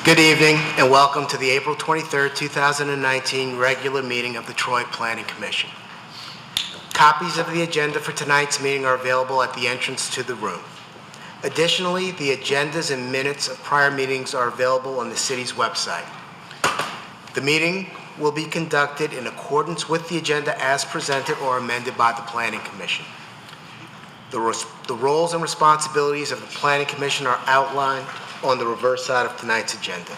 Good evening and welcome to the April 23rd, 2019 regular meeting of the Troy Planning Commission. Copies of the agenda for tonight's meeting are available at the entrance to the room. Additionally, the agendas and minutes of prior meetings are available on the city's website. The meeting will be conducted in accordance with the agenda as presented or amended by the Planning Commission. The roles and responsibilities of the Planning Commission are outlined on the reverse side of tonight's agenda.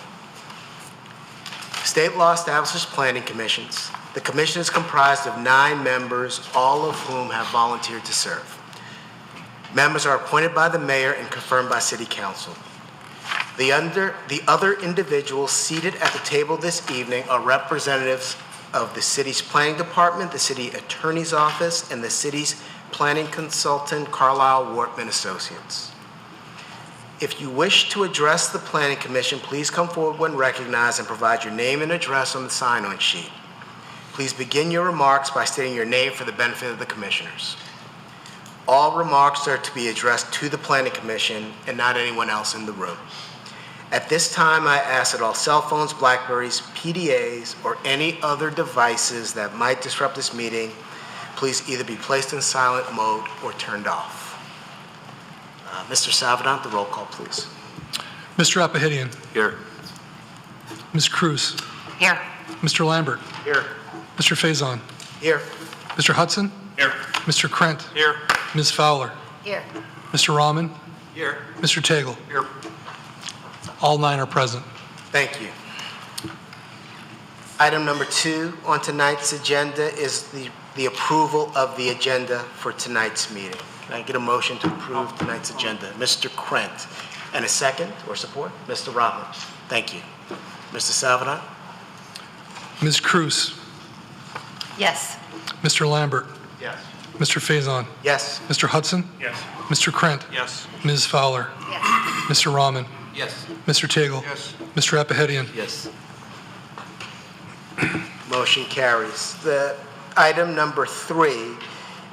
State law establishes planning commissions. The commission is comprised of 9 members, all of whom have volunteered to serve. Members are appointed by the mayor and confirmed by city council. The other individuals seated at the table this evening are representatives of the city's planning department, the city attorney's office, and the city's planning consultant, Carlisle Wortman Associates. If you wish to address the Planning Commission, please come forward when recognized and provide your name and address on the sign-on sheet. Please begin your remarks by stating your name for the benefit of the commissioners. All remarks are to be addressed to the Planning Commission and not anyone else in the room. At this time, I ask that all cell phones, Blackberries, PDAs, or any other devices that might disrupt this meeting, please either be placed in silent mode or turned off. Mr. Salvador, the roll call, please. Mr. Apahidian. Here. Ms. Cruz. Here. Mr. Lambert. Here. Mr. Faison. Here. Mr. Hudson. Here. Mr. Krent. Here. Ms. Fowler. Here. Mr. Rahman. Here. Mr. Tagle. Here. All 9 are present. Thank you. Item number 2 on tonight's agenda is the approval of the agenda for tonight's meeting. Can I get a motion to approve tonight's agenda? Mr. Krent. And a second or support? Mr. Rahman. Thank you. Mr. Salvador? Ms. Cruz. Yes. Mr. Lambert. Yes. Mr. Faison. Yes. Mr. Hudson. Yes. Mr. Krent. Yes. Ms. Fowler. Yes. Mr. Rahman. Yes. Mr. Tagle. Yes. Mr. Apahidian. Yes. Motion carries. The item number 3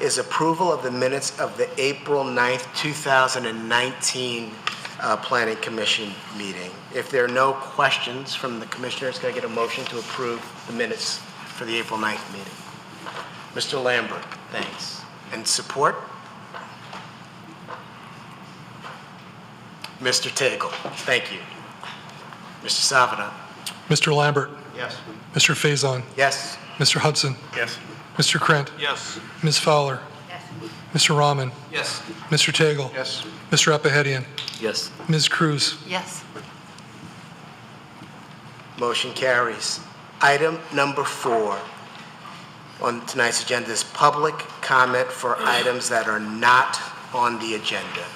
is approval of the minutes of the April 9th, 2019 Planning Commission meeting. If there are no questions from the commissioners, can I get a motion to approve the minutes for the April 9th meeting? Mr. Lambert, thanks. And support? Mr. Tagle, thank you. Mr. Salvador? Mr. Lambert. Yes. Mr. Faison. Yes. Mr. Hudson. Yes. Mr. Krent. Yes. Ms. Fowler. Yes. Mr. Rahman. Yes. Mr. Tagle. Yes. Mr. Apahidian. Yes. Ms. Cruz. Yes. Motion carries. Item number 4 on tonight's agenda is public comment for items that are not on the agenda.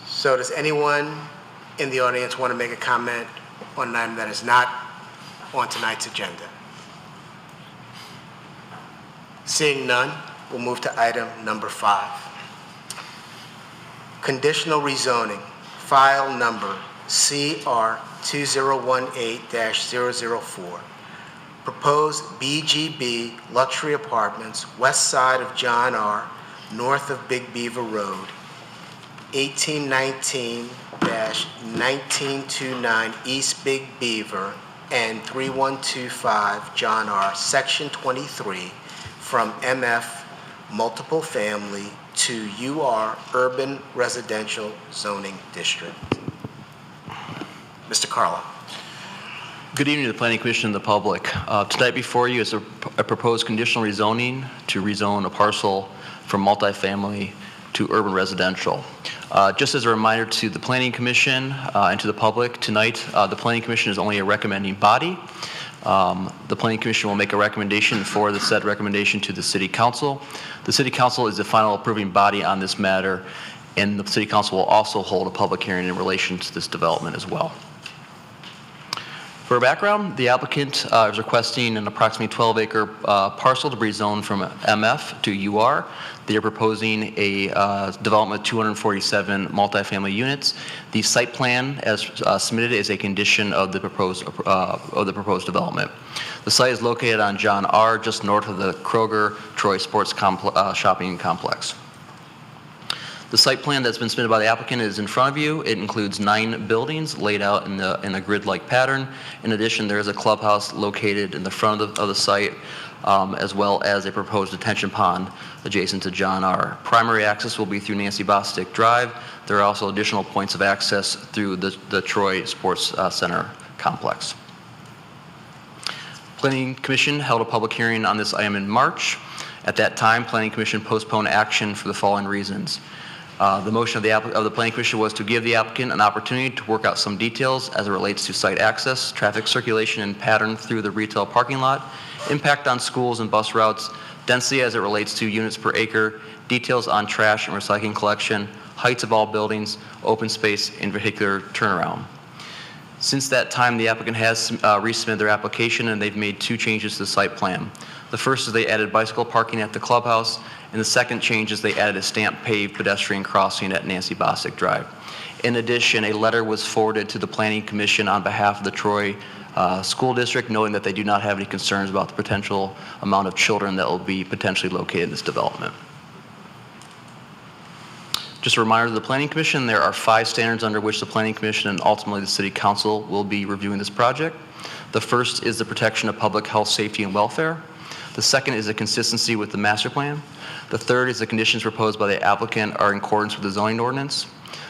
So does anyone in the audience want to make a comment on an item that is not on tonight's agenda? Seeing none, we'll move to item number 5. Conditional rezoning, file number CR 2018-004. Proposed BGB luxury apartments, west side of John R., north of Big Beaver Road, 1819-1929 East Big Beaver, and 3125 John R., Section 23, from MF Multiple Family to UR Urban Residential Zoning District. Mr. Carlisle. Good evening to the Planning Commission and the public. Tonight before you is a proposed conditional rezoning to rezone a parcel from multifamily to urban residential. Just as a reminder to the Planning Commission and to the public, tonight the Planning Commission is only a recommending body. The Planning Commission will make a recommendation for the said recommendation to the City Council. The City Council is the final approving body on this matter, and the City Council will also hold a public hearing in relation to this development as well. For background, the applicant is requesting an approximately 12-acre parcel to be rezoned from MF to UR. They are proposing a development of 247 multifamily units. The site plan, as submitted, is a condition of the proposed development. The site is located on John R., just north of the Kroger Troy Sports shopping complex. The site plan that's been submitted by the applicant is in front of you. It includes 9 buildings laid out in a grid-like pattern. In addition, there is a clubhouse located in the front of the site, as well as a proposed detention pond adjacent to John R. Primary access will be through Nancy Bostic Drive. There are also additional points of access through the Troy Sports Center complex. Planning Commission held a public hearing on this item in March. At that time, Planning Commission postponed action for the following reasons. The motion of the Planning Commission was to give the applicant an opportunity to work out some details as it relates to site access, traffic circulation and pattern through the retail parking lot, impact on schools and bus routes, density as it relates to units per acre, details on trash and recycling collection, heights of all buildings, open space, and vehicular turnaround. Since that time, the applicant has resubmitted their application, and they've made 2 changes to the site plan. The first is they added bicycle parking at the clubhouse, and the second change is they added a stamped paved pedestrian crossing at Nancy Bostic Drive. In addition, a letter was forwarded to the Planning Commission on behalf of the Troy School District, noting that they do not have any concerns about the potential amount of children that will be potentially located in this development. Just a reminder to the Planning Commission, there are 5 standards under which the Planning Commission and ultimately the City Council will be reviewing this project. The first is the protection of public health, safety, and welfare. The second is the consistency with the master plan. The third is the conditions proposed by the applicant are in accordance with the zoning ordinance.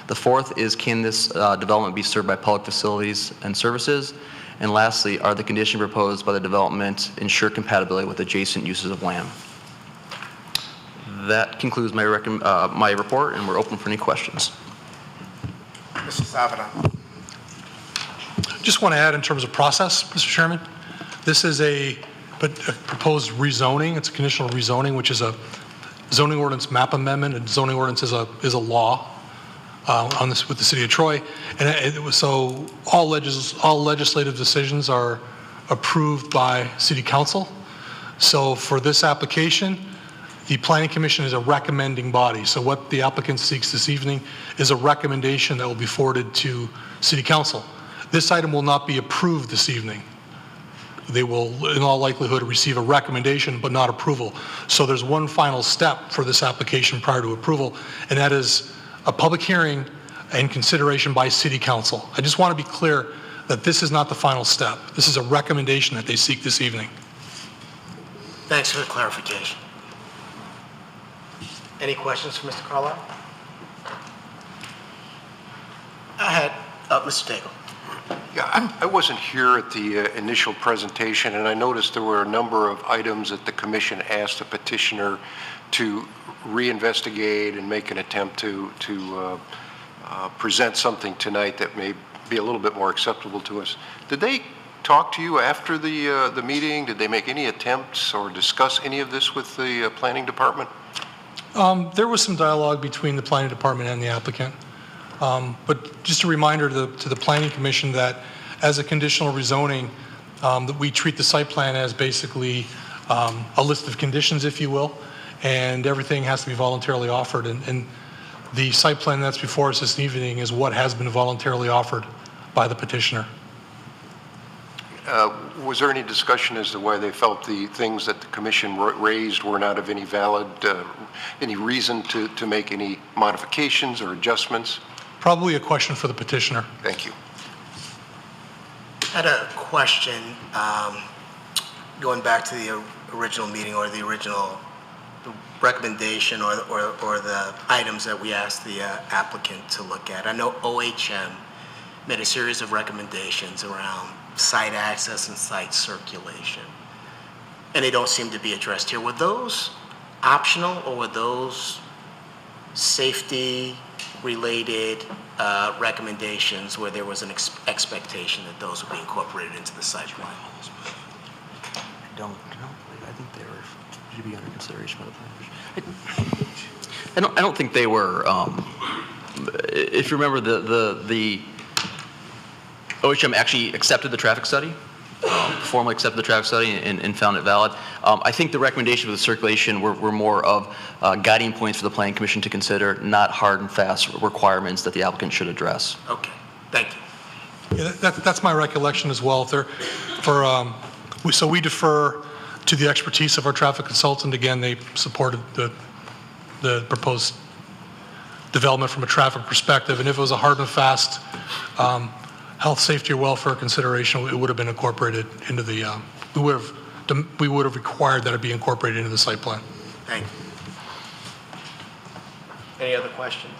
The fourth is can this development be served by public facilities and services? And lastly, are the conditions proposed by the development ensure compatibility with adjacent uses of land? That concludes my report, and we're open for any questions. Mr. Salvador. Just want to add in terms of process, Mr. Chairman, this is a proposed rezoning. It's a conditional rezoning, which is a zoning ordinance map amendment. And zoning ordinance is a law on this with the City of Troy, and so all legislative decisions are approved by City Council. So for this application, the Planning Commission is a recommending body. So what the applicant seeks this evening is a recommendation that will be forwarded to City Council. This item will not be approved this evening. They will, in all likelihood, receive a recommendation but not approval. So there's one final step for this application prior to approval, and that is a public hearing and consideration by City Council. I just want to be clear that this is not the final step. This is a recommendation that they seek this evening. Thanks for the clarification. Any questions for Mr. Carlisle? Mr. Daigle. Yeah, I wasn't here at the initial presentation, and I noticed there were a number of items that the commission asked the petitioner to reinvestigate and make an attempt to present something tonight that may be a little bit more acceptable to us. Did they talk to you after the meeting? Did they make any attempts or discuss any of this with the planning department? There was some dialogue between the planning department and the applicant. But just a reminder to the Planning Commission that as a conditional rezoning, that we treat the site plan as basically a list of conditions, if you will, and everything has to be voluntarily offered. And the site plan that's before us this evening is what has been voluntarily offered by the petitioner. Was there any discussion as to why they felt the things that the commission raised were not of any valid, any reason to make any modifications or adjustments? Probably a question for the petitioner. Thank you. I had a question going back to the original meeting or the original recommendation or the items that we asked the applicant to look at. I know OHM made a series of recommendations around site access and site circulation, and they don't seem to be addressed here. Were those optional, or were those safety-related recommendations where there was an expectation that those would be incorporated into the site plan? I don't know. I think they were to be under consideration by the planning commission. I don't think they were. If you remember, the OHM actually accepted the traffic study, formally accepted the traffic study and found it valid. I think the recommendations for the circulation were more of guiding points for the Planning Commission to consider, not hard and fast requirements that the applicant should address. Okay, thank you. Yeah, that's my recollection as well. So we defer to the expertise of our traffic consultant. Again, they supported the proposed development from a traffic perspective. And if it was a hard and fast health, safety, or welfare consideration, it would have been incorporated into the, we would have required that it be incorporated into the site plan. Thank you. Any other questions?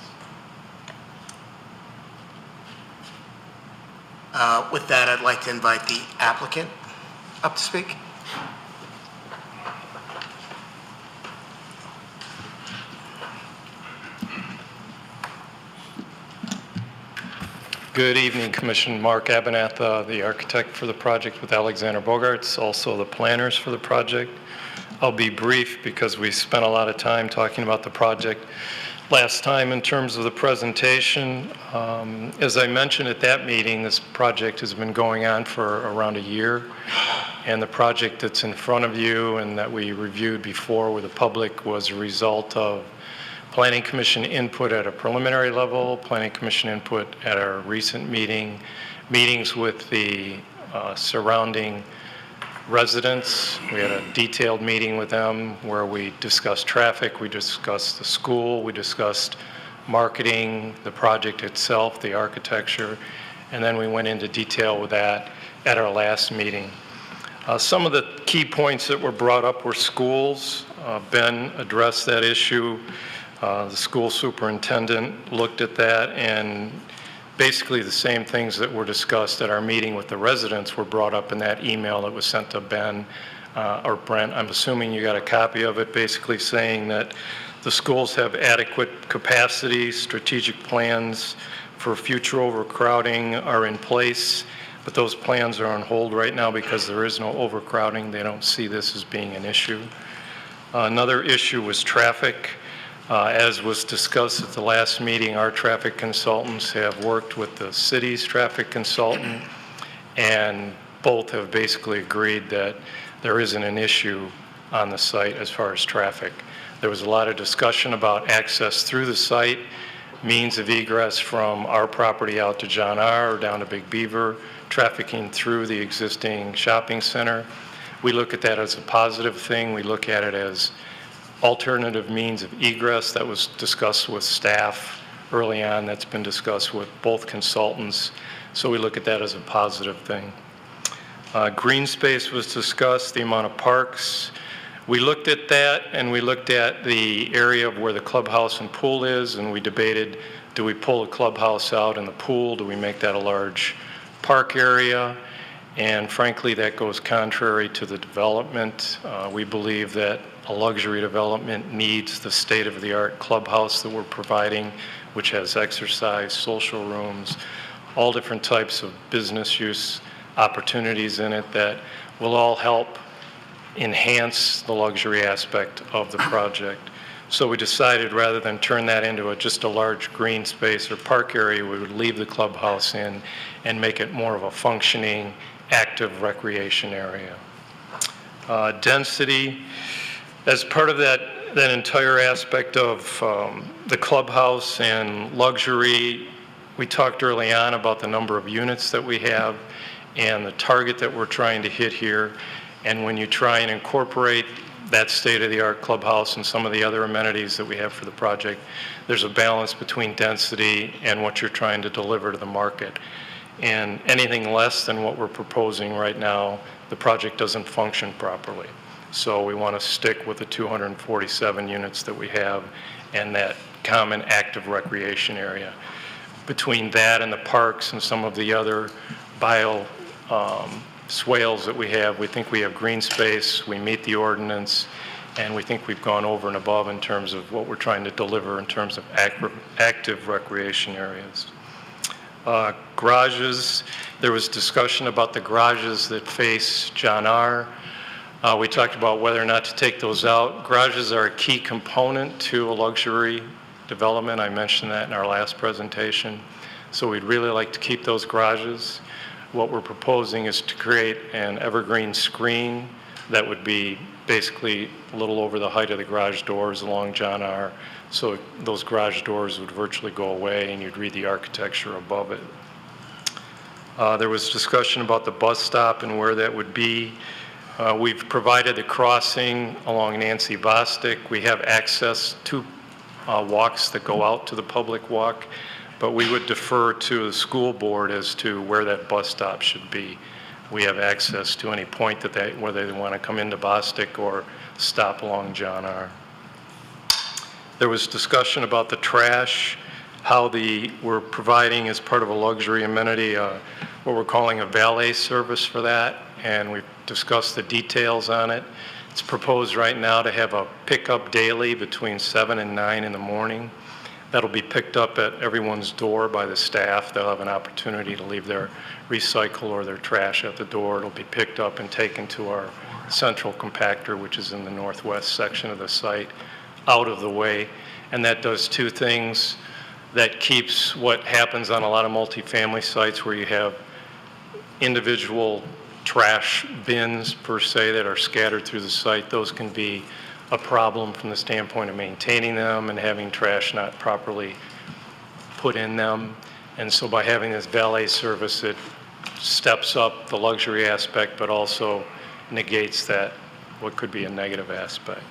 With that, I'd like to invite the applicant up to speak. Good evening, Commission. Mark Abernathy, the architect for the project with Alexander Bogarts, also the planners for the project. I'll be brief because we spent a lot of time talking about the project last time in terms of the presentation. As I mentioned at that meeting, this project has been going on for around a year, and the project that's in front of you and that we reviewed before with the public was a result of Planning Commission input at a preliminary level, Planning Commission input at our recent meetings with the surrounding residents. We had a detailed meeting with them where we discussed traffic, we discussed the school, we discussed marketing, the project itself, the architecture, and then we went into detail with that at our last meeting. Some of the key points that were brought up were schools. Ben addressed that issue. The school superintendent looked at that, and basically the same things that were discussed at our meeting with the residents were brought up in that email that was sent to Ben or Brent. I'm assuming you got a copy of it, basically saying that the schools have adequate capacity, strategic plans for future overcrowding are in place, but those plans are on hold right now because there is no overcrowding. They don't see this as being an issue. Another issue was traffic. As was discussed at the last meeting, our traffic consultants have worked with the city's traffic consultant, and both have basically agreed that there isn't an issue on the site as far as traffic. There was a lot of discussion about access through the site, means of egress from our property out to John R. or down to Big Beaver, trafficking through the existing shopping center. We look at that as a positive thing. We look at it as alternative means of egress that was discussed with staff early on. That's been discussed with both consultants. So we look at that as a positive thing. Green space was discussed, the amount of parks. We looked at that, and we looked at the area of where the clubhouse and pool is, and we debated, do we pull the clubhouse out and the pool? Do we make that a large park area? And frankly, that goes contrary to the development. We believe that a luxury development needs the state-of-the-art clubhouse that we're providing, which has exercise, social rooms, all different types of business use opportunities in it that will all help enhance the luxury aspect of the project. So we decided rather than turn that into just a large green space or park area, we would leave the clubhouse in and make it more of a functioning, active recreation area. Density. As part of that entire aspect of the clubhouse and luxury, we talked early on about the number of units that we have and the target that we're trying to hit here. And when you try and incorporate that state-of-the-art clubhouse and some of the other amenities that we have for the project, there's a balance between density and what you're trying to deliver to the market. And anything less than what we're proposing right now, the project doesn't function properly. So we want to stick with the 247 units that we have and that common active recreation area. Between that and the parks and some of the other bio swales that we have, we think we have green space, we meet the ordinance, and we think we've gone over and above in terms of what we're trying to deliver in terms of active recreation areas. Garages, there was discussion about the garages that face John R. We talked about whether or not to take those out. Garages are a key component to a luxury development. I mentioned that in our last presentation. So we'd really like to keep those garages. What we're proposing is to create an evergreen screen that would be basically a little over the height of the garage doors along John R. So those garage doors would virtually go away and you'd read the architecture above it. There was discussion about the bus stop and where that would be. We've provided the crossing along Nancy Bostic. We have access to walks that go out to the public walk, but we would defer to the school board as to where that bus stop should be. We have access to any point that whether they want to come into Bostic or stop along John R. There was discussion about the trash, how we're providing as part of a luxury amenity what we're calling a valet service for that, and we've discussed the details on it. It's proposed right now to have a pickup daily between 7 and 9 in the morning. That'll be picked up at everyone's door by the staff. They'll have an opportunity to leave their recycle or their trash at the door. It'll be picked up and taken to our central compactor, which is in the northwest section of the site, out of the way. And that does two things. That keeps what happens on a lot of multifamily sites where you have individual trash bins per se that are scattered through the site. Those can be a problem from the standpoint of maintaining them and having trash not properly put in them. And so by having this valet service, it steps up the luxury aspect, but also negates that, what could be a negative aspect.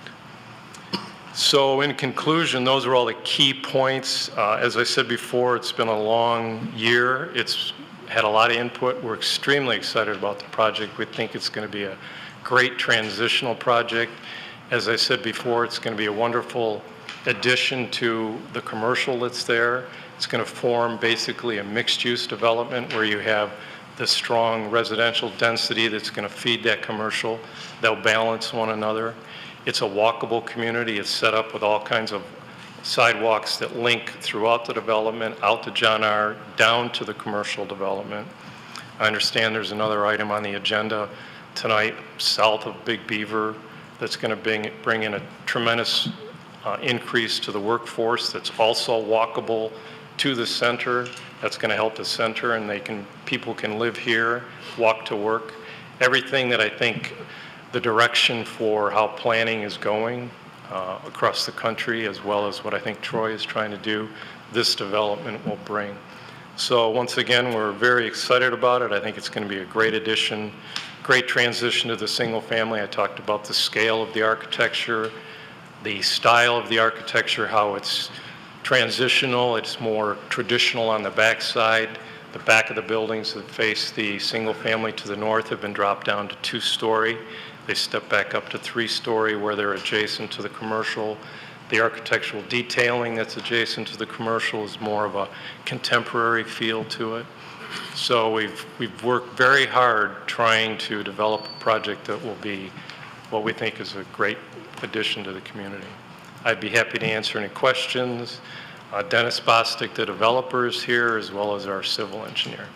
So in conclusion, those are all the key points. As I said before, it's been a long year. It's had a lot of input. We're extremely excited about the project. We think it's going to be a great transitional project. As I said before, it's going to be a wonderful addition to the commercial that's there. It's going to form basically a mixed-use development where you have the strong residential density that's going to feed that commercial. They'll balance one another. It's a walkable community. It's set up with all kinds of sidewalks that link throughout the development, out to John R., down to the commercial development. I understand there's another item on the agenda tonight south of Big Beaver that's going to bring in a tremendous increase to the workforce that's also walkable to the center. That's going to help the center, and people can live here, walk to work. Everything that I think the direction for how planning is going across the country, as well as what I think Troy is trying to do, this development will bring. So once again, we're very excited about it. I think it's going to be a great addition, great transition to the single family. I talked about the scale of the architecture, the style of the architecture, how it's transitional, it's more traditional on the back side. The back of the buildings that face the single family to the north have been dropped down to 2-story. They step back up to 3-story where they're adjacent to the commercial. The architectural detailing that's adjacent to the commercial is more of a contemporary feel to it. So we've worked very hard trying to develop a project that will be what we think is a great addition to the community. I'd be happy to answer any questions. Dennis Bostic, the developer, is here, as well as our civil engineer.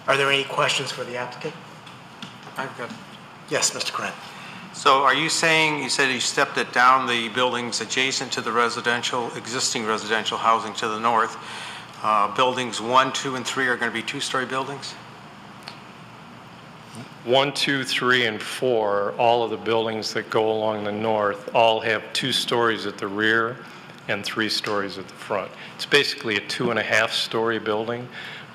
Are there any questions for the applicant? I've got. Yes, Mr. Krant. So are you saying, you said you stepped it down the buildings adjacent to the existing residential housing to the north. Buildings 1, 2, and 3 are going to be 2-story buildings? 1, 2, 3, and 4, all of the buildings that go along the north all have 2 stories at the rear and 3 stories at the front. It's basically a 2.5-story building,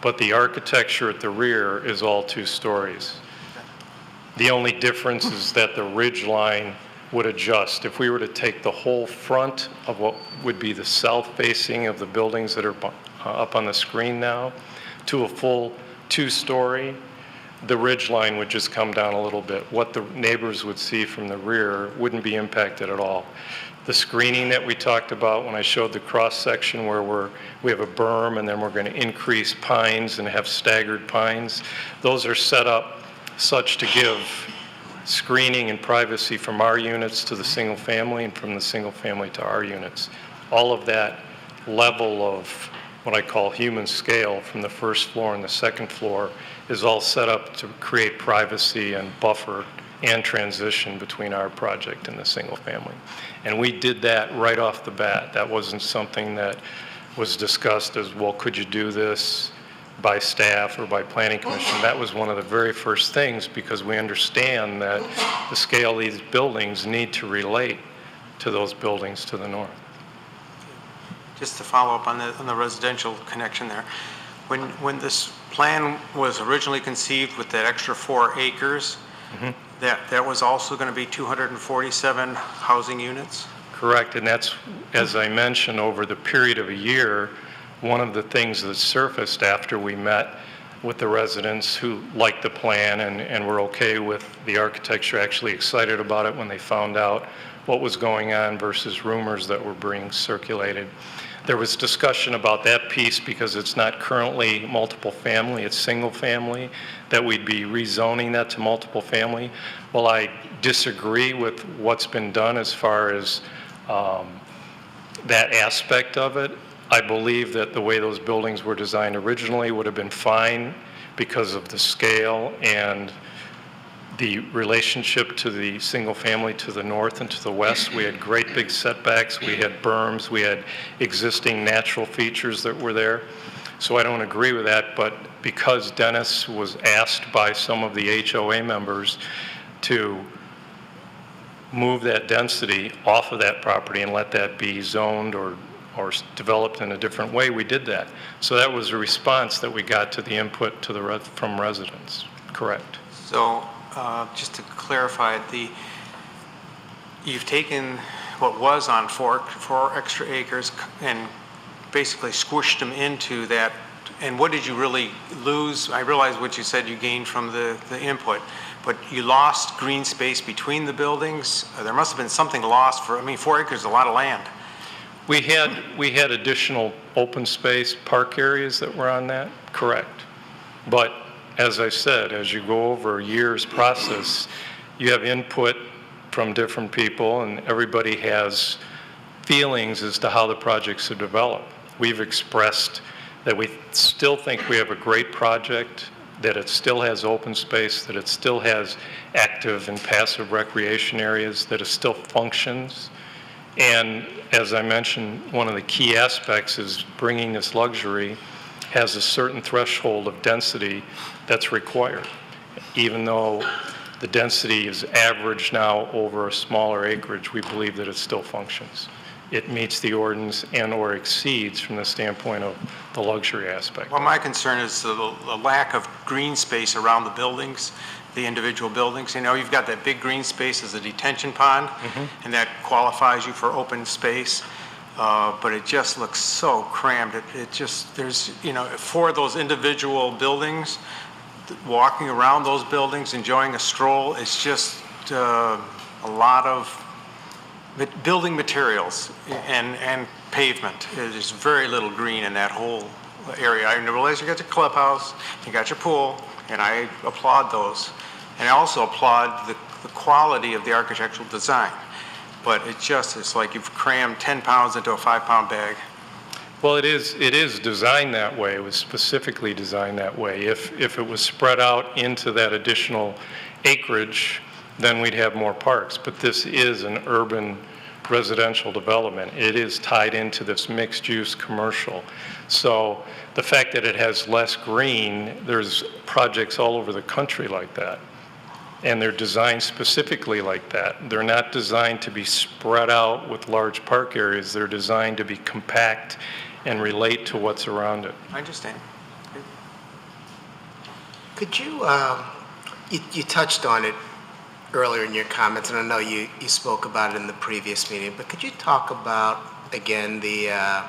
but the architecture at the rear is all 2 stories. The only difference is that the ridge line would adjust. If we were to take the whole front of what would be the south facing of the buildings that are up on the screen now to a full 2-story, the ridge line would just come down a little bit. What the neighbors would see from the rear wouldn't be impacted at all. The screening that we talked about when I showed the cross section where we have a berm and then we're going to increase pines and have staggered pines, those are set up such to give screening and privacy from our units to the single family and from the single family to our units. All of that level of what I call human scale from the first floor and the second floor is all set up to create privacy and buffer and transition between our project and the single family. And we did that right off the bat. That wasn't something that was discussed as, well, could you do this by staff or by planning commission? That was one of the very first things, because we understand that the scale of these buildings need to relate to those buildings to the north. Just to follow up on the residential connection there. When this plan was originally conceived with that extra 4 acres, That was also going to be 247 housing units? Correct, and that's, as I mentioned, over the period of a year, one of the things that surfaced after we met with the residents who liked the plan and were okay with the architecture, actually excited about it when they found out what was going on versus rumors that were being circulated. There was discussion about that piece because it's not currently multiple family, it's single family, that we'd be rezoning that to multiple family. Well, I disagree with what's been done as far as that aspect of it. I believe that the way those buildings were designed originally would have been fine because of the scale and the relationship to the single family to the north and to the west. We had great big setbacks, we had berms, we had existing natural features that were there. So I don't agree with that, but because Dennis was asked by some of the HOA members to move that density off of that property and let that be zoned or developed in a different way, we did that. So that was a response that we got to the input to from residents. Correct. So just to clarify, you've taken what was on four extra acres and basically squished them into that. And what did you really lose? I realize what you said you gained from the input, but you lost green space between the buildings. There must have been something lost for, I mean, 4 acres is a lot of land. We had additional open space park areas that were on that, correct. But as I said, as you go over a year's process, you have input from different people and everybody has feelings as to how the projects are developed. We've expressed that we still think we have a great project, that it still has open space, that it still has active and passive recreation areas, that it still functions. And as I mentioned, one of the key aspects is bringing this luxury has a certain threshold of density that's required. Even though the density is average now over a smaller acreage, we believe that it still functions. It meets the ordinance and or exceeds from the standpoint of the luxury aspect. Well, my concern is the lack of green space around the buildings, the individual buildings. You know, you've got that big green space as a detention pond, and that qualifies you for open space. But it just looks so crammed. It just, there's, you know, for those individual buildings, walking around those buildings, enjoying a stroll, it's just a lot of building materials and pavement. There's very little green in that whole area. I realize you got your clubhouse, you got your pool, and I applaud those. And I also applaud the quality of the architectural design. But it's like you've crammed 10 pounds into a 5-pound bag. Well, it is designed that way. It was specifically designed that way. If it was spread out into that additional acreage, then we'd have more parks. But this is an urban residential development. It is tied into this mixed-use commercial. So the fact that it has less green, there's projects all over the country like that. And they're designed specifically like that. They're not designed to be spread out with large park areas. They're designed to be compact and relate to what's around it. I understand. Could you, you touched on it earlier in your comments, and I know you spoke about it in the previous meeting, but could you talk about, again, the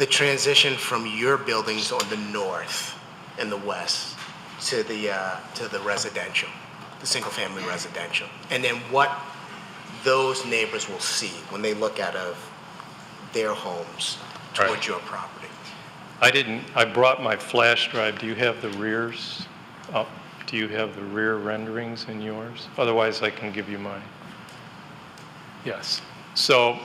transition from your buildings on the north and the west to the residential, the single-family residential, and then what those neighbors will see when they look out of their homes towards your property? I brought my flash drive. Do you have the rears up? Do you have the rear renderings in yours? Otherwise, I can give you mine. Yes. So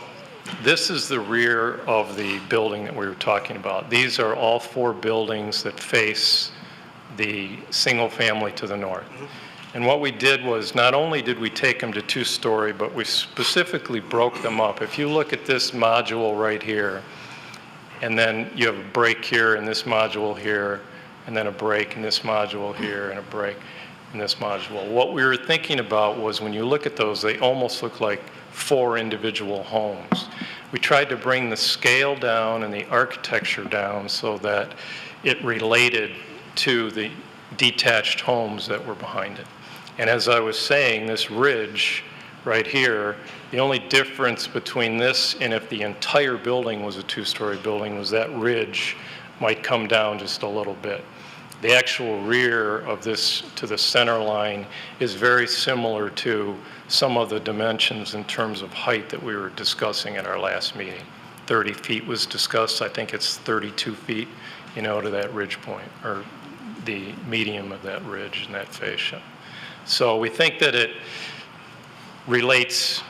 this is the rear of the building that we were talking about. These are all 4 buildings that face the single family to the north. And what we did was not only did we take them to 2-story, but we specifically broke them up. If you look at this module right here, and then you have a break here and this module here, and then a break in this module here and a break in this module. What we were thinking about was when you look at those, they almost look like 4 individual homes. We tried to bring the scale down and the architecture down so that it related to the detached homes that were behind it. And as I was saying, this ridge right here, the only difference between this and if the entire building was a two-story building was that ridge might come down just a little bit. The actual rear of this to the center line is very similar to some of the dimensions in terms of height that we were discussing at our last meeting. 30 feet was discussed. I think it's 32 feet, you know, to that ridge point, or the medium of that ridge and that fascia. So we think that it relates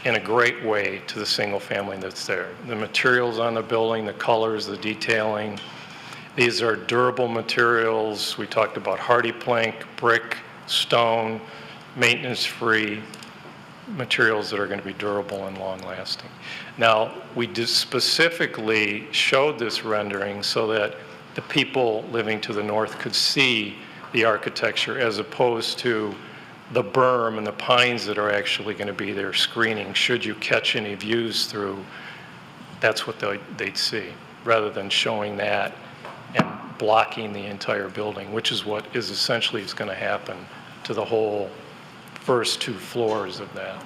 in a great way to the single family that's there. The materials on the building, the colors, the detailing, these are durable materials. We talked about hardy plank, brick, stone, maintenance-free materials that are going to be durable and long-lasting. Now, we just specifically showed this rendering so that the people living to the north could see the architecture as opposed to the berm and the pines that are actually going to be there screening. Should you catch any views through, that's what they'd see, rather than showing that and blocking the entire building, which is what is essentially is going to happen to the whole first 2 floors of that.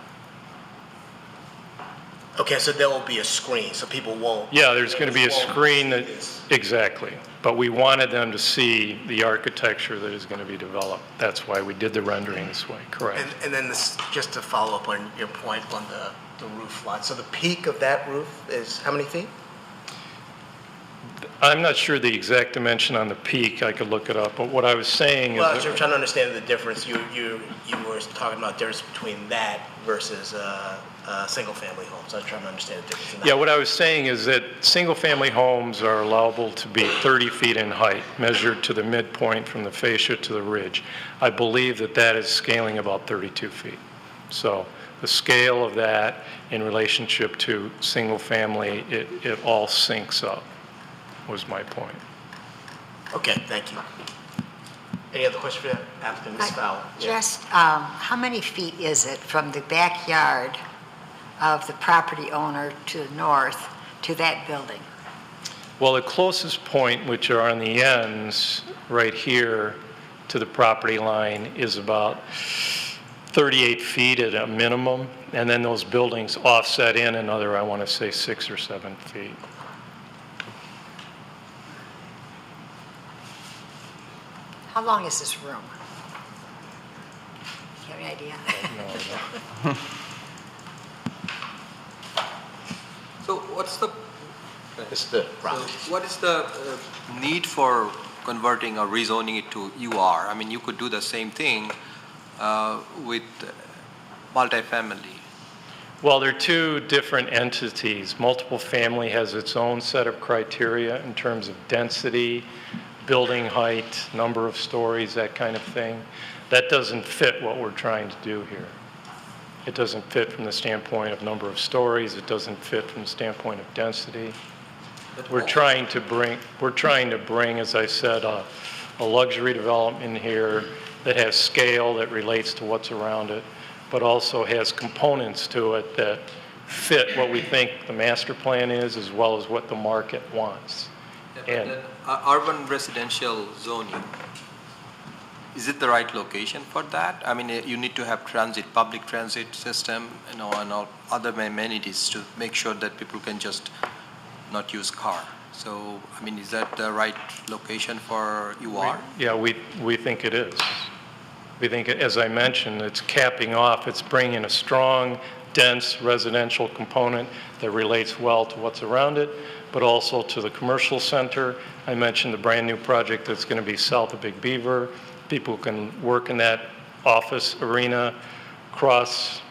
Okay, so there will be a screen, so people won't. Yeah, there's going to be a won't screen that, see this. exactly. But we wanted them to see the architecture that is going to be developed. That's why we did the rendering this way, correct. And then this, just to follow up on your point on the roof line. So the peak of that roof is how many feet? I'm not sure the exact dimension on the peak. I could look it up. But what I was saying Well, is I'm trying to understand the difference. You were talking about difference between that versus single-family homes. I was trying to understand the difference in that. yeah, what I was saying is that single-family homes are allowable to be 30 feet in height, measured to the midpoint from the fascia to the ridge. I believe that that is scaling about 32 feet. So the scale of that in relationship to single-family, it all syncs up, was my point. Okay, thank you. Any other question for that applicant, Ms. Fowler? Yeah. Just, how many feet is it from the backyard of the property owner to the north to that building? Well, the closest point, which are on the ends right here to the property line, is about 38 feet at a minimum, and then those buildings offset in another, I want to say, 6 or 7 feet. How long is this room? Do you have any idea? So what's the, It's the so rock. what is the need for converting or rezoning it to UR? I mean, you could do the same thing with multifamily. Well, they're 2 different entities. Multiple family has its own set of criteria in terms of density, building height, number of stories, that kind of thing. That doesn't fit what we're trying to do here. It doesn't fit from the standpoint of number of stories. It doesn't fit from the standpoint of density. We're trying to bring, as I said, a luxury development here that has scale that relates to what's around it, but also has components to it that fit what we think the master plan is, as well as what the market wants. And Urban residential zoning, is it the right location for that? I mean, you need to have transit, public transit system, you know, and all other amenities to make sure that people can just not use car. So, I mean, is that the right location for UR? yeah, we think it is. We think, as I mentioned, it's capping off, it's bringing a strong, dense residential component that relates well to what's around it, but also to the commercial center. I mentioned the brand new project that's going to be south of Big Beaver. People can work in that office arena, cross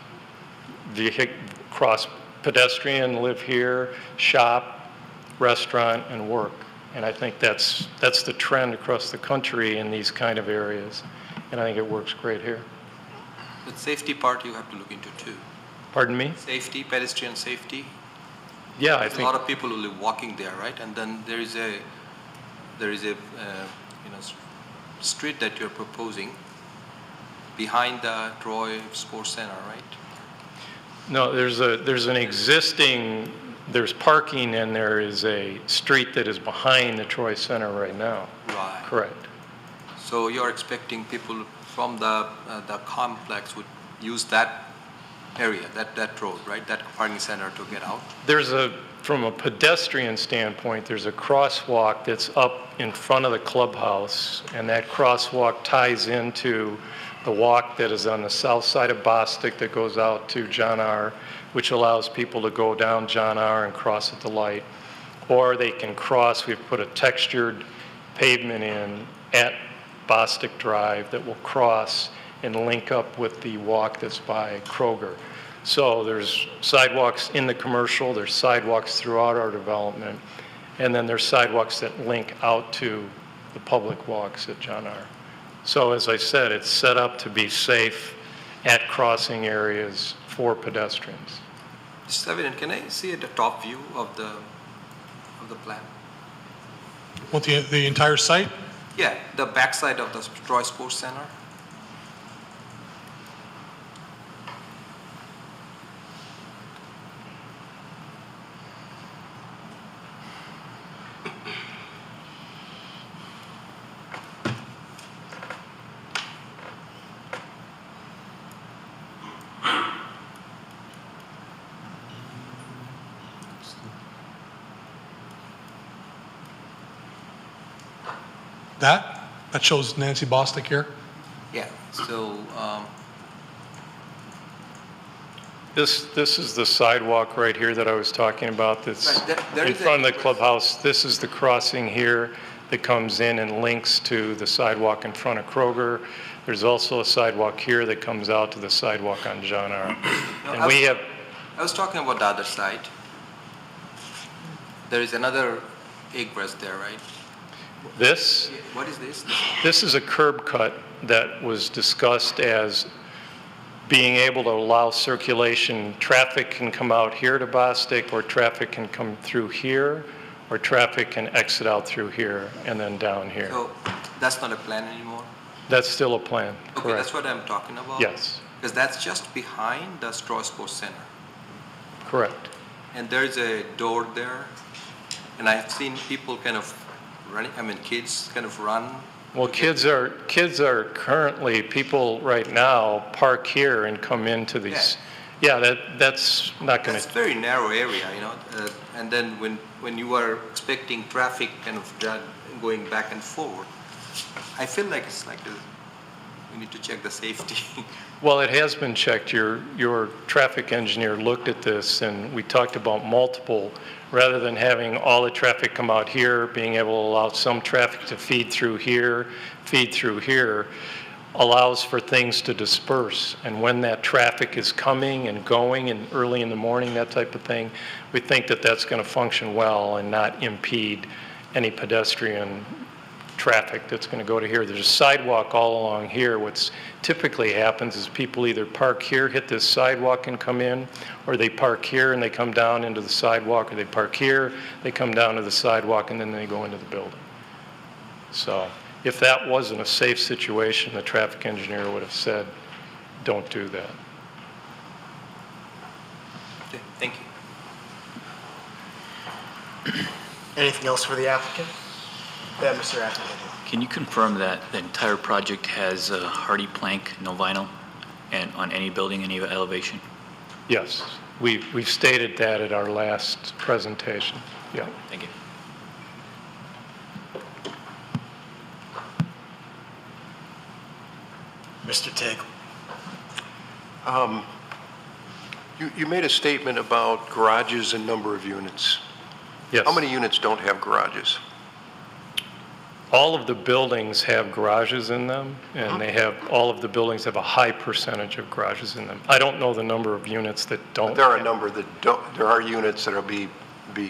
pedestrian, live here, shop, restaurant, and work. And I think that's the trend across the country in these kind of areas. And I think it works great here. The safety part you have to look into too. Pardon me? Safety, pedestrian safety. Yeah, I There's a think. lot of people who live walking there, right? And then there is a street that you're proposing behind the Troy Sports Center, right? No, there's an existing, there's parking and there is a street that is behind the Troy Center right now. Right. Correct. So you're expecting people from the complex would use that area, that road, right? That parking center to get out? From a pedestrian standpoint, there's a crosswalk that's up in front of the clubhouse, and that crosswalk ties into the walk that is on the south side of Bostic that goes out to John R., which allows people to go down John R. and cross at the light. Or they can cross, we've put a textured pavement in at Bostic Drive that will cross and link up with the walk that's by Kroger. So there's sidewalks in the commercial, there's sidewalks throughout our development, and then there's sidewalks that link out to the public walks at John R. So as I said, it's set up to be safe at crossing areas for pedestrians. Mr. Savidan, can I see the top view of the plan? Want the entire site? Yeah, the backside of the Troy Sports Center. That shows Nancy Bostic here. Yeah, so This is the sidewalk right here that I was talking about that's Right, there in is front of a- the clubhouse. This is the crossing here that comes in and links to the sidewalk in front of Kroger. There's also a sidewalk here that comes out to the sidewalk on John R. And we have, I was talking about the other side. There is another egress there, right? this. What is this? This is a curb cut that was discussed as being able to allow circulation. Traffic can come out here to Bostic, or traffic can come through here, or traffic can exit out through here and then down here. So that's not a plan anymore? That's still a plan, Okay, correct? that's what I'm talking about? Yes, Because that's just behind the Troy Sports Center. correct. And there's a door there, and I've seen people kind of running, kids kind of run. Well, kids are currently, people right now park here and come into these. Yeah, that's not going That's to, a very narrow area, and then when you are expecting traffic kind of going back and forward, I feel like it's like we need to check the safety. well, it has been checked. Your traffic engineer looked at this, and we talked about multiple, rather than having all the traffic come out here, being able to allow some traffic to feed through here, allows for things to disperse. And when that traffic is coming and going and early in the morning, that type of thing, we think that that's going to function well and not impede any pedestrian traffic that's going to go to here. There's a sidewalk all along here. What's typically happens is people either park here, hit this sidewalk and come in, or they park here and they come down into the sidewalk, or they park here, they come down to the sidewalk, and then they go into the building. So if that wasn't a safe situation, the traffic engineer would have said, don't do that. Okay, thank you. Anything else for the applicant? Yeah, Mr. Applicant. Can you confirm that the entire project has a hardy plank, no vinyl, and on any building, any elevation? Yes, we've stated that at our last presentation. Yeah. Thank you. Mr. Tagle. You made a statement about garages and number of units. Yes. How many units don't have garages? All of the buildings have garages in them, and all of the buildings have a high percentage of garages in them. I don't know the number of units that don't. There are a number that don't, there are units that will be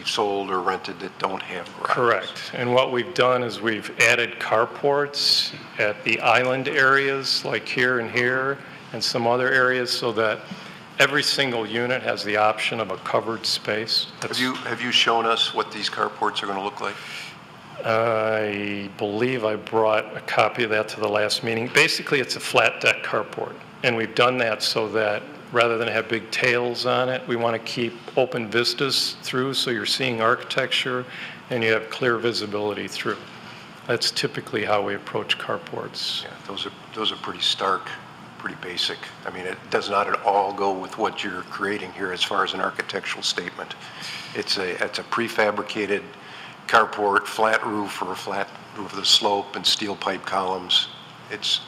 sold or rented that don't have garages. Correct. And what we've done is we've added carports at the island areas, like here and some other areas, so that every single unit has the option of a covered space. Have you shown us what these carports are going to look like? I believe I brought a copy of that to the last meeting. Basically, it's a flat deck carport, and we've done that so that rather than have big tails on it, we want to keep open vistas through, so you're seeing architecture and you have clear visibility through. That's typically how we approach carports. Yeah, those are pretty stark, pretty basic. I mean, it does not at all go with what you're creating here as far as an architectural statement. It's a prefabricated carport, flat roof or a flat roof with a slope and steel pipe columns. It's,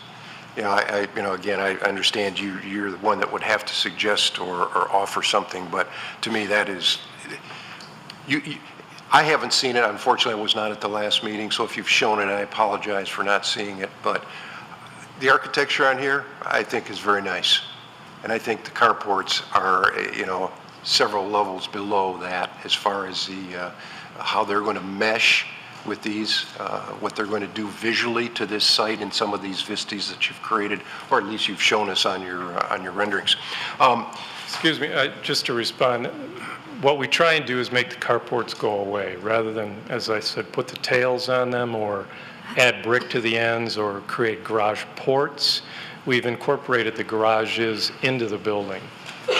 again, I understand you're the one that would have to suggest or offer something, but to me that is, I haven't seen it. Unfortunately, I was not at the last meeting, so if you've shown it, I apologize for not seeing it. But the architecture on here, I think, is very nice. And I think the carports are, several levels below that as far as how they're going to mesh with these, what they're going to do visually to this site and some of these vistas that you've created, or at least you've shown us on your renderings. Excuse me, just to respond, what we try and do is make the carports go away, rather than, as I said, put the tails on them or add brick to the ends or create garage ports. We've incorporated the garages into the building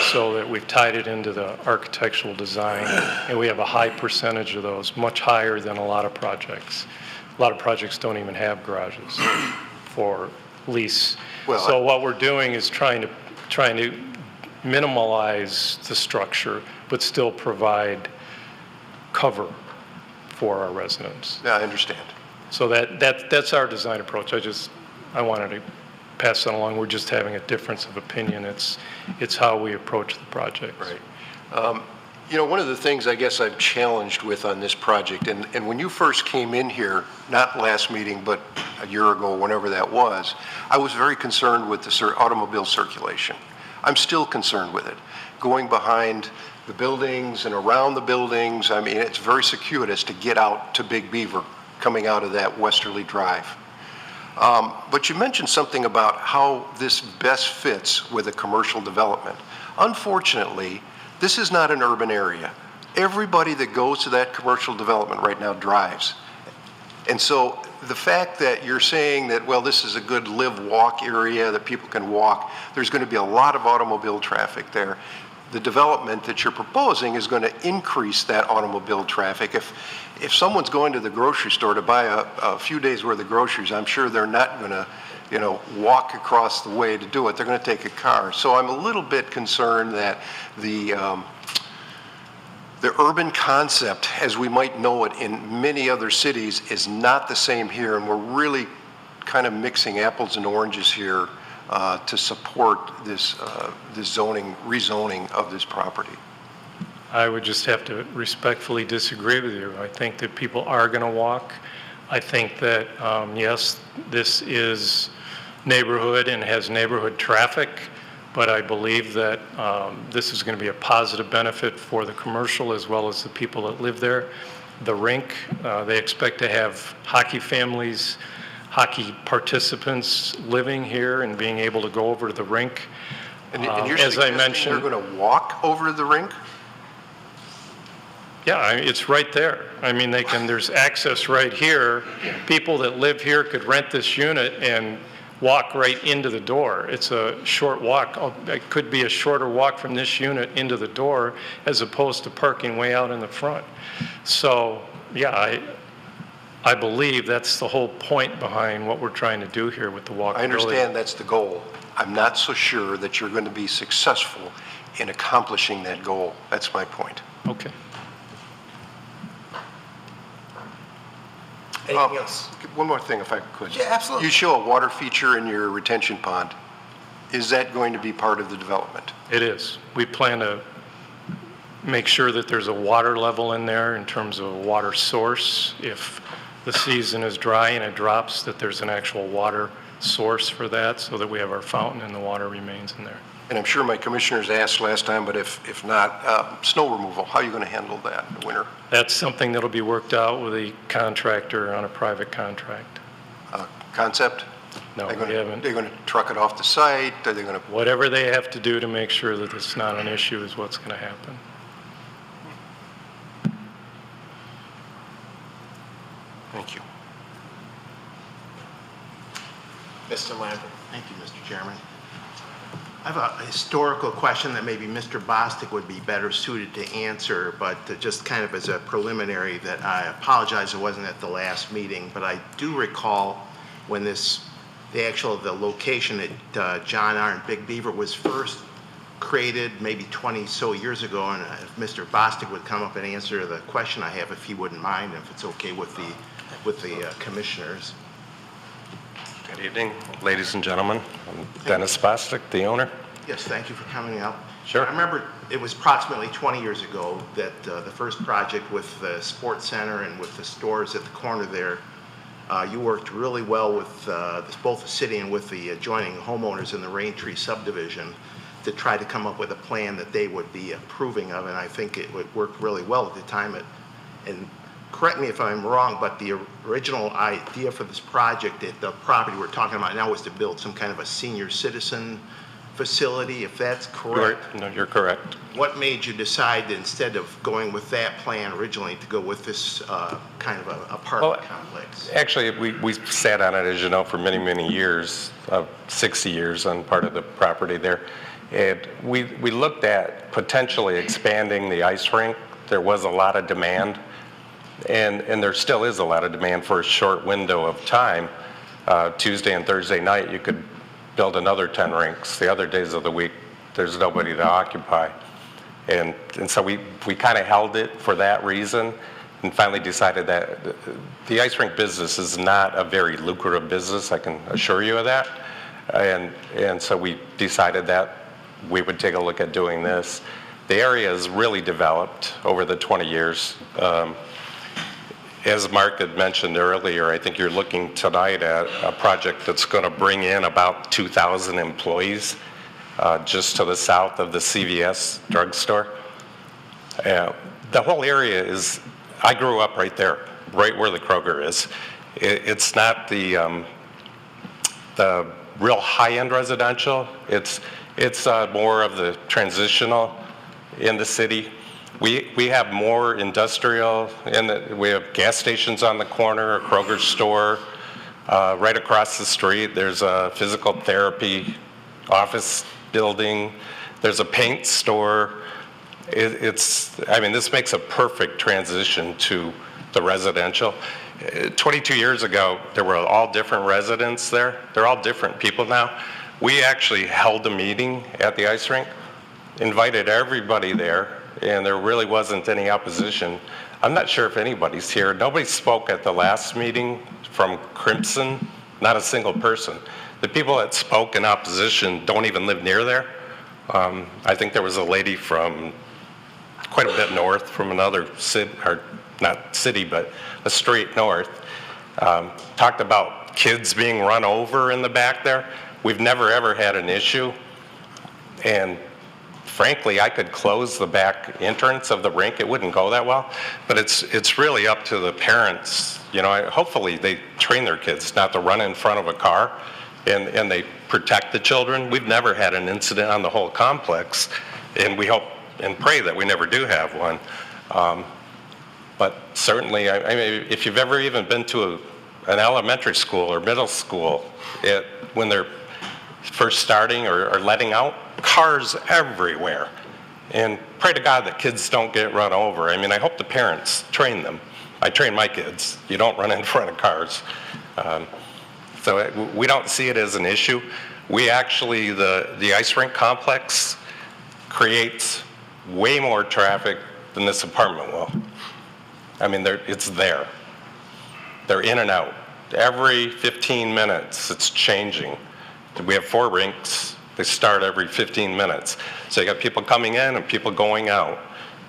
so that we've tied it into the architectural design, and we have a high percentage of those, much higher than a lot of projects. A lot of projects don't even have garages for lease. So what we're doing is trying to minimalize the structure, but still provide cover for our residents. Yeah, I understand. So that's our design approach. I wanted to pass that along. We're just having a difference of opinion. It's how we approach the project. Right. One of the things I guess I'm challenged with on this project, and when you first came in here, not last meeting, but a year ago, whenever that was, I was very concerned with the automobile circulation. I'm still concerned with it. Going behind the buildings and around the buildings, I mean, it's very circuitous to get out to Big Beaver coming out of that westerly drive. But you mentioned something about how this best fits with a commercial development. Unfortunately, this is not an urban area. Everybody that goes to that commercial development right now drives. And so the fact that you're saying that, well, this is a good live-walk area that people can walk, there's going to be a lot of automobile traffic there. The development that you're proposing is going to increase that automobile traffic. If someone's going to the grocery store to buy a few days worth of groceries, I'm sure they're not going to, walk across the way to do it. They're going to take a car. So I'm a little bit concerned that the urban concept, as we might know it in many other cities, is not the same here, and we're really kind of mixing apples and oranges here to support this rezoning of this property. I would just have to respectfully disagree with you. I think that people are going to walk. I think that, yes, this is neighborhood and has neighborhood traffic, but I believe that this is going to be a positive benefit for the commercial as well as the people that live there. The rink, they expect to have hockey families, hockey participants living here and being able to go over to the rink. And you're as I suggesting mentioned, they're going to walk over to the rink? Yeah, it's right there. I mean, there's access right here. People that live here could rent this unit and walk right into the door. It's a short walk. It could be a shorter walk from this unit into the door as opposed to parking way out in the front. So, yeah, I believe that's the whole point behind what we're trying to do here with the walkability. I understand that's the goal. I'm not so sure that you're going to be successful in accomplishing that goal. That's my point. Okay. Anything else? One more thing, if I could. Yeah, absolutely. You show a water feature in your retention pond. Is that going to be part of the development? It is. We plan to make sure that there's a water level in there in terms of a water source. If the season is dry and it drops, that there's an actual water source for that so that we have our fountain and the water remains in there. And I'm sure my commissioners asked last time, but if not, snow removal, how are you going to handle that in the winter? That's something that'll be worked out with a contractor on a private contract. Concept? No, They're we haven't. going to truck it off the site? Are they going to? Whatever they have to do to make sure that it's not an issue is what's going to happen. Thank you. Mr. Lambert. Thank you, Mr. Chairman. I have a historical question that maybe Mr. Bostic would be better suited to answer, but just kind of as a preliminary, that I apologize it wasn't at the last meeting, but I do recall when the location at John R. and Big Beaver was first created maybe 20 so years ago, and if Mr. Bostic would come up and answer the question I have, if he wouldn't mind, if it's okay with the commissioners. Good evening, ladies and gentlemen. I'm Dennis Bostic, the owner. Yes, thank you for coming up. Sure. I remember it was approximately 20 years ago that the first project with the sports center and with the stores at the corner there, you worked really well with both the city and with the adjoining homeowners in the Rain Tree subdivision to try to come up with a plan that they would be approving of, and I think it would work really well at the time. And correct me if I'm wrong, but the original idea for this project at the property we're talking about now was to build some kind of a senior citizen facility, if that's correct. No, you're correct. What made you decide, instead of going with that plan originally, to go with this kind of apartment complex? Actually, we sat on it, as you know, for many, many years, 60 years on part of the property there. And we looked at potentially expanding the ice rink. There was a lot of demand, and there still is a lot of demand for a short window of time. Tuesday and Thursday night, you could build another 10 rinks. The other days of the week, there's nobody to occupy. And so we kind of held it for that reason, and finally decided that the ice rink business is not a very lucrative business, I can assure you of that. And so we decided that we would take a look at doing this. The area has really developed over the 20 years. As Mark had mentioned earlier, I think you're looking tonight at a project that's going to bring in about 2,000 employees just to the south of the CVS drugstore. The whole area is, I grew up right there, right where the Kroger is. It's not the real high-end residential. It's more of the transitional in the city. We have more industrial, and we have gas stations on the corner, a Kroger store. Right across the street, there's a physical therapy office building. There's a paint store. I mean, this makes a perfect transition to the residential. 22 years ago, there were all different residents there. They're all different people now. We actually held a meeting at the ice rink, invited everybody there, and there really wasn't any opposition. I'm not sure if anybody's here. Nobody spoke at the last meeting from Crimson, not a single person. The people that spoke in opposition don't even live near there. I think there was a lady from quite a bit north, from another city, or not city, but a street north. Talked about kids being run over in the back there. We've never ever had an issue. And frankly, I could close the back entrance of the rink. It wouldn't go that well, but it's really up to the parents. You know, hopefully they train their kids not to run in front of a car, and they protect the children. We've never had an incident on the whole complex, and we hope and pray that we never do have one. But certainly, I mean, if you've ever even been to an elementary school or middle school, when they're first starting or letting out, cars everywhere. And pray to God that kids don't get run over. I mean, I hope the parents train them. I train my kids. You don't run in front of cars. So we don't see it as an issue. We actually, the ice rink complex creates way more traffic than this apartment will. I mean, it's there. They're in and out. Every 15 minutes, it's changing. We have 4 rinks. They start every 15 minutes. So you got people coming in and people going out.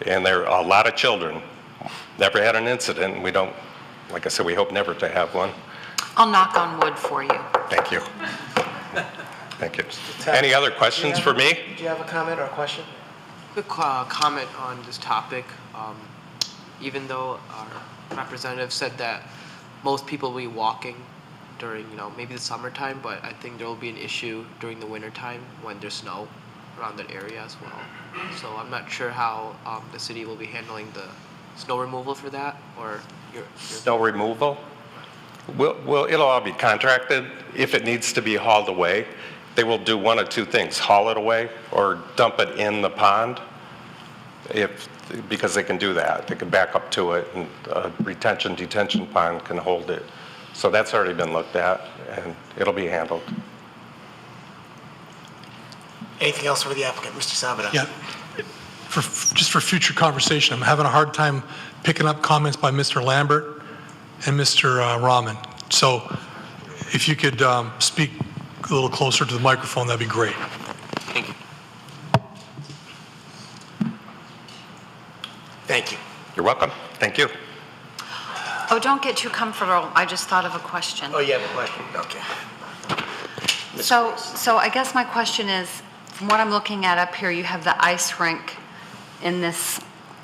And there are a lot of children. Never had an incident. We don't, like I said, we hope never to have one. I'll knock on wood for you. Thank you. Thank you. Any other questions for me? Do you have a comment or a question? Quick comment on this topic. Even though our representative said that most people will be walking during, maybe the summertime, but I think there will be an issue during the wintertime when there's snow around that area as well. So I'm not sure how the city will be handling the snow removal for that, or your Snow removal? It'll all be contracted. If it needs to be hauled away, they will do one of two things, haul it away or dump it in the pond, because they can do that. They can back up to it, and a detention pond can hold it. So that's already been looked at, and it'll be handled. Anything else for the applicant? Mr. Sabada? Yeah. Just for future conversation, I'm having a hard time picking up comments by Mr. Lambert and Mr. Rahman. So if you could speak a little closer to the microphone, that'd be great. Thank you. Thank you. You're welcome. Thank you. Oh, don't get too comfortable. I just thought of a question. Oh, you have a question? Okay. So I guess my question is, from what I'm looking at up here, you have the ice rink in this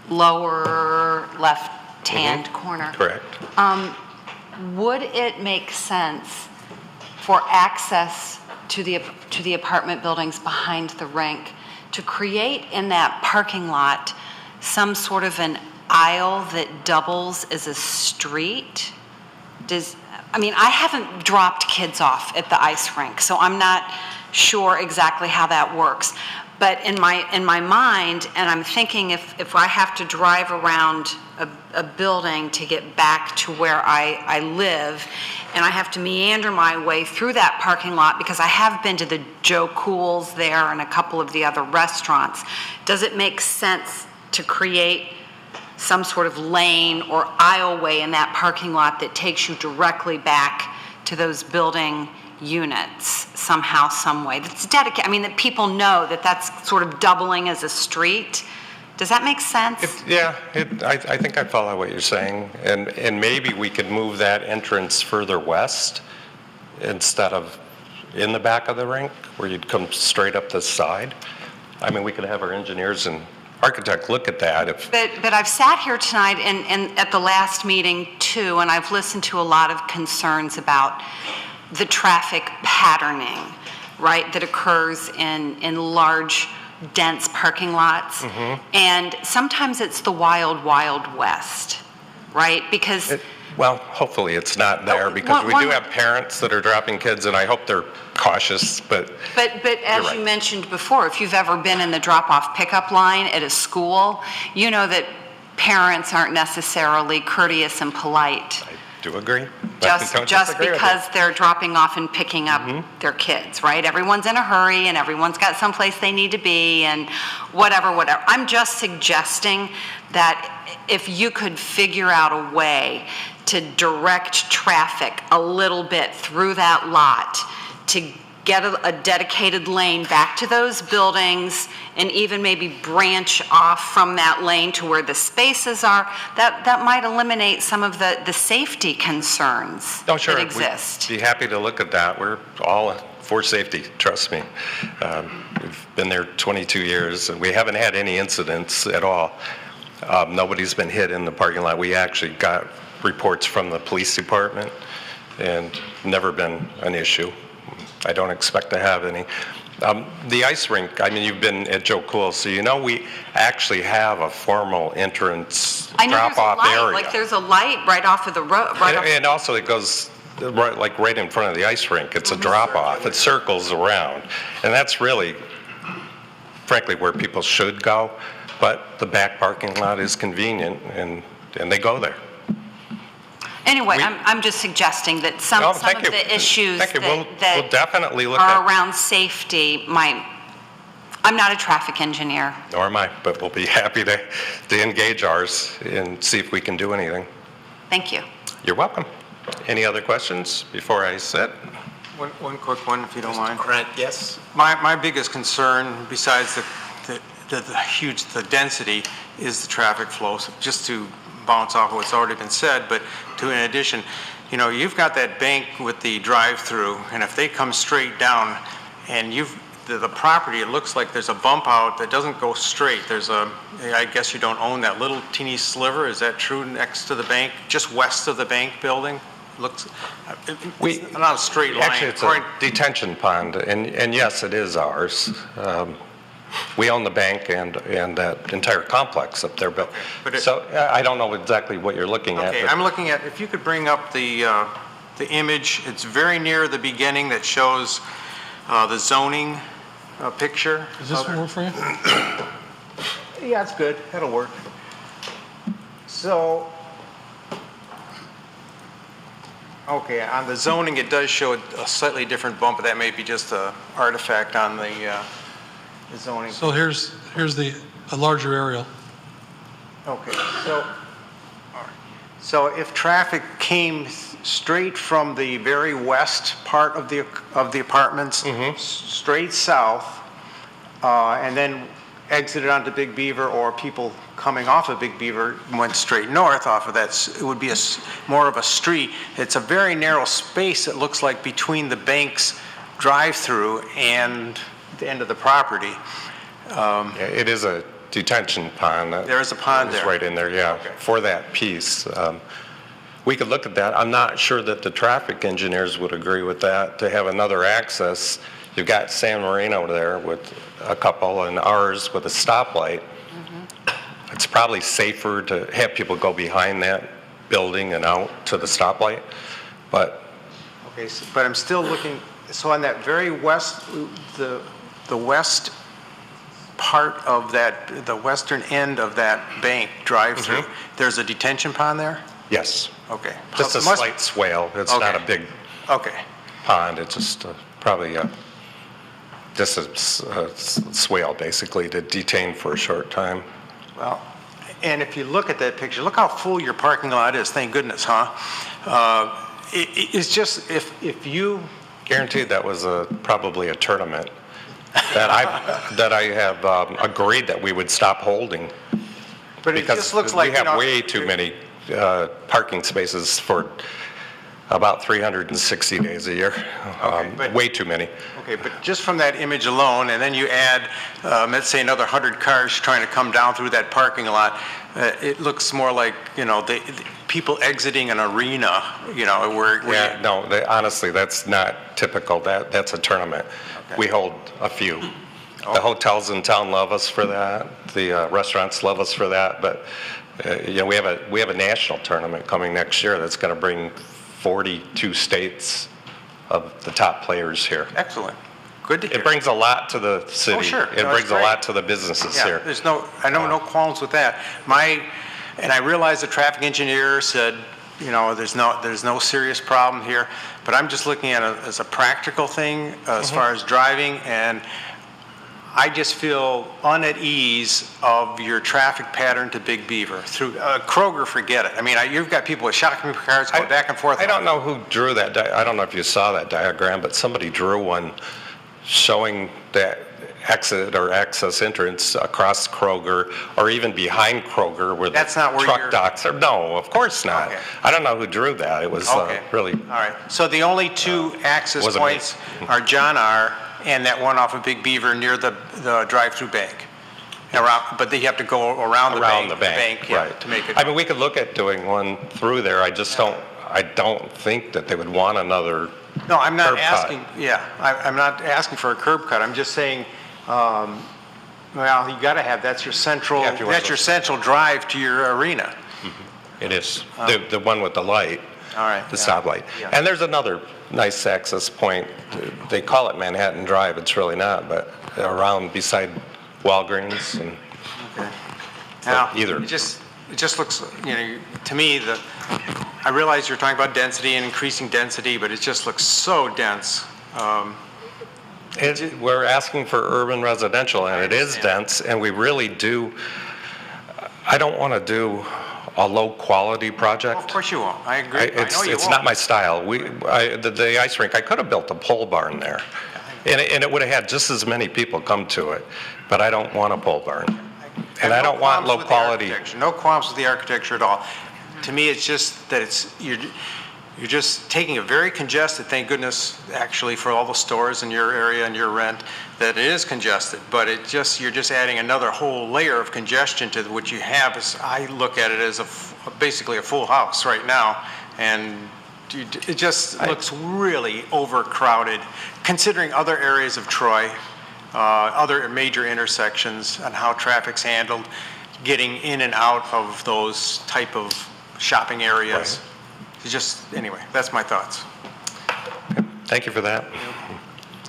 lower left-hand corner. Correct. Would it make sense for access to the apartment buildings behind the rink to create in that parking lot some sort of an aisle that doubles as a street? I haven't dropped kids off at the ice rink, so I'm not sure exactly how that works. But in my mind, and I'm thinking if I have to drive around a building to get back to where I live, and I have to meander my way through that parking lot, because I have been to the Joe Cool's there and a couple of the other restaurants, does it make sense to create some sort of lane or aisleway in that parking lot that takes you directly back to those building units somehow, some way? That's dedicated, that people know that that's sort of doubling as a street. Does that make sense? I think I follow what you're saying, and maybe we could move that entrance further west instead of in the back of the rink, where you'd come straight up the side. We could have our engineers and architect look at that. But I've sat here tonight and at the last meeting too, and I've listened to a lot of concerns about the traffic patterning, right, that occurs in large, dense parking lots. Mm-hmm. And sometimes it's the wild, wild west, right? Because well, hopefully it's not there, because we do have parents that are dropping kids, and I hope they're cautious, but as right. You mentioned before, if you've ever been in the drop-off pickup line at a school, you know that parents aren't necessarily courteous and polite. I do agree. Just because they're dropping off and picking up their kids, right? Everyone's in a hurry and everyone's got someplace they need to be and whatever. I'm just suggesting that if you could figure out a way to direct traffic a little bit through that lot to get a dedicated lane back to those buildings and even maybe branch off from that lane to where the spaces are, that might eliminate some of the safety concerns that exist. We'd be happy to look at that. We're all for safety, trust me. We've been there 22 years, and we haven't had any incidents at all. Nobody's been hit in the parking lot. We actually got reports from the police department, and never been an issue. I don't expect to have any. The ice rink, you've been at Joe Cool, so you know we actually have a formal entrance drop-off area. Like there's a light right off of the road. And also it goes right in front of the ice rink. It's a drop-off. It circles around. And that's really, frankly, where people should go. But the back parking lot is convenient, and they go there. Anyway, I'm just suggesting that some of the issues that we'll definitely look are around safety might. I'm not a traffic engineer. Nor am I, but we'll be happy to engage ours and see if we can do anything. Thank you. You're welcome. Any other questions before I sit? One quick one, if you don't mind. Grant, yes? My biggest concern, besides the density, is the traffic flow. So just to bounce off what's already been said, but in addition, you've got that bank with the drive-through, and if they come straight down and the property, it looks like there's a bump out that doesn't go straight. I guess you don't own that little teeny sliver. Is that true, next to the bank, just west of the bank building? It's not a straight line. Actually, it's a detention pond, and yes, it is ours. We own the bank and that entire complex up there, but so I don't know exactly what you're looking at. Okay, I'm looking at, if you could bring up the image, it's very near the beginning that shows the zoning picture. Does this one work for you? Yeah, it's good. That'll work. So, okay, on the zoning, it does show a slightly different bump, but that may be just an artifact on the zoning. So here's a larger aerial. Okay, so, all right. So if traffic came straight from the very west part of the apartments, straight south, and then exited onto Big Beaver, or people coming off of Big Beaver went straight north off of that, it would be more of a street. It's a very narrow space, it looks like, between the bank's drive-through and the end of the property. Yeah, it is a detention pond. There is a pond there. Right in there, yeah, Okay. for that piece. We could look at that. I'm not sure that the traffic engineers would agree with that, to have another access. You've got San Marino there with a couple, and ours with a stoplight. It's probably safer to have people go behind that building and out to the stoplight, but... Okay, but I'm still looking, so on that very west, the west part of that, the western end of that bank drive-through, there's a detention pond there? Yes. Okay. Just a slight swale. It's not a big pond. It's just probably just a swale, basically, to detain for a short time. Well, and if you look at that picture, look how full your parking lot is. Thank goodness, huh? It's just, if you... Guaranteed that was probably a tournament that I have agreed that we would stop holding. But it just looks like, we have way too many parking spaces for about 360 days a year. Way too many. Okay, but just from that image alone, and then you add, let's say, another 100 cars trying to come down through that parking lot, it looks more like, the people exiting an arena, where no, honestly, that's not typical. That's a tournament. We hold a few. The hotels in town love us for that. The restaurants love us for that. But we have a national tournament coming next year that's going to bring 42 states of the top players here. Excellent. Good to hear. It brings a lot to the city. Oh, sure. It brings a lot to the businesses here. There's I know no qualms with that. And I realize the traffic engineer said, there's no serious problem here, but I'm just looking at it as a practical thing as far as driving, and I just feel at ease of your traffic pattern to Big Beaver. Through Kroger, forget it. I mean, you've got people with shopping carts going back and forth. I don't know who drew that. I don't know if you saw that diagram, but somebody drew one showing that exit or access entrance across Kroger, or even behind Kroger, where That's the not where truck docks are. No, of course not. Okay. I don't know who drew that. It was really... All right. So the only two access wasn't me. points are John R. and that one off of Big Beaver near the drive-through bank. But they have to go around the bank, right. to make it. I mean, we could look at doing one through there. I just don't think that they would want another No, I'm not curb cut. asking, I'm not asking for a curb cut. I'm just saying, well, you got to have, that's your central drive to your arena. It is. The one with the light. All right. The stoplight. Yeah. And there's another nice access point. They call it Manhattan Drive. It's really not, but around beside Walgreens and Now, either. It just looks, to me, I realize you're talking about density and increasing density, but it just looks so dense. We're asking for urban residential, and it is dense, and we really do. I don't want to do a low-quality project. Of course you won't. I agree. It's not my style. The ice rink, I could have built a pole barn there, and it would have had just as many people come to it, but I don't want a pole barn. And I don't want low quality. No qualms with the architecture at all. To me, it's just that you're just taking a very congested, thank goodness, actually, for all the stores in your area and your rent, that it is congested, but you're just adding another whole layer of congestion to what you have. I look at it as basically a full house right now, and it just looks really overcrowded, considering other areas of Troy, other major intersections, and how traffic's handled, getting in and out of those type of shopping areas. Right. Anyway, that's my thoughts. Thank you for that.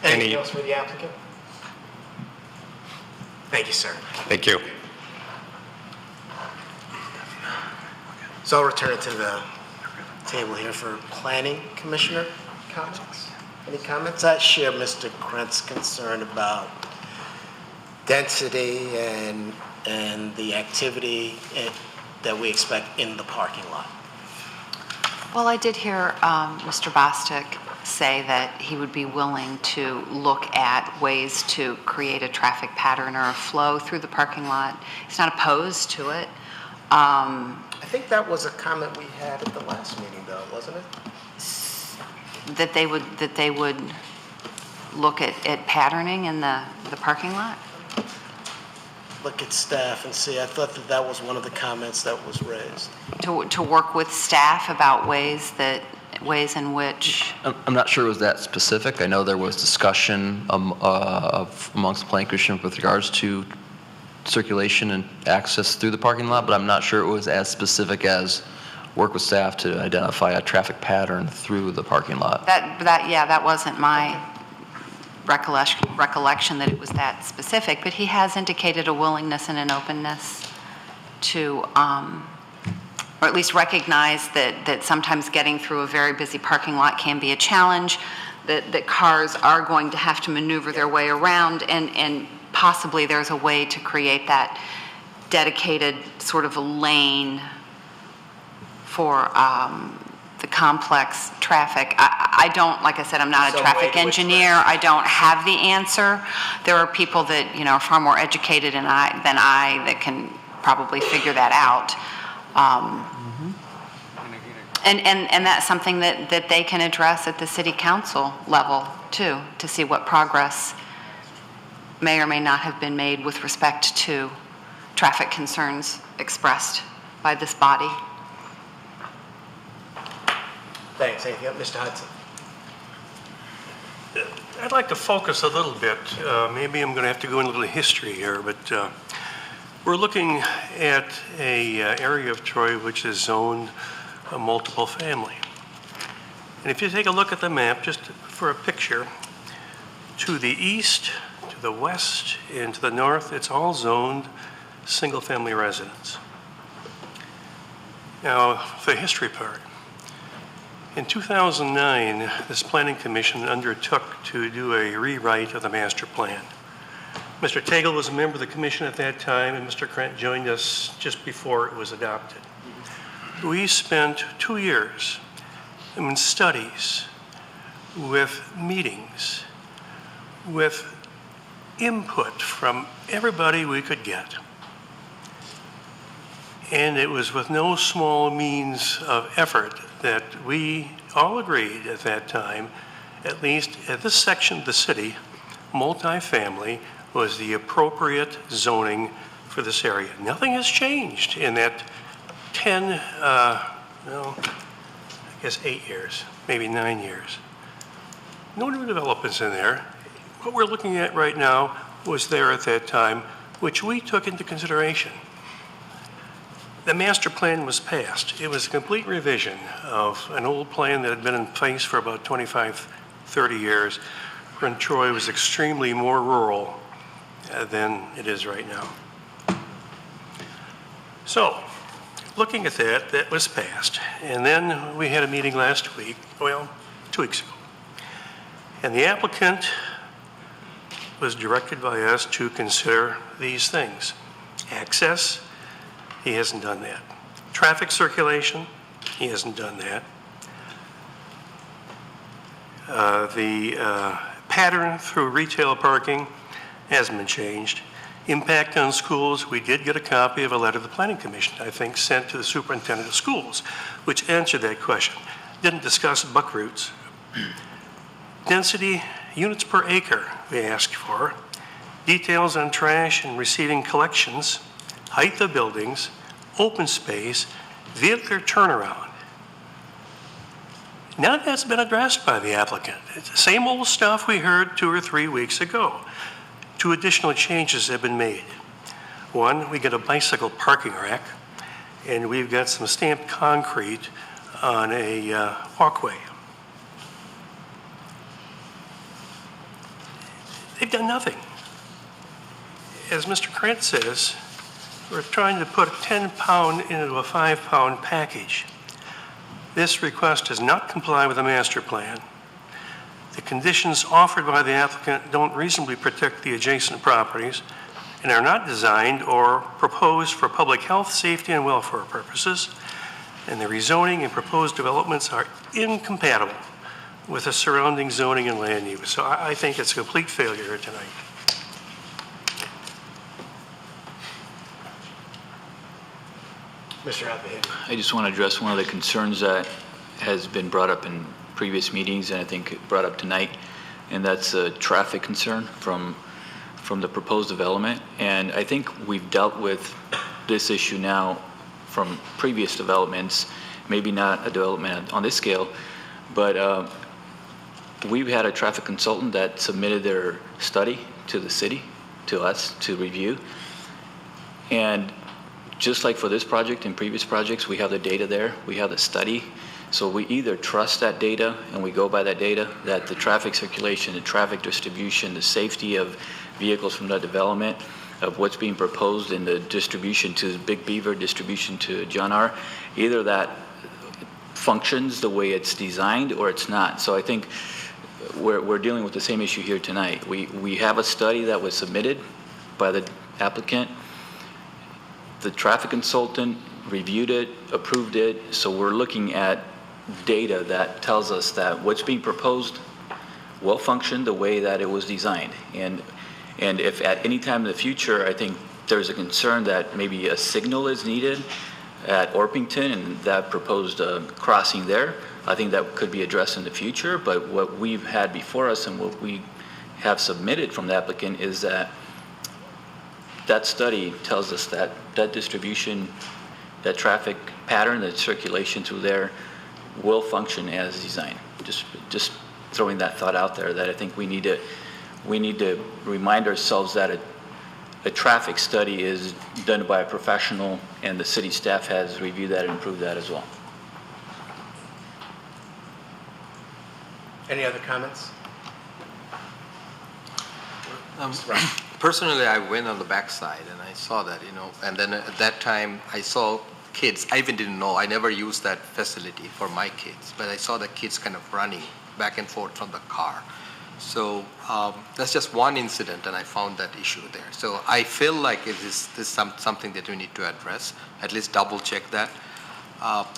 Anything else for the applicant? Thank you, sir. Thank you. So I'll return it to the table here for planning commissioner comments. Any comments? I share Mr. Krent's concern about density and the activity that we expect in the parking lot. Well, I did hear Mr. Bostic say that he would be willing to look at ways to create a traffic pattern or a flow through the parking lot. He's not opposed to it. I think that was a comment we had at the last meeting, though, wasn't it? That they would look at patterning in the parking lot? Look at staff and see. I thought that was one of the comments that was raised. To work with staff about ways in which... I'm not sure it was that specific. I know there was discussion amongst the planning commission with regards to circulation and access through the parking lot, but I'm not sure it was as specific as work with staff to identify a traffic pattern through the parking lot. That wasn't my recollection that it was that specific, but he has indicated a willingness and an openness to, or at least recognize that sometimes getting through a very busy parking lot can be a challenge, that cars are going to have to maneuver their way around, and possibly there's a way to create that dedicated sort of a lane for the complex traffic. I don't, like I said, I'm not a traffic engineer. I don't have the answer. There are people that, are far more educated than I that can probably figure that out. And that's something that they can address at the city council level too, to see what progress may or may not have been made with respect to traffic concerns expressed by this body. Thanks. Anything else, Mr. Hudson? I'd like to focus a little bit. Maybe I'm going to have to go into a little history here, but we're looking at a area of Troy which is zoned a multiple family. And if you take a look at the map, just for a picture, to the east, to the west, and to the north, it's all zoned single-family residence. Now, the history part. In 2009, this planning commission undertook to do a rewrite of the master plan. Mr. Tagle was a member of the commission at that time, and Mr. Krent joined us just before it was adopted. We spent 2 years in studies, with meetings, with input from everybody we could get. And it was with no small means of effort that we all agreed at that time, at least at this section of the city, multifamily was the appropriate zoning for this area. Nothing has changed in that 8 years, maybe 9 years. No new developments in there. What we're looking at right now was there at that time, which we took into consideration. The master plan was passed. It was a complete revision of an old plan that had been in place for about 25, 30 years, when Troy was extremely more rural than it is right now. So, looking at that, that was passed. And then we had a meeting last week, 2 weeks ago. And the applicant was directed by us to consider these things. Access, he hasn't done that. Traffic circulation, he hasn't done that. The pattern through retail parking hasn't been changed. Impact on schools, we did get a copy of a letter to the Planning Commission, I think, sent to the superintendent of schools, which answered that question. Didn't discuss buck routes. Density, units per acre, we asked for. Details on trash and receiving collections, height of buildings, open space, vehicular turnaround. None of that's been addressed by the applicant. It's the same old stuff we heard 2 or 3 weeks ago. 2 additional changes have been made. One, we get a bicycle parking rack, and we've got some stamped concrete on a walkway. They've done nothing. As Mr. Krantz says, we're trying to put a 10-pound into a 5-pound package. This request does not comply with the master plan. The conditions offered by the applicant don't reasonably protect the adjacent properties and are not designed or proposed for public health, safety, and welfare purposes, and the rezoning and proposed developments are incompatible with the surrounding zoning and land use. So I think it's a complete failure here tonight. Mr. Abahid. I just want to address one of the concerns that has been brought up in previous meetings, and I think brought up tonight, and that's a traffic concern from the proposed development. And I think we've dealt with this issue now from previous developments, maybe not a development on this scale, but we've had a traffic consultant that submitted their study to the city, to us, to review. And just like for this project and previous projects, we have the data there, we have the study. So we either trust that data and we go by that data, that the traffic circulation, the traffic distribution, the safety of vehicles from that development, of what's being proposed in the distribution to Big Beaver, distribution to John R., either that functions the way it's designed or it's not. So I think we're dealing with the same issue here tonight. We have a study that was submitted by the applicant. The traffic consultant reviewed it, approved it, so we're looking at data that tells us that what's being proposed will function the way that it was designed. And if at any time in the future, I think there's a concern that maybe a signal is needed at Orpington and that proposed crossing there, I think that could be addressed in the future. But what we've had before us and what we have submitted from the applicant is that that study tells us that that distribution, that traffic pattern, that circulation through there will function as designed. Just throwing that thought out there, that I think we need to remind ourselves that a traffic study is done by a professional, and the city staff has reviewed that and approved that as well. Any other comments? Personally, I went on the backside and I saw that, and then at that time I saw kids. I even didn't know. I never used that facility for my kids, but I saw the kids kind of running back and forth from the car. So that's just one incident, and I found that issue there. So I feel like this is something that we need to address, at least double check that.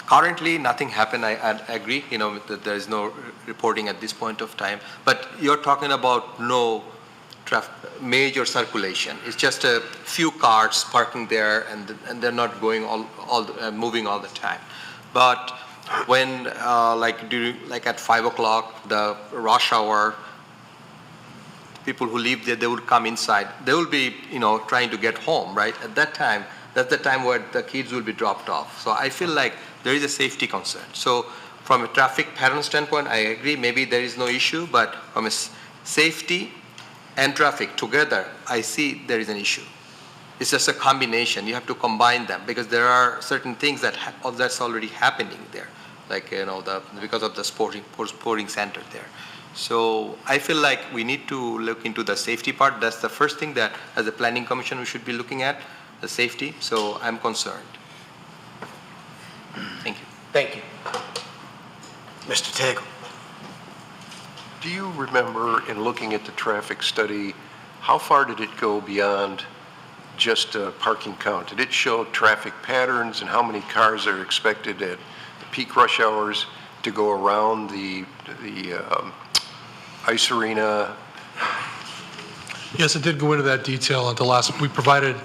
Currently, nothing happened. I agree, that there is no reporting at this point of time. But you're talking about no major circulation. It's just a few cars parking there, and they're not going moving all the time. But when like at 5 o'clock, the rush hour, people who live there, they would come inside. They will be, trying to get home, right? At that time, that's the time where the kids will be dropped off. So I feel like there is a safety concern. So from a traffic pattern standpoint, I agree, maybe there is no issue, but from a safety and traffic together, I see there is an issue. It's just a combination. You have to combine them because there are certain things that's already happening there, like because of the sporting center there. So I feel like we need to look into the safety part. That's the first thing that, as a planning commission, we should be looking at, the safety. So I'm concerned. Thank you. Thank you. Mr. Tagle. Do you remember, in looking at the traffic study, how far did it go beyond just parking count? Did it show traffic patterns and how many cars are expected at the peak rush hours to go around the ice arena? Yes, it did go into that detail at the last. We provided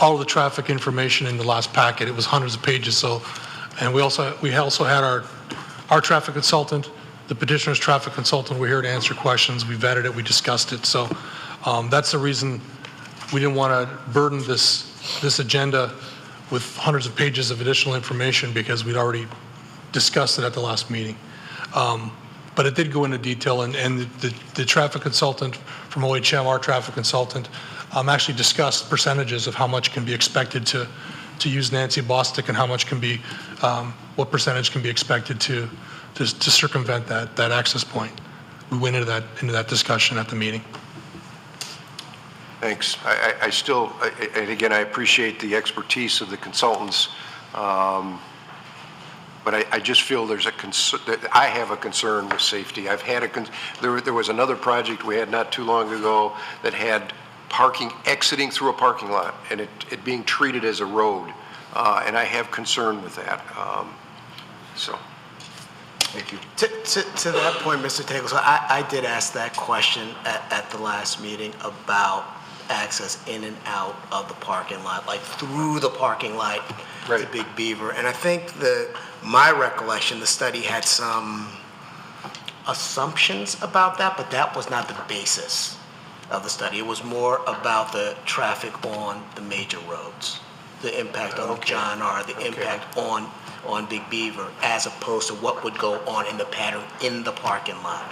all of the traffic information in the last packet. It was hundreds of pages. So, and we also had our traffic consultant, the petitioner's traffic consultant. We're here to answer questions. We vetted it. We discussed it. So that's the reason we didn't want to burden this agenda with hundreds of pages of additional information, because we'd already discussed it at the last meeting. But it did go into detail, and the traffic consultant from OHM, our traffic consultant, actually discussed percentages of how much can be expected to use Nancy Bostic and how much can be, what percentage can be expected to circumvent that access point. We went into that discussion at the meeting. Thanks. I still, and again, I appreciate the expertise of the consultants, but I just feel there's a concern, that I have a concern with safety. I've had there was another project we had not too long ago that had parking exiting through a parking lot and it being treated as a road, and I have concern with that. So, thank you. To that point, Mr. Tagle, so I did ask that question at the last meeting about access in and out of the parking lot, like through the parking lot to Big Beaver. And I think my recollection, the study had some assumptions about that, but that was not the basis of the study. It was more about the traffic on the major roads, the impact on John R., the impact on Big Beaver, as opposed to what would go on in the pattern in the parking lot.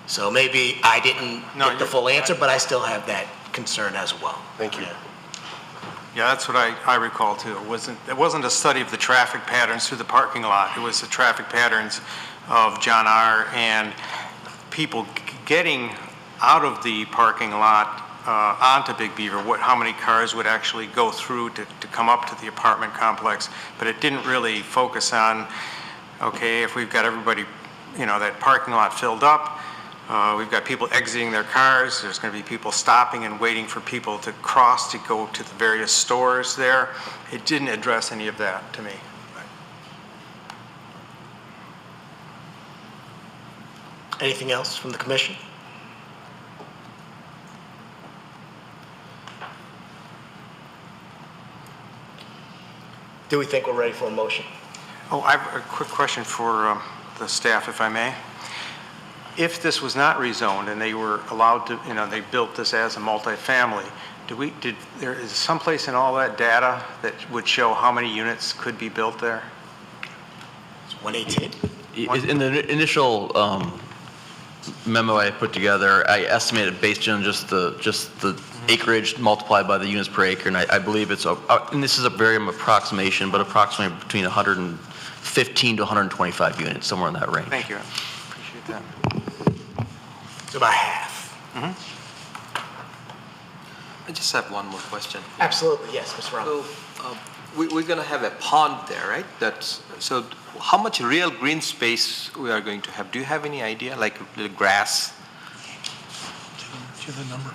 So maybe I didn't get the full answer, but I still have that concern as well. Thank you. Yeah, that's what I recall too. It wasn't a study of the traffic patterns through the parking lot. It was the traffic patterns of John R. and people getting out of the parking lot onto Big Beaver, how many cars would actually go through to come up to the apartment complex. But it didn't really focus on, okay, if we've got everybody, that parking lot filled up, we've got people exiting their cars, there's going to be people stopping and waiting for people to cross to go to the various stores there. It didn't address any of that to me. Anything else from the commission? Do we think we're ready for a motion? Oh, I have a quick question for the staff, if I may. If this was not rezoned and they were allowed to, they built this as a multifamily, there is someplace in all that data that would show how many units could be built there? It's 118. In the initial memo I put together, I estimated based on just the acreage multiplied by the units per acre, and I believe it's, and this is a very approximation, but approximately between 115 to 125 units, somewhere in that range. Thank you. Appreciate that. It's about half. I just have one more question. Absolutely, yes, Mr. Brown. So we're going to have a pond there, right? So how much real green space we are going to have? Do you have any idea, like the grass? Do you have the number?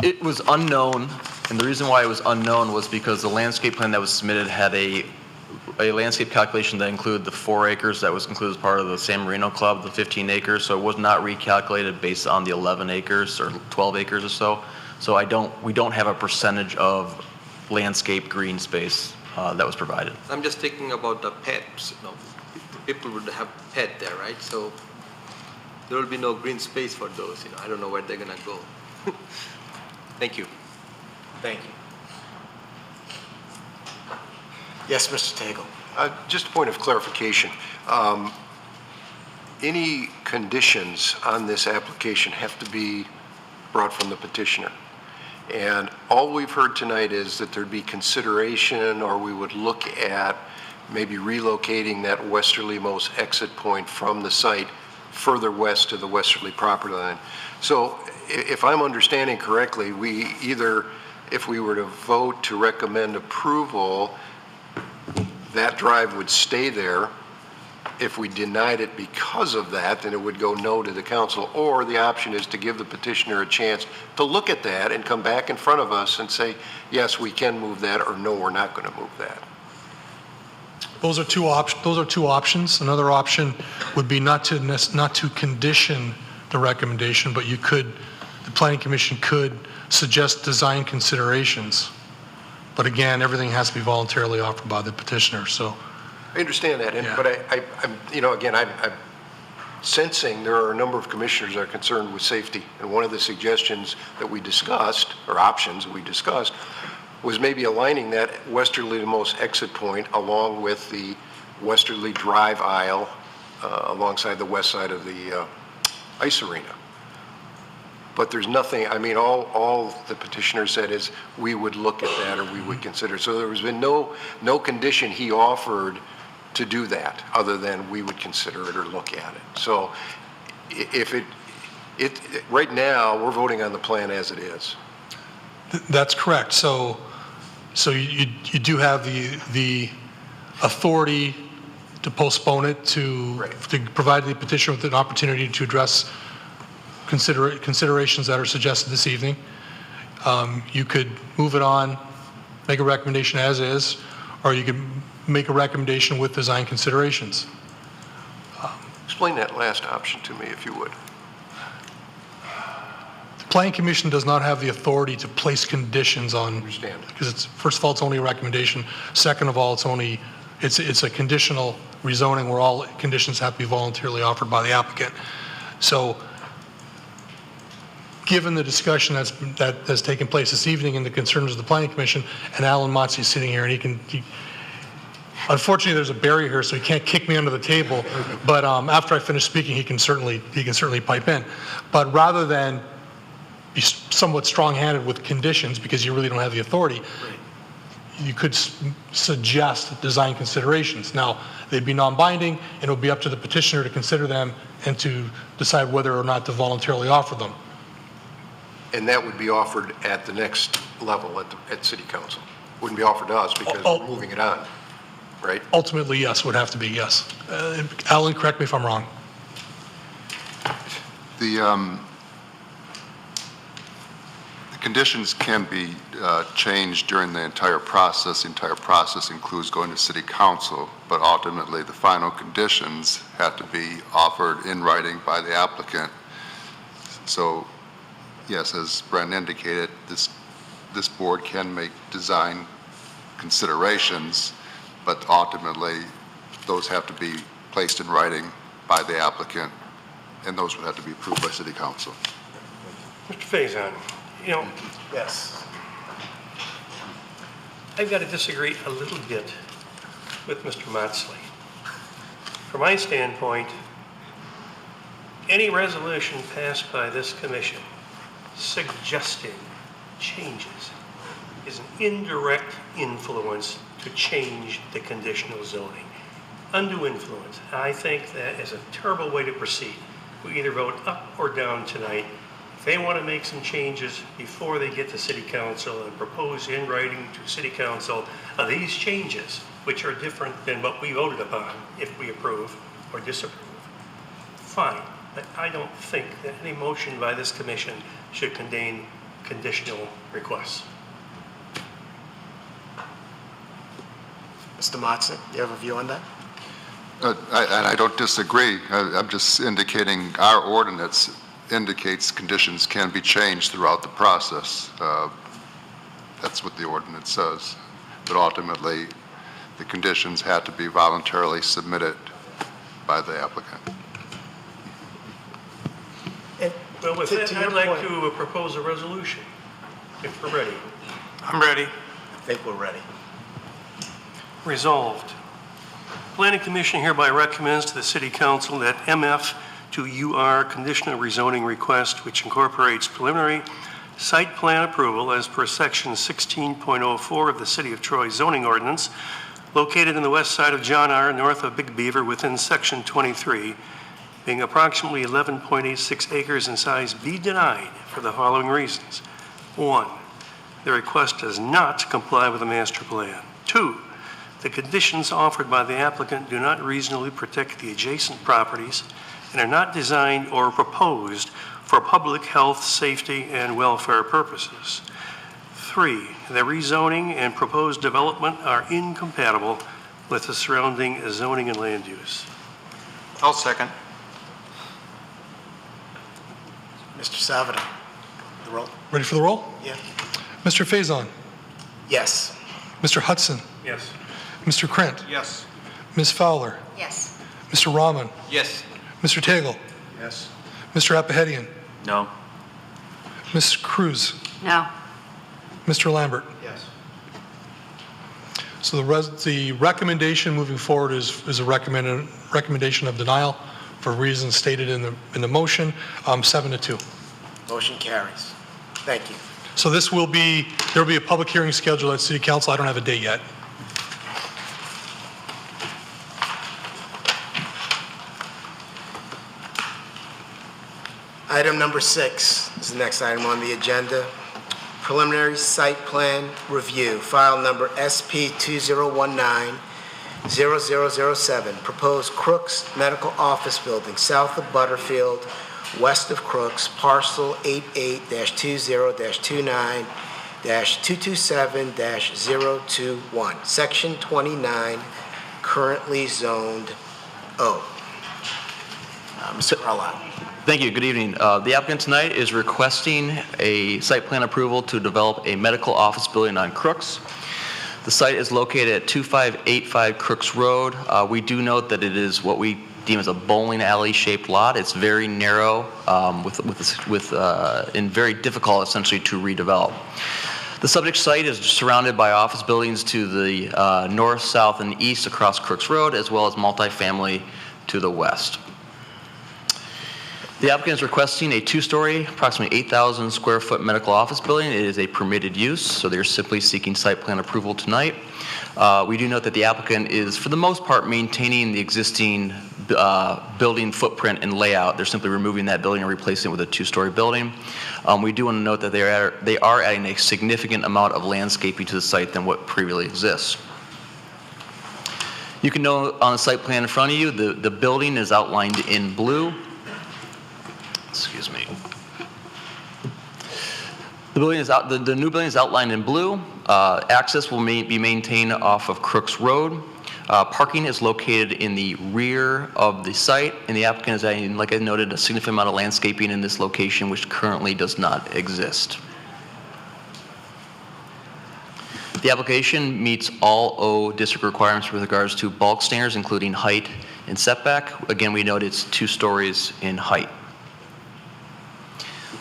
It was unknown, and the reason why it was unknown was because the landscape plan that was submitted had a landscape calculation that included the 4 acres that was included as part of the San Marino Club, the 15 acres, so it was not recalculated based on the 11 acres or 12 acres or so. So we don't have a percentage of landscape green space that was provided. I'm just thinking about the pets. People would have pet there, right? So there will be no green space for those. I don't know where they're gonna go. Thank you. Thank you. Yes, Mr. Tagle. Just a point of clarification. Any conditions on this application have to be brought from the petitioner. And all we've heard tonight is that there'd be consideration, or we would look at maybe relocating that westerlymost exit point from the site further west to the westerly property line. So if I'm understanding correctly, we either, if we were to vote to recommend approval, that drive would stay there. If we denied it because of that, then it would go no to the council. Or the option is to give the petitioner a chance to look at that and come back in front of us and say, yes, we can move that, or no, we're not going to move that. Those are two options. Another option would be not to condition the recommendation, but the Planning Commission could suggest design considerations. But again, everything has to be voluntarily offered by the petitioner. So I understand that, but I'm sensing there are a number of commissioners that are concerned with safety. And one of the suggestions that we discussed, or options that we discussed, was maybe aligning that westerlymost exit point along with the westerly drive aisle alongside the west side of the ice arena. But there's nothing, all the petitioner said is we would look at that or we would consider. So there has been no condition he offered to do that, other than we would consider it or look at it. So if right now, we're voting on the plan as it is. That's correct. So you do have the authority to postpone it, to provide the petitioner with an opportunity to address considerations that are suggested this evening. You could move it on, make a recommendation as is, or you could make a recommendation with design considerations. Explain that last option to me, if you would. The Planning Commission does not have the authority to place conditions on. Understand. Because it's, first of all, it's only a recommendation. Second of all, it's a conditional rezoning where all conditions have to be voluntarily offered by the applicant. So given the discussion that has taken place this evening and the concerns of the Planning Commission, and Alan Motzi is sitting here, and unfortunately there's a barrier here, so he can't kick me under the table, but after I finish speaking, he can certainly pipe in. But rather than be somewhat strong-handed with conditions, because you really don't have the authority, you could suggest design considerations. Now, they'd be non-binding, and it would be up to the petitioner to consider them and to decide whether or not to voluntarily offer them. And that would be offered at the next level at City Council. Wouldn't be offered to us because we're moving it on, right? Ultimately, yes, would have to be, yes. Alan, correct me if I'm wrong. The conditions can be changed during the entire process. The entire process includes going to City Council, but ultimately the final conditions have to be offered in writing by the applicant. So, yes, as Brent indicated, this board can make design considerations, but ultimately those have to be placed in writing by the applicant, and those would have to be approved by City Council. Mr. Faison, Yes. I've got to disagree a little bit with Mr. Motsley. From my standpoint, any resolution passed by this commission suggesting changes is an indirect influence to change the conditional zoning. Undue influence. I think that is a terrible way to proceed. We either vote up or down tonight. If they want to make some changes before they get to City Council and propose in writing to City Council these changes, which are different than what we voted upon, if we approve or disapprove, fine. But I don't think that any motion by this commission should contain conditional requests. Mr. Motson, you have a view on that? I don't disagree. I'm just indicating our ordinance indicates conditions can be changed throughout the process. That's what the ordinance says. But ultimately, the conditions have to be voluntarily submitted by the applicant. Well, with that, I'd like to propose a resolution, if we're ready. I'm ready. I think we're ready. Resolved. Planning Commission hereby recommends to the City Council that MF to UR conditional rezoning request, which incorporates preliminary site plan approval as per section 16.04 of the City of Troy zoning ordinance, located in the west side of John R., north of Big Beaver, within section 23, being approximately 11.86 acres in size, be denied for the following reasons. 1, the request does not comply with the master plan. 2, the conditions offered by the applicant do not reasonably protect the adjacent properties and are not designed or proposed for public health, safety, and welfare purposes. 3, the rezoning and proposed development are incompatible with the surrounding zoning and land use. I'll second. Mr. Salvador, the roll? Ready for the roll? Yeah. Mr. Faison, Yes. Mr. Hudson, Yes. Mr. Krent, Yes. Ms. Fowler, Yes. Mr. Rahman, Yes. Mr. Tagle, Yes. Mr. Apahedian, No. Ms. Cruz, No. Mr. Lambert. Yes. So the recommendation moving forward is a recommendation of denial for reasons stated in the motion, 7-2. Motion carries. Thank you. So there will be a public hearing scheduled at City Council. I don't have a date yet. Item number 6 is the next item on the agenda. Preliminary site plan review, file number SP 2019-0007. Proposed Crooks Medical Office Building, south of Butterfield, west of Crooks, parcel 88-20-29-227-021, section 29, currently zoned O. Mr. Carlisle. Thank you. Good evening. The applicant tonight is requesting a site plan approval to develop a medical office building on Crooks. The site is located at 2585 Crooks Road. We do note that it is what we deem as a bowling alley shaped lot. It's very narrow and very difficult essentially to redevelop. The subject site is surrounded by office buildings to the north, south, and east across Crooks Road, as well as multifamily to the west. The applicant is requesting a 2-story, approximately 8,000 square foot medical office building. It is a permitted use, so they're simply seeking site plan approval tonight. We do note that the applicant is, for the most part, maintaining the existing building footprint and layout. They're simply removing that building and replacing it with a 2-story building. We do want to note that they are adding a significant amount of landscaping to the site than what previously exists. You can note on the site plan in front of you, the building is outlined in blue. Excuse me. The new building is outlined in blue. Access will be maintained off of Crooks Road. Parking is located in the rear of the site, and the applicant is adding, like I noted, a significant amount of landscaping in this location, which currently does not exist. The application meets all O district requirements with regards to bulk standards, including height and setback. Again, we note it's 2 stories in height.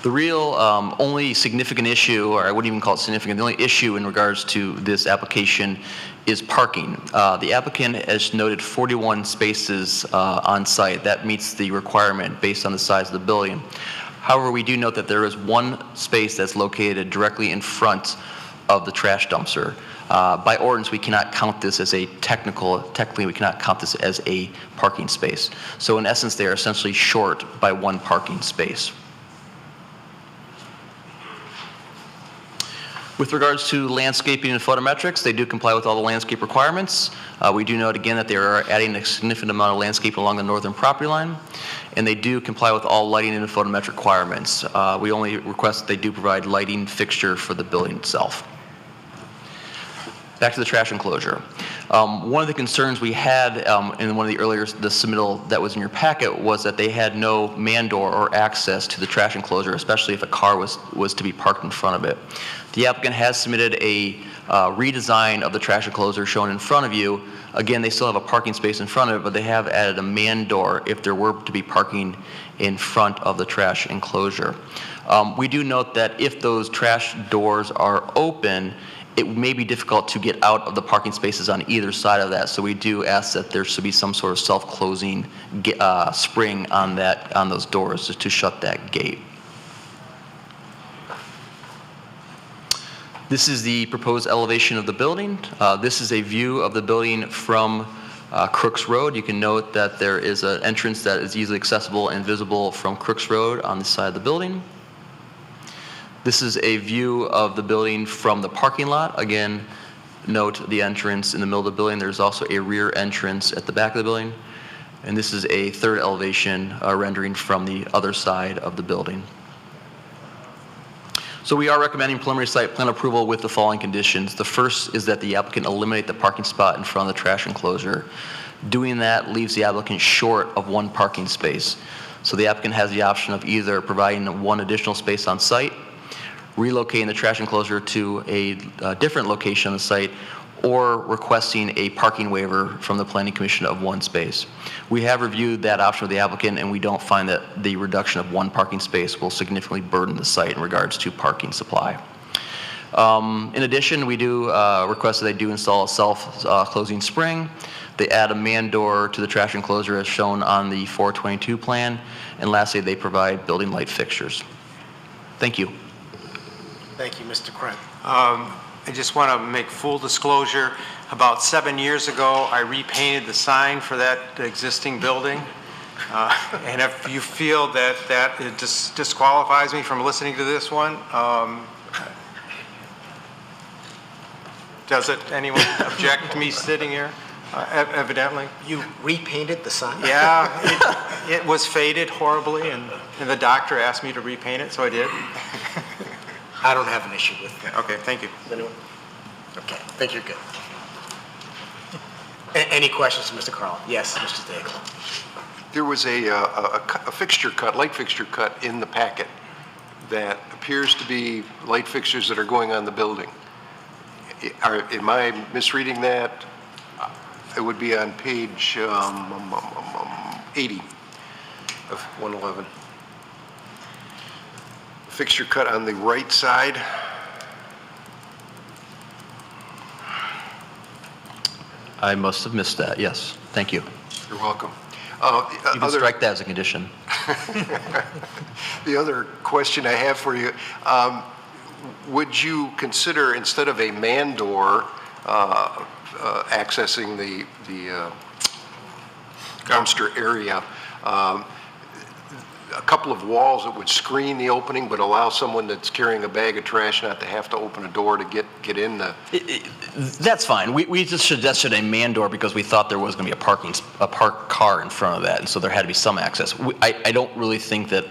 The real only significant issue, or I wouldn't even call it significant, the only issue in regards to this application is parking. The applicant has noted 41 spaces on site. That meets the requirement based on the size of the building. However, we do note that there is 1 space that's located directly in front of the trash dumpster. By ordinance, we cannot count this as technically we cannot count this as a parking space. So in essence, they are essentially short by 1 parking space. With regards to landscaping and photometrics, they do comply with all the landscape requirements. We do note again that they are adding a significant amount of landscape along the northern property line, and they do comply with all lighting and photometric requirements. We only request that they do provide lighting fixture for the building itself. Back to the trash enclosure. One of the concerns we had in one of the earlier the submittal that was in your packet was that they had no man door or access to the trash enclosure, especially if a car was to be parked in front of it. The applicant has submitted a redesign of the trash enclosure shown in front of you. Again, they still have a parking space in front of it, but they have added a man door if there were to be parking in front of the trash enclosure. We do note that if those trash doors are open, it may be difficult to get out of the parking spaces on either side of that. So we do ask that there should be some sort of self-closing spring on those doors to shut that gate. This is the proposed elevation of the building. This is a view of the building from Crooks Road. You can note that there is an entrance that is easily accessible and visible from Crooks Road on the side of the building. This is a view of the building from the parking lot. Again, note the entrance in the middle of the building. There's also a rear entrance at the back of the building. And this is a third elevation rendering from the other side of the building. So we are recommending preliminary site plan approval with the following conditions. The first is that the applicant eliminate the parking spot in front of the trash enclosure. Doing that leaves the applicant short of 1 parking space. So the applicant has the option of either providing 1 additional space on site, relocating the trash enclosure to a different location on the site, or requesting a parking waiver from the Planning Commission of 1 space. We have reviewed that option with the applicant, and we don't find that the reduction of 1 parking space will significantly burden the site in regards to parking supply. In addition, we do request that they do install a self-closing spring. They add a man door to the trash enclosure as shown on the 422 plan. And lastly, they provide building light fixtures. Thank you. Thank you, Mr. Krent. I just want to make full disclosure. About 7 years ago, I repainted the sign for that existing building. And if you feel that it disqualifies me from listening to this one, does it, anyone object to me sitting here? Evidently. You repainted the sign? Yeah, it was faded horribly, and the doctor asked me to repaint it, so I did. I don't have an issue with that. Okay, thank you. Anyone? Okay, I think you're good. Any questions for Mr. Carl? Yes, Mr. Daigle. There was a fixture cut, light fixture cut in the packet that appears to be light fixtures that are going on the building. Am I misreading that? It would be on page 80 of 111. Fixture cut on the right side. I must have missed that, yes. Thank you. You're welcome. You can strike that as a condition. The other question I have for you, would you consider, instead of a man door accessing the dumpster area, a couple of walls that would screen the opening but allow someone that's carrying a bag of trash not to have to open a door to get in the... That's fine. We just suggested a man door because we thought there was going to be a parked car in front of that, and so there had to be some access. I don't really think that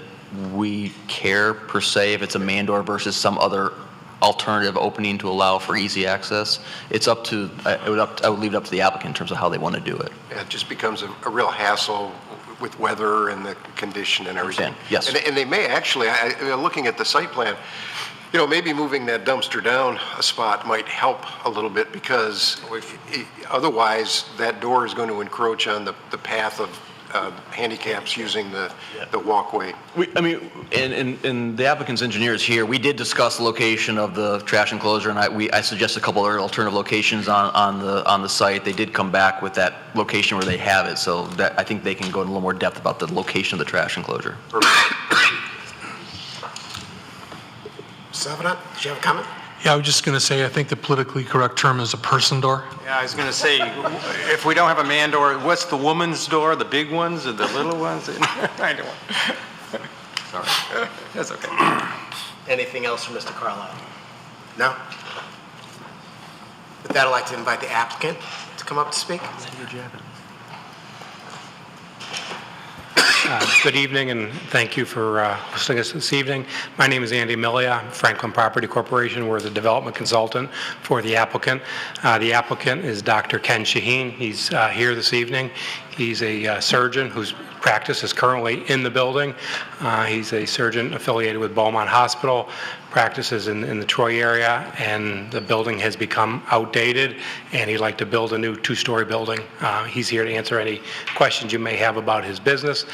we care per se if it's a man door versus some other alternative opening to allow for easy access. It's up to, I would leave it up to the applicant in terms of how they want to do it. It just becomes a real hassle with weather and the condition and everything. Yes. And they may actually, looking at the site plan, maybe moving that dumpster down a spot might help a little bit, because otherwise that door is going to encroach on the path of handicaps using the walkway. And the applicant's engineer is here. We did discuss the location of the trash enclosure, and I suggested a couple other alternative locations on the site. They did come back with that location where they have it, so that I think they can go in a little more depth about the location of the trash enclosure. Savant, did you have a comment? Yeah, I was just going to say, I think the politically correct term is a person door. Yeah, I was going to say, if we don't have a man door, what's the woman's door? The big ones or the little ones? I don't want. Sorry. That's okay. Anything else from Mr. Carlisle? No? With that, I'd like to invite the applicant to come up to speak. Good evening, and thank you for hosting us this evening. My name is Andy Millia. I'm Franklin Property Corporation. We're the development consultant for the applicant. The applicant is Dr. Ken Shaheen. He's here this evening. He's a surgeon whose practice is currently in the building. He's a surgeon affiliated with Beaumont Hospital, practices in the Troy area, and the building has become outdated, and he'd like to build a new two-story building. He's here to answer any questions you may have about his business.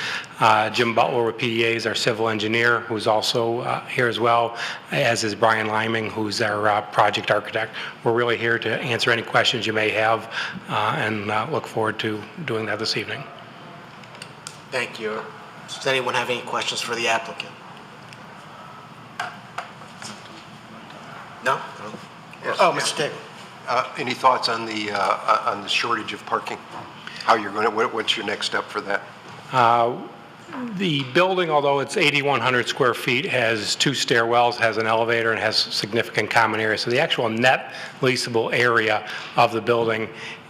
Jim Butler with PDA is our civil engineer, who's also here as well, as is Brian Liming, who's our project architect. We're really here to answer any questions you may have, and look forward to doing that this evening. Thank you. Does anyone have any questions for the applicant? No? Yes. Oh, Mr. Daigle. Any thoughts on the shortage of parking? How you're going to, what's your next step for that? The building, although it's 8,100 square feet, has 2 stairwells, has an elevator, and has significant common area. So the actual net leasable area of the building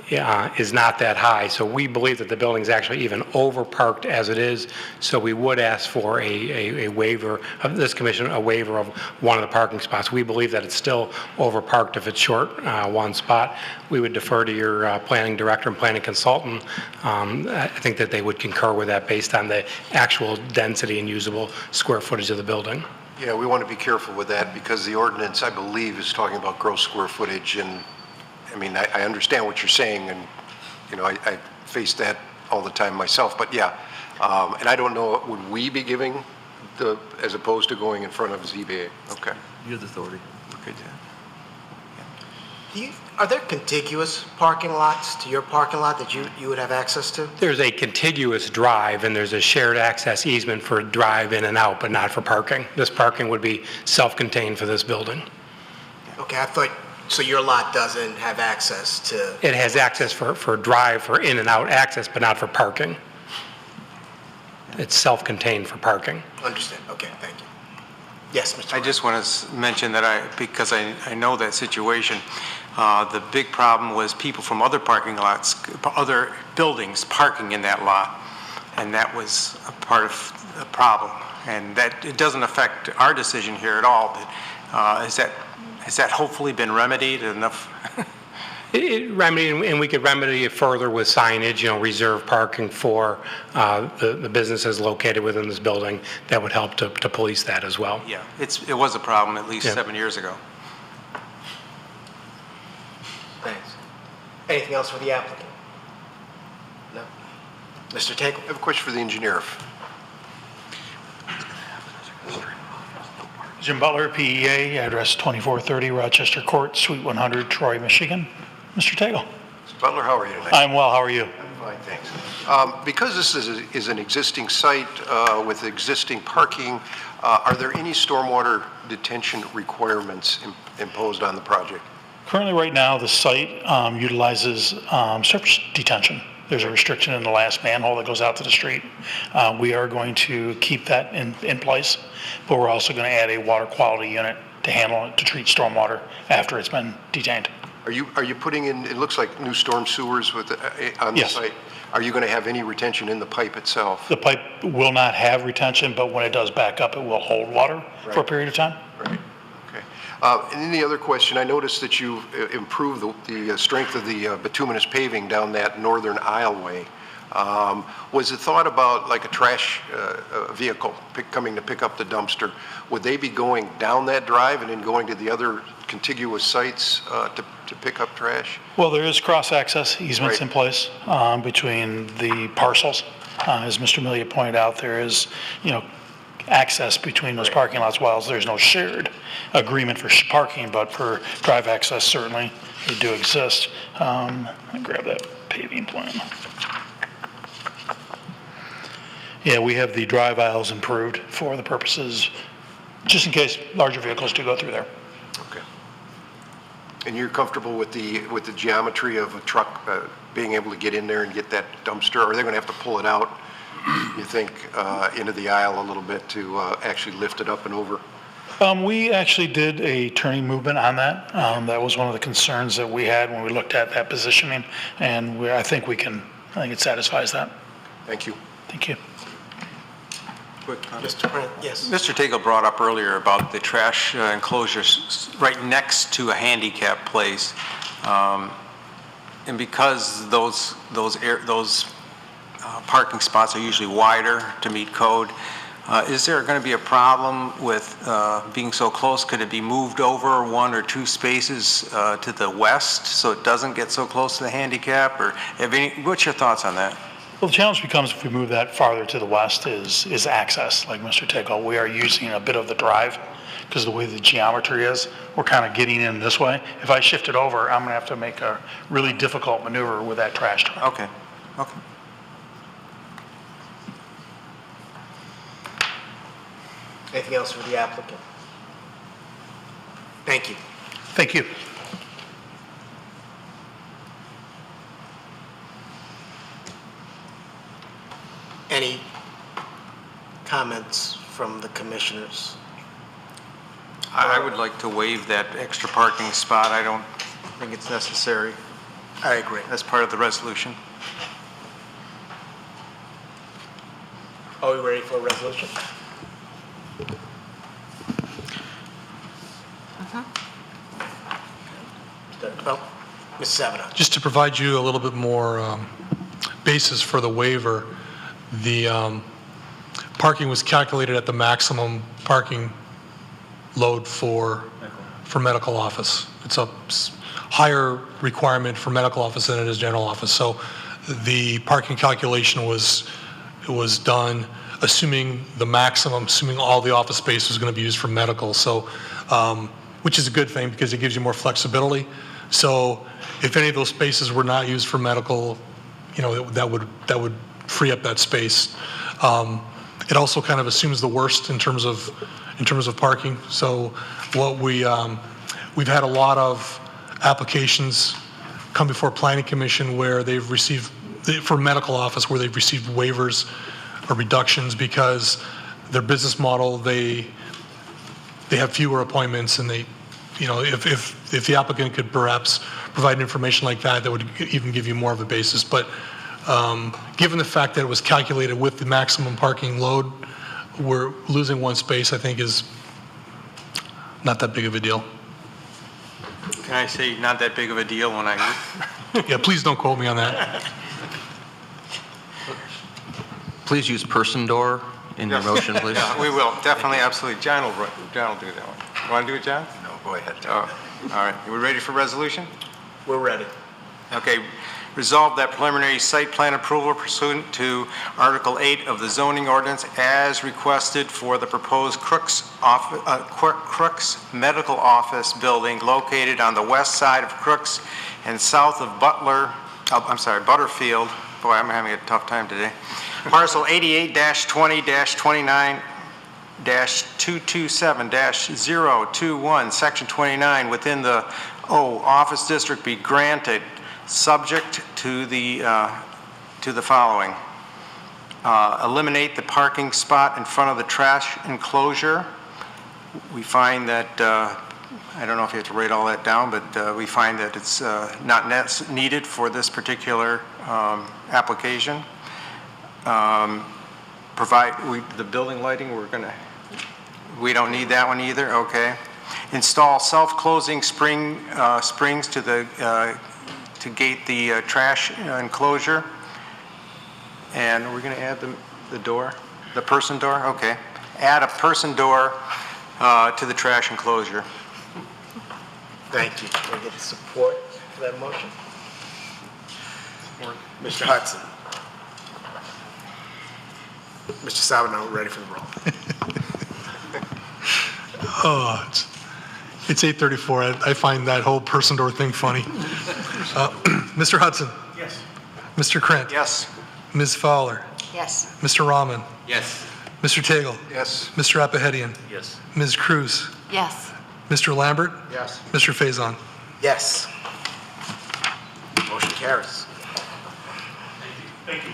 is not that high. So we believe that the building is actually even over-parked as it is. So we would ask for a waiver of this commission, a waiver of one of the parking spots. We believe that it's still over-parked if it's short one spot. We would defer to your planning director and planning consultant. I think that they would concur with that based on the actual density and usable square footage of the building. Yeah, we want to be careful with that, because the ordinance, I believe, is talking about gross square footage, and I mean, I understand what you're saying, and, I face that all the time myself, but yeah. And I don't know, would we be giving as opposed to going in front of ZBA? Okay. You have the authority. Okay, Are there contiguous parking lots to your parking lot that you would have access to? There's a contiguous drive, and there's a shared access easement for drive in and out, but not for parking. This parking would be self-contained for this building. Okay, I thought, so your lot doesn't have access to... It has access for drive, for in and out access, but not for parking. it's self-contained for parking. Understand, okay, thank you. Yes, Mr. I just want to mention that because I know that situation, the big problem was people from other parking lots, other buildings parking in that lot, and that was a part of the problem. And that, it doesn't affect our decision here at all, but has that hopefully been remedied enough? And we could remedy it further with signage, reserve parking for the businesses located within this building. That would help to police that as well. Yeah, it was a problem at least 7 years ago. Thanks. Anything else for the applicant? No? Mr. Tagle? I have a question for the engineer. Jim Butler, PEA, address 2430 Rochester Court, Suite 100, Troy, Michigan. Mr. Tagle. Mr. Butler, how are you tonight? I'm well. How are you? I'm fine, thanks. Because this is an existing site with existing parking, are there any stormwater detention requirements imposed on the project? Currently, right now, the site utilizes surface detention. There's a restriction in the last manhole that goes out to the street. We are going to keep that in place, but we're also going to add a water quality unit to handle it, to treat stormwater after it's been detained. Are you putting in, it looks like new storm sewers on the Yes. site? Are you going to have any retention in the pipe itself? The pipe will not have retention, but when it does back up, it will hold water for a period of time. Right. Okay. And then the other question, I noticed that you improved the strength of the bituminous paving down that northern aisleway. Was it thought about like a trash vehicle coming to pick up the dumpster? Would they be going down that drive and then going to the other contiguous sites to pick up trash? Well, there is cross-access easements in place between the parcels. As Mr. Milia pointed out, there is, access between those parking lots, while there's no shared agreement for parking, but for drive access, certainly, they do exist. Let me grab that paving plan. Yeah, we have the drive aisles improved for the purposes, just in case larger vehicles do go through there. Okay. And you're comfortable with the geometry of a truck being able to get in there and get that dumpster? Or are they going to have to pull it out, you think, into the aisle a little bit to actually lift it up and over? We actually did a turning movement on that. That was one of the concerns that we had when we looked at that positioning, and I think it satisfies that. Thank you. Thank you. Mr. Brent, yes. Mr. Tagle brought up earlier about the trash enclosures right next to a handicap place. And because those parking spots are usually wider to meet code, is there going to be a problem with being so close? Could it be moved over 1 or 2 spaces to the west so it doesn't get so close to the handicap? Or what's your thoughts on that? Well, the challenge becomes if we move that farther to the west is access, like Mr. Tagle. We are using a bit of the drive because of the way the geometry is. We're kind of getting in this way. If I shift it over, I'm going to have to make a really difficult maneuver with that trash truck. Okay. Okay. Anything else for the applicant? Thank you. Thank you. Any comments from the commissioners? I would like to waive that extra parking spot. I don't think it's necessary. I agree. As part of the resolution. Are we ready for a resolution? Well, Ms. Savanaugh. Just to provide you a little bit more basis for the waiver, the parking was calculated at the maximum parking load for medical office. It's a higher requirement for medical office than it is general office. So the parking calculation was done assuming the maximum, assuming all the office space was going to be used for medical. So, which is a good thing because it gives you more flexibility. So if any of those spaces were not used for medical, that would free up that space. It also kind of assumes the worst in terms of parking. So what we've had a lot of applications come before Planning Commission where they've received, for medical office, where they've received waivers or reductions because their business model, they have fewer appointments, and they, you know, if the applicant could perhaps provide information like that, that would even give you more of a basis. But given the fact that it was calculated with the maximum parking load, we're losing one space, I think, is not that big of a deal. Can I say not that big of a deal when I... Yeah, please don't quote me on that. Please use person door in your motion, please. Yeah, we will, definitely, absolutely. John will do that one. You want to do it, John? No, go ahead. Oh, all right. Are we ready for resolution? We're ready. Okay. Resolve that preliminary site plan approval pursuant to Article 8 of the zoning ordinance as requested for the proposed Crooks Medical Office building located on the west side of Crooks and south of Butterfield. Boy, I'm having a tough time today. Parcel 88-20-29-227-021, Section 29, within the Office District be granted, subject to the following. Eliminate the parking spot in front of the trash enclosure. We find that, I don't know if you have to write all that down, but we find that it's not needed for this particular application. The building lighting, we don't need that one either, okay. Install self-closing springs to gate the trash enclosure. And we're going to add the door, the person door? Okay. Add a person door to the trash enclosure. Thank you. Can I get support for that motion? Mr. Hudson. Mr. Sabino, we're ready for the roll. Oh, it's 8:34. I find that whole person door thing funny. Mr. Hudson. Yes. Mr. Krent. Yes. Ms. Fowler. Yes. Mr. Rahman. Yes. Mr. Tagle. Yes. Mr. Apahedian. Yes. Ms. Cruz. Yes. Mr. Lambert. Yes. Mr. Faison. Yes. Motion carries. Thank you.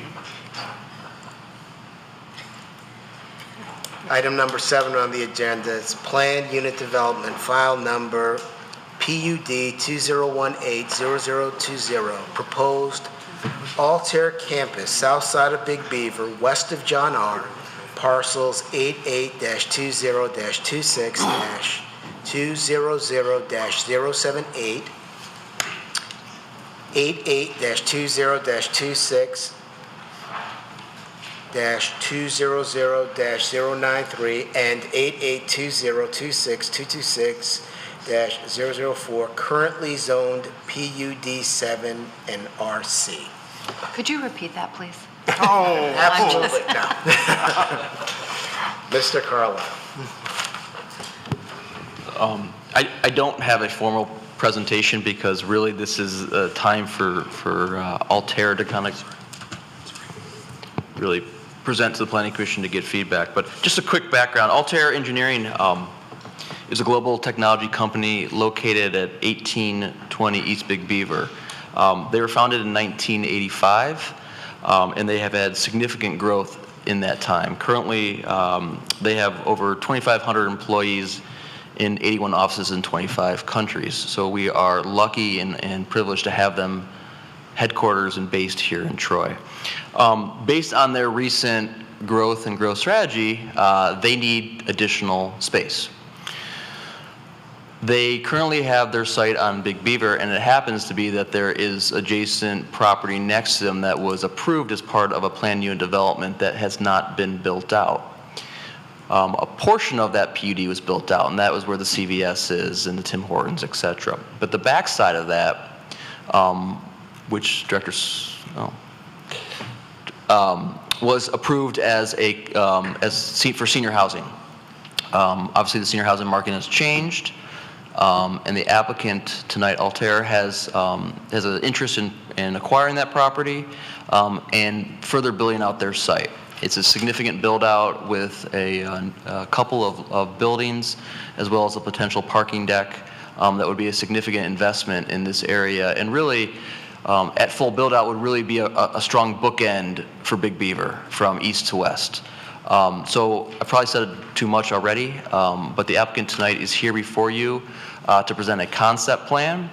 Item number 7 on the agenda is Planned Unit Development, file number PUD 2018-0020, proposed Altair Campus, south side of Big Beaver, west of John R., parcels 88-20-26-200-078, 88-20-26, -200-093 and 88-20-26-226-004, currently zoned PUD 7 and RC. Could you repeat that, please? Oh, absolutely. No. Mr. Carlisle. I don't have a formal presentation because really this is a time for Altair to kind of really present to the Planning Commission to get feedback. But just a quick background, Altair Engineering is a global technology company located at 1820 East Big Beaver. They were founded in 1985, and they have had significant growth in that time. Currently, they have over 2,500 employees in 81 offices in 25 countries. So we are lucky and privileged to have them headquarters and based here in Troy. Based on their recent growth and growth strategy, they need additional space. They currently have their site on Big Beaver, and it happens to be that there is adjacent property next to them that was approved as part of a planned unit development that has not been built out. A portion of that PUD was built out, and that was where the CVS is and the Tim Hortons, et cetera. But the backside of that, which Director was approved as for senior housing. Obviously, the senior housing market has changed, and the applicant tonight, Altair, has an interest in acquiring that property and further building out their site. It's a significant build-out with a couple of buildings, as well as a potential parking deck that would be a significant investment in this area. And really, at full build-out would really be a strong bookend for Big Beaver from east to west. So I probably said too much already, but the applicant tonight is here before you to present a concept plan.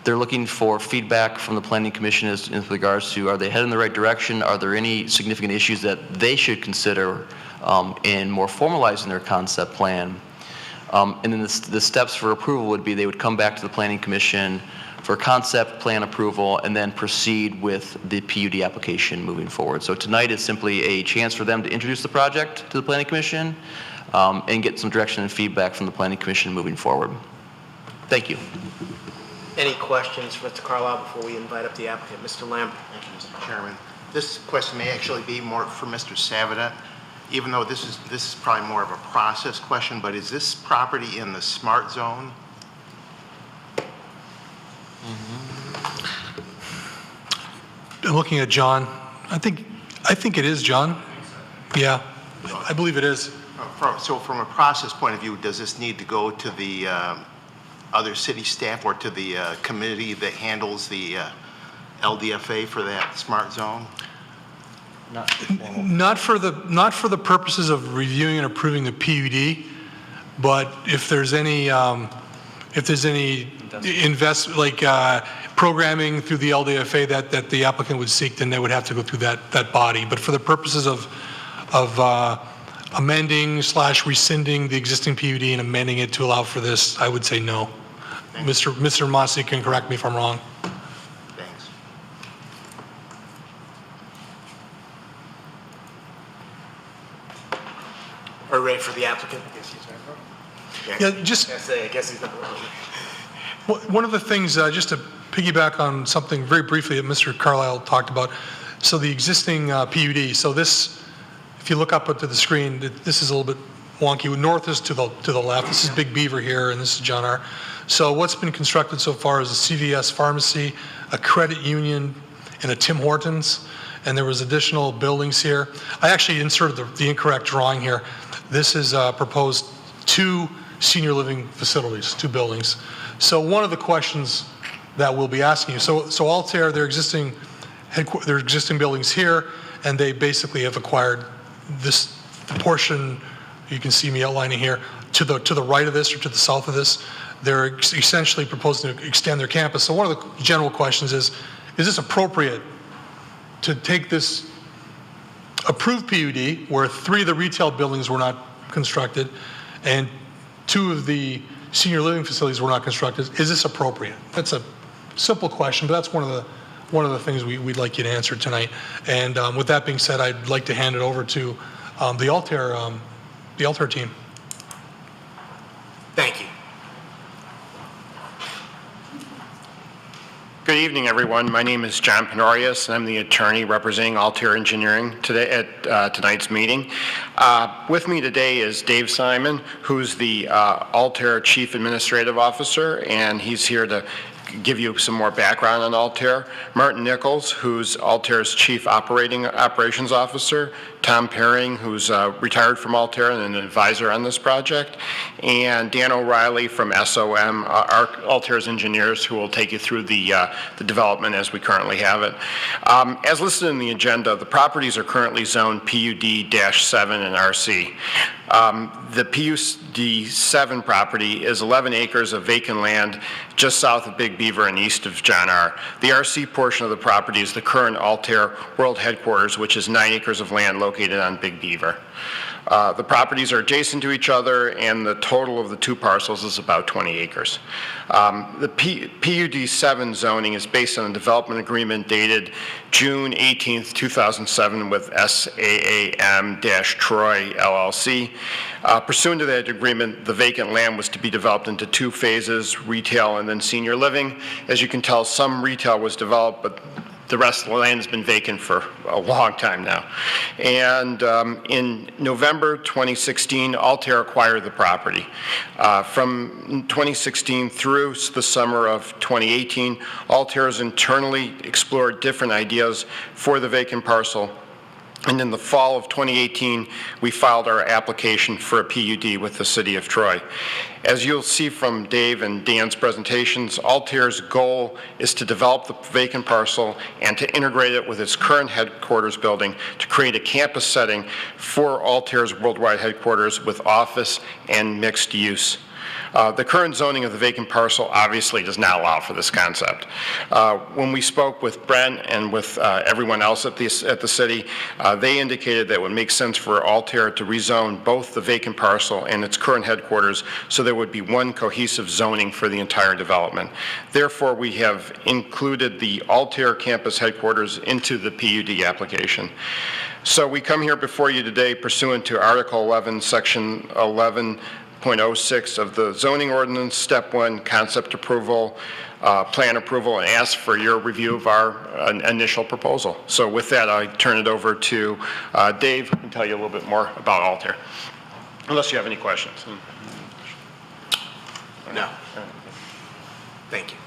They're looking for feedback from the Planning Commission in regards to, are they heading in the right direction? Are there any significant issues that they should consider in more formalizing their concept plan? And then the steps for approval would be they would come back to the Planning Commission for concept plan approval and then proceed with the PUD application moving forward. So tonight is simply a chance for them to introduce the project to the Planning Commission and get some direction and feedback from the Planning Commission moving forward. Thank you. Any questions for Mr. Carlisle before we invite up the applicant? Mr. Lamb? Thank you, Mr. Chairman. This question may actually be more for Mr. Savada, even though this is probably more of a process question, but is this property in the smart zone? I'm looking at John. I think it is, John. Yeah, I believe it is. So from a process point of view, does this need to go to the other city staff or to the committee that handles the LDFA for that smart zone? Not for the purposes of reviewing and approving the PUD, but if there's any programming through the LDFA that the applicant would seek, then they would have to go through that body. But for the purposes of amending / rescinding the existing PUD and amending it to allow for this, I would say no. Mr. Mossy can correct me if I'm wrong. Thanks. Are we ready for the applicant? Yeah, just I guess he's not. one of the things, just to piggyback on something very briefly that Mr. Carlisle talked about. So the existing PUD. So this, if you look up to the screen, this is a little bit wonky. North is to the left. This is Big Beaver here, and this is John R. So what's been constructed so far is a CVS pharmacy, a credit union, and a Tim Hortons. And there was additional buildings here. I actually inserted the incorrect drawing here. This is proposed 2 senior living facilities, 2 buildings. So one of the questions that we'll be asking you, so Altair, their existing buildings here, and they basically have acquired this portion, you can see me outlining here, to the right of this or to the south of this. They're essentially proposing to extend their campus. So one of the general questions is this appropriate to take this approved PUD, where 3 of the retail buildings were not constructed and 2 of the senior living facilities were not constructed? Is this appropriate? That's a simple question, but that's one of the things we'd like you to answer tonight. And with that being said, I'd like to hand it over to the Altair team. Thank you. Good evening, everyone. My name is John Penorius, and I'm the attorney representing Altair Engineering today at tonight's meeting. With me today is Dave Simon, who's the Altair Chief Administrative Officer, and he's here to give you some more background on Altair. Martin Nichols, who's Altair's Chief Operations Officer. Tom Paring, who's retired from Altair and an advisor on this project. And Dan O'Reilly from SOM, Altair's engineers, who will take you through the development as we currently have it. As listed in the agenda, the properties are currently zoned PUD-7 and RC. The PUD-7 property is 11 acres of vacant land just south of Big Beaver and east of John R. The RC portion of the property is the current Altair World Headquarters, which is 9 acres of land located on Big Beaver. The properties are adjacent to each other, and the total of the 2 parcels is about 20 acres. The PUD-7 zoning is based on a development agreement dated June 18th, 2007 with SAAM-Troy LLC. Pursuant to that agreement, the vacant land was to be developed into 2 phases, retail and then senior living. As you can tell, some retail was developed, but the rest of the land has been vacant for a long time now. And in November 2016, Altair acquired the property. From 2016 through the summer of 2018, Altair has internally explored different ideas for the vacant parcel And in the fall of 2018, we filed our application for a PUD with the City of Troy. As you'll see from Dave and Dan's presentations, Altair's goal is to develop the vacant parcel and to integrate it with its current headquarters building to create a campus setting for Altair's worldwide headquarters with office and mixed use. The current zoning of the vacant parcel obviously does not allow for this concept. When we spoke with Brent and with everyone else at the city, they indicated that it would make sense for Altair to rezone both the vacant parcel and its current headquarters so there would be one cohesive zoning for the entire development. Therefore, we have included the Altair campus headquarters into the PUD application. So we come here before you today pursuant to Article 11, Section 11.06 of the zoning ordinance, step 1, concept approval, plan approval, and ask for your review of our initial proposal. So with that, I turn it over to Dave, who can tell you a little bit more about Altair, unless you have any questions. No. Thank you.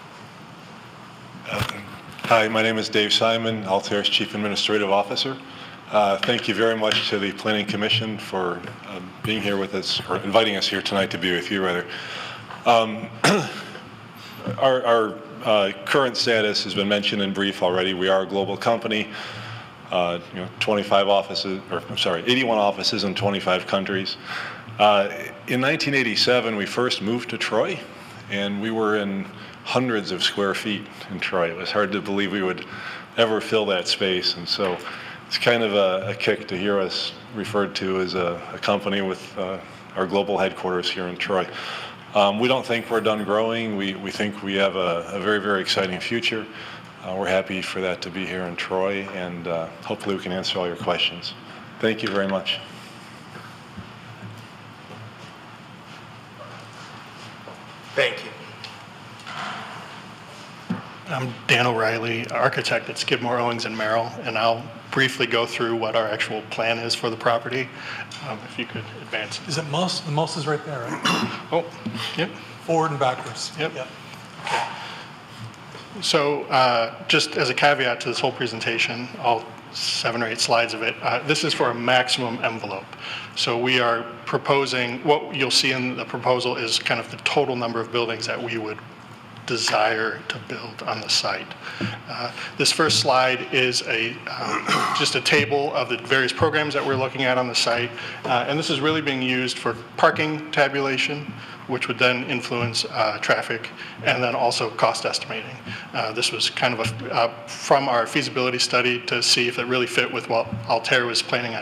Hi, my name is Dave Simon, Altair's Chief Administrative Officer. Thank you very much to the Planning Commission for being here with us, or inviting us here tonight to be with you, rather. Our current status has been mentioned in brief already. We are a global company, 25 offices, or I'm sorry, 81 offices in 25 countries. In 1987, we first moved to Troy, and we were in hundreds of square feet in Troy. It was hard to believe we would ever fill that space, and so it's kind of a kick to hear us referred to as a company with our global headquarters here in Troy. We don't think we're done growing. We think we have a very, very exciting future. We're happy for that to be here in Troy, and hopefully we can answer all your questions. Thank you very much. Thank you. I'm Dan O'Reilly, architect at Skidmore, Owings & Merrill, and I'll briefly go through what our actual plan is for the property. If you could advance. Is it most? The most is right there, right? Oh, yep. Forward and backwards. Yep. Okay. So just as a caveat to this whole presentation, all 7 or 8 slides of it, this is for a maximum envelope. So we are proposing, what you'll see in the proposal is kind of the total number of buildings that we would desire to build on the site. This first slide is just a table of the various programs that we're looking at on the site, and this is really being used for parking tabulation, which would then influence traffic, and then also cost estimating. This was kind of from our feasibility study to see if it really fit with what Altair was planning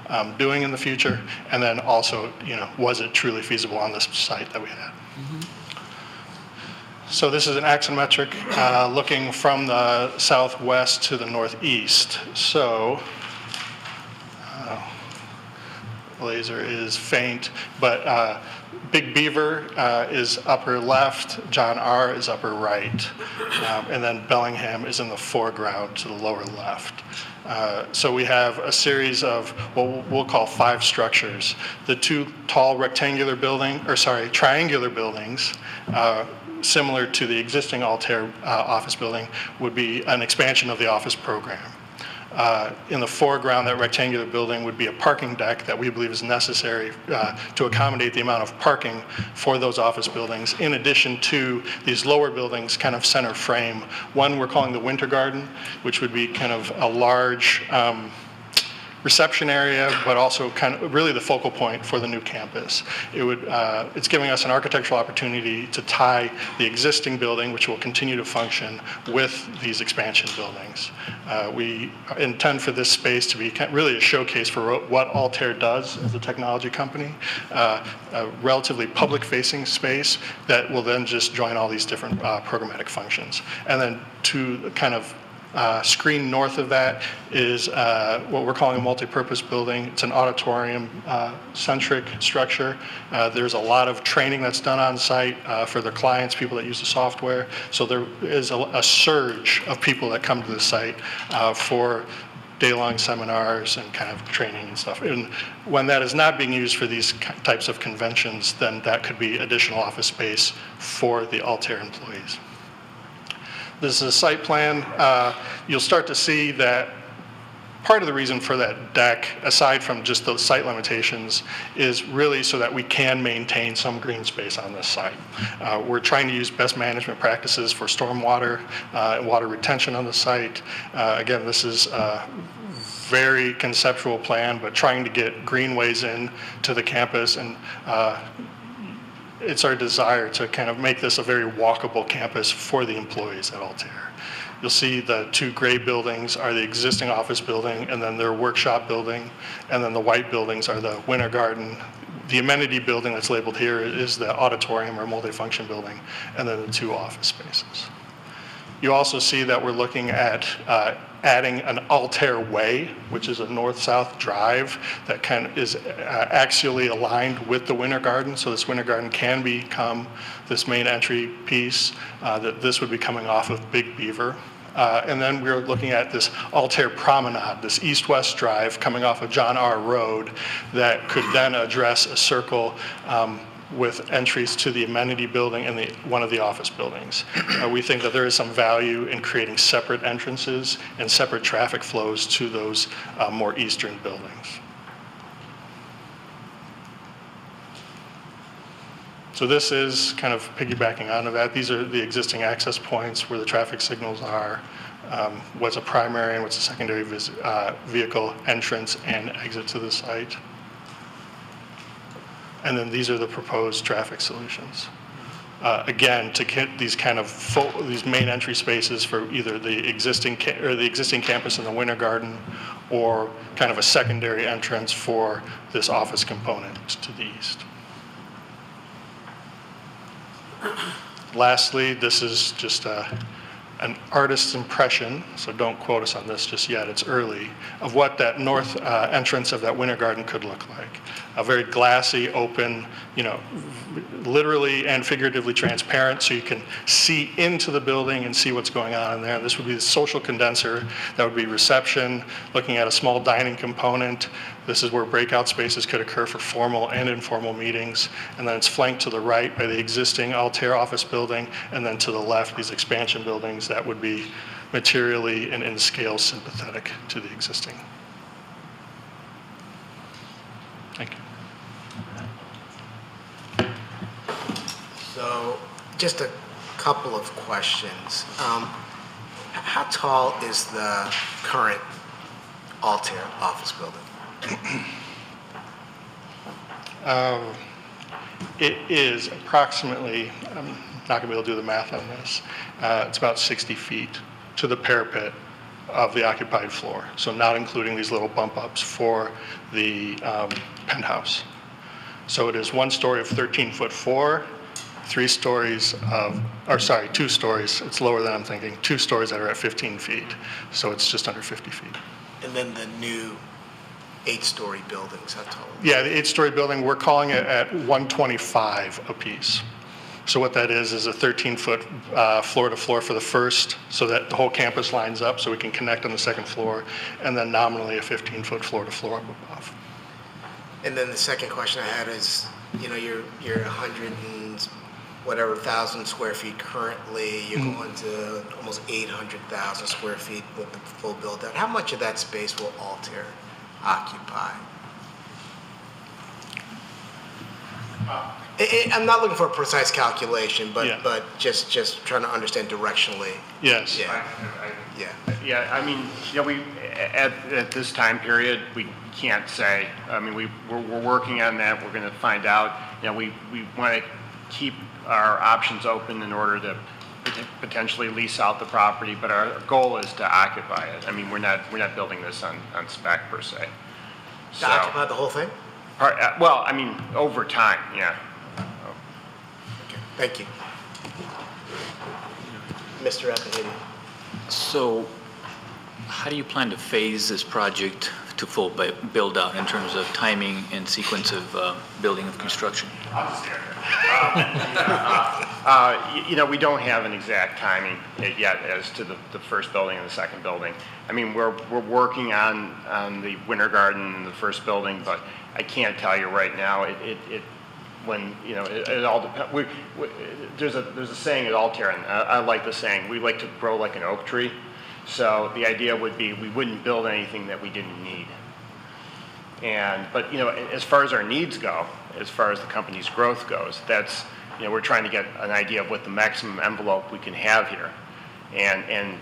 on doing in the future, and then also, was it truly feasible on this site that we had. So this is an axonometric looking from the southwest to the northeast. So laser is faint, but Big Beaver is upper left, John R is upper right, and then Bellingham is in the foreground to the lower left. So we have a series of what we'll call 5 structures. The 2 tall triangular buildings, similar to the existing Altair office building, would be an expansion of the office program. In the foreground, that rectangular building would be a parking deck that we believe is necessary to accommodate the amount of parking for those office buildings, in addition to these lower buildings kind of center frame. One we're calling the Winter Garden, which would be kind of a large reception area, but also kind of really the focal point for the new campus. It's giving us an architectural opportunity to tie the existing building, which will continue to function, with these expansion buildings. We intend for this space to be really a showcase for what Altair does as a technology company, a relatively public-facing space that will then just join all these different programmatic functions. And then to kind of screen north of that is what we're calling a multi-purpose building. It's an auditorium-centric structure. There's a lot of training that's done on site for their clients, people that use the software. So there is a surge of people that come to the site for day-long seminars and kind of training and stuff. And when that is not being used for these types of conventions, then that could be additional office space for the Altair employees. This is a site plan. You'll start to see that part of the reason for that deck, aside from just those site limitations, is really so that we can maintain some green space on this site. We're trying to use best management practices for stormwater and water retention on the site. Again, this is a very conceptual plan, but trying to get greenways in to the campus, and it's our desire to kind of make this a very walkable campus for the employees at Altair. You'll see the two gray buildings are the existing office building, and then their workshop building, and then the white buildings are the Winter Garden. The amenity building that's labeled here is the auditorium or multifunction building, and then the two office spaces. You also see that we're looking at adding an Altair Way, which is a north-south drive that kind of is axially aligned with the Winter Garden. So this Winter Garden can become this main entry piece, that this would be coming off of Big Beaver. And then we're looking at this Altair Promenade, this east-west drive coming off of John R. Road that could then address a circle with entries to the amenity building and one of the office buildings. We think that there is some value in creating separate entrances and separate traffic flows to those more eastern buildings. So this is kind of piggybacking onto that. These are the existing access points where the traffic signals are, what's a primary and what's a secondary vehicle entrance and exit to the site. And then these are the proposed traffic solutions. Again, to get these kind of these main entry spaces for either the existing campus in the Winter Garden, or kind of a secondary entrance for this office component to the east. Lastly, this is just an artist's impression, so don't quote us on this just yet, it's early, of what that north entrance of that Winter Garden could look like. A very glassy, open, literally and figuratively transparent, so you can see into the building and see what's going on in there. This would be the social condenser. That would be reception, looking at a small dining component. This is where breakout spaces could occur for formal and informal meetings. And then it's flanked to the right by the existing Altair office building, and then to the left, these expansion buildings that would be materially and in scale sympathetic to the existing. Thank you. So, just a couple of questions. How tall is the current Altair office building? It is approximately, I'm not going to be able to do the math on this, it's about 60 feet to the parapet of the occupied floor, so not including these little bump ups for the penthouse. So it is 1 story of 13'4", 3 stories of, or sorry, 2 stories, it's lower than I'm thinking, 2 stories that are at 15 feet, so it's just under 50 feet. And then the new 8-story buildings, how tall? Yeah, the 8-story building, we're calling it at 125 apiece. So what that is a 13-foot floor to floor for the first, so that the whole campus lines up so we can connect on the second floor, and then nominally a 15-foot floor to floor up above. And then the second question I had is, you're 100 and whatever thousand square feet currently, you're going to almost 800,000 square feet with the full build out. How much of that space will Altair occupy? I'm not looking for a precise calculation, but just trying to understand directionally. Yes. Yeah, I mean, we at this time period, we can't say. I mean, we're working on that. We're going to find out. We want to keep our options open in order to potentially lease out the property, but our goal is to occupy it. I mean, we're not building this on spec per se. To occupy the whole thing? Well, I mean, over time, yeah. Okay, thank you. Mr. Appenhady. So how do you plan to phase this project to full build out in terms of timing and sequence of building of construction? We don't have an exact timing yet as to the first building and the second building. I mean, we're working on the Winter Garden and the first building, but I can't tell you right now. It all depends. There's a saying at Altair, and I like the saying. We like to grow like an oak tree. So the idea would be we wouldn't build anything that we didn't need. But as far as our needs go, as far as the company's growth goes, that's, we're trying to get an idea of what the maximum envelope we can have here and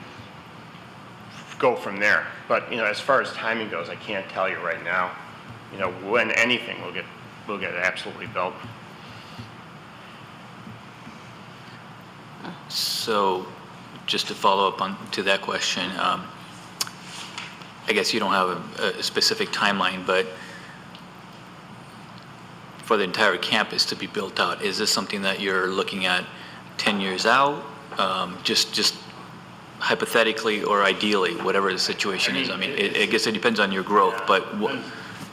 go from there. But, as far as timing goes, I can't tell you right now, when anything will get absolutely built. So just to follow up to that question, I guess you don't have a specific timeline, but for the entire campus to be built out, is this something that you're looking at 10 years out, just hypothetically or ideally, whatever the situation is? I mean, I guess it depends on your growth, but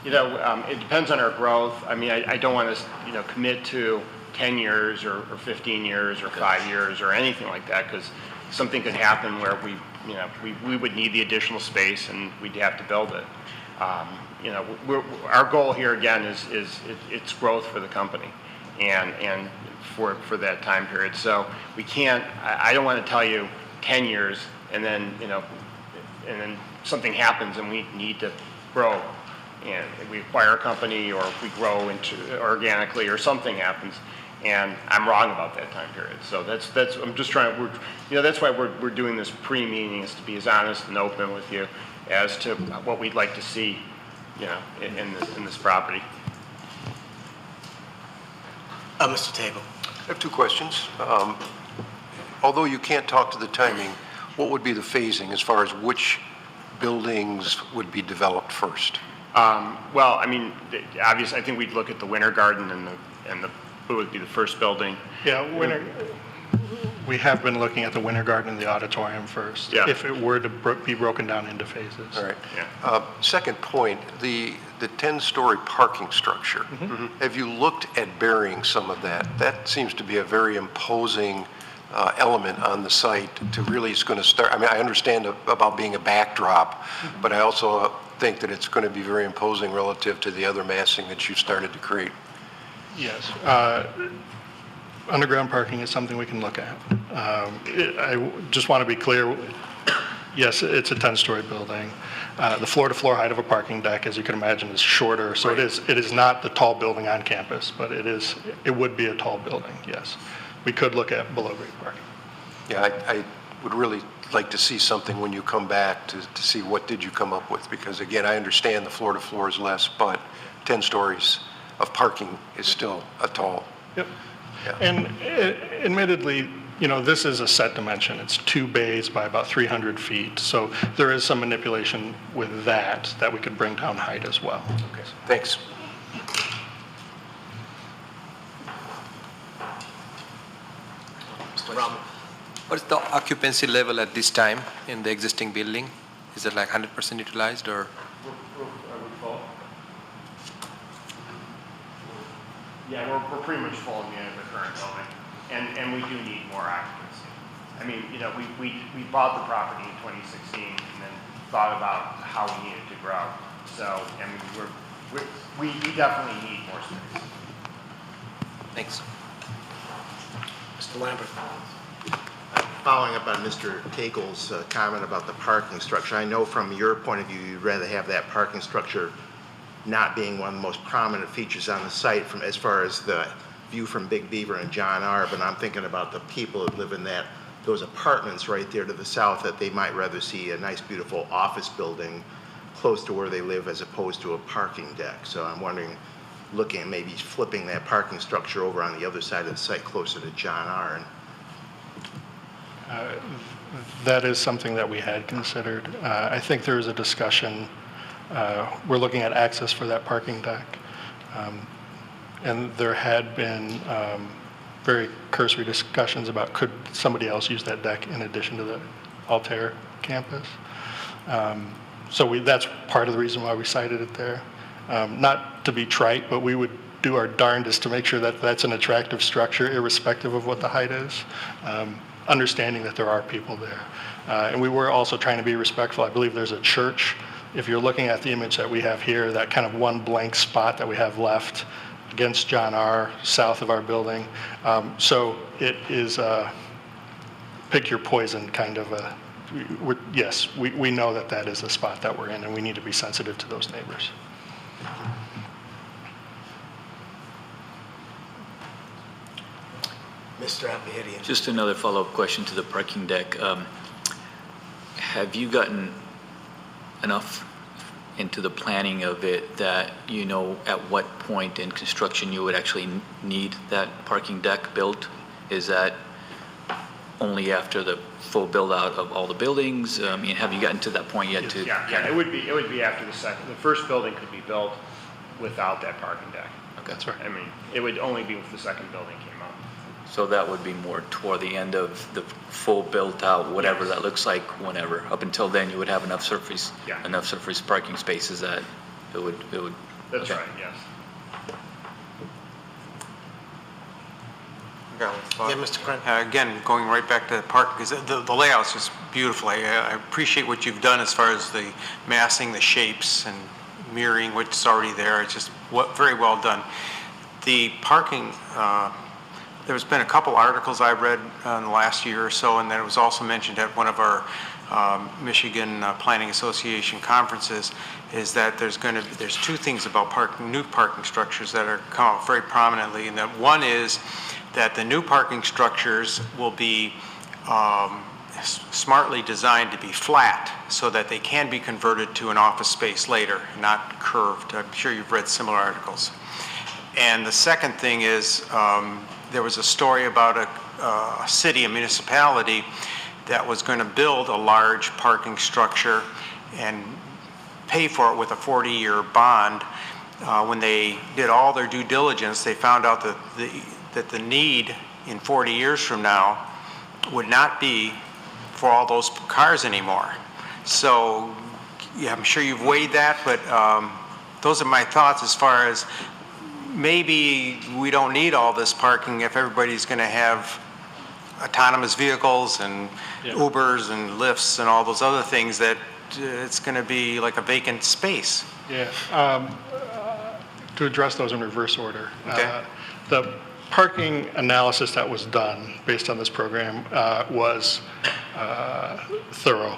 it depends on our growth. I mean, I don't want to, commit to 10 years or 15 years or 5 years or anything like that, because something could happen where we would need the additional space and we'd have to build it. Our goal here again is it's growth for the company and for that time period. So we can't. I don't want to tell you 10 years and then and then something happens and we need to grow and we acquire a company or we grow into organically or something happens. And I'm wrong about that time period. So that's I'm just trying to, that's why we're doing this pre-meeting, is to be as honest and open with you as to what we'd like to see, in this property. Mr. Tagle. I have two questions. Although you can't talk to the timing, what would be the phasing as far as which buildings would be developed first? Well, I mean, obviously, I think we'd look at the Winter Garden and the would be the first building. Yeah, we have been looking at the Winter Garden and the auditorium first, if it were to be broken down into phases. All right. Second point, the 10-story parking structure. Have you looked at burying some of that? That seems to be a very imposing element on the site to really is going to start. I mean, I understand about being a backdrop, but I also think that it's going to be very imposing relative to the other massing that you've started to create. Yes. Underground parking is something we can look at. I just want to be clear, yes, it's a 10-story building. The floor-to-floor height of a parking deck, as you can imagine, is shorter, so it is not the tall building on campus, but it would be a tall building, yes. We could look at below-grade parking. Yeah, I would really like to see something when you come back to see what did you come up with, because again, I understand the floor-to-floor is less, but 10 stories of parking is still a tall. Yep. Yeah. And admittedly, this is a set dimension. It's 2 bays by about 300 feet. So there is some manipulation with that we could bring down height as well. Okay, thanks. Mr. Rahman. What is the occupancy level at this time in the existing building? Is it like 100% utilized or? Yeah, we're pretty much full in the current building, and we do need more occupancy. I mean, we bought the property in 2016 and then thought about how we needed to grow. So, I mean, we definitely need more space. Thanks. Mr. Lambert. Following up on Mr. Tagle's comment about the parking structure, I know from your point of view, you'd rather have that parking structure not being one of the most prominent features on the site from as far as the view from Big Beaver and John R., but I'm thinking about the people that live in those apartments right there to the south, that they might rather see a nice, beautiful office building close to where they live as opposed to a parking deck. So I'm wondering, looking at maybe flipping that parking structure over on the other side of the site closer to John R. That is something that we had considered. I think there is a discussion. We're looking at access for that parking deck. And there had been very cursory discussions about could somebody else use that deck in addition to the Altair campus. So that's part of the reason why we cited it there. Not to be trite, but we would do our darndest to make sure that that's an attractive structure irrespective of what the height is, understanding that there are people there. And we were also trying to be respectful. I believe there's a church. If you're looking at the image that we have here, that kind of one blank spot that we have left against John R., south of our building. So it is a pick your poison kind of a yes, we know that that is a spot that we're in, and we need to be sensitive to those neighbors. Mr. Abhidian. Just another follow-up question to the parking deck. Have you gotten enough into the planning of it that you know at what point in construction you would actually need that parking deck built? Is that only after the full build-out of all the buildings? I mean, have you gotten to that point yet? Yeah, it would be after the second. The first building could be built without that parking deck. Okay. That's right. I mean, it would only be if the second building came up. So that would be more toward the end of the full built-out, whatever that looks like, whenever. Up until then, you would have enough surface parking spaces that it would. That's okay. right. Yes. Yeah, Mr. Quinn. Again, going right back to the park, because the layout's just beautiful. I appreciate what you've done as far as the massing, the shapes, and mirroring what's already there. It's just very well done. The parking, there's been a couple articles I read in the last year or so, and then it was also mentioned at one of our Michigan Planning Association conferences, is that there's two things about new parking structures that are come out very prominently, and that one is that the new parking structures will be smartly designed to be flat so that they can be converted to an office space later, not curved. I'm sure you've read similar articles. And the second thing is there was a story about a city, a municipality, that was going to build a large parking structure and pay for it with a 40-year bond. When they did all their due diligence, they found out that the need in 40 years from now would not be for all those cars anymore. So yeah, I'm sure you've weighed that, but those are my thoughts as far as maybe we don't need all this parking if everybody's going to have autonomous vehicles and Ubers and Lyfts and all those other things, that it's going to be like a vacant space. Yeah. To address those in reverse order. Okay. The parking analysis that was done based on this program was thorough,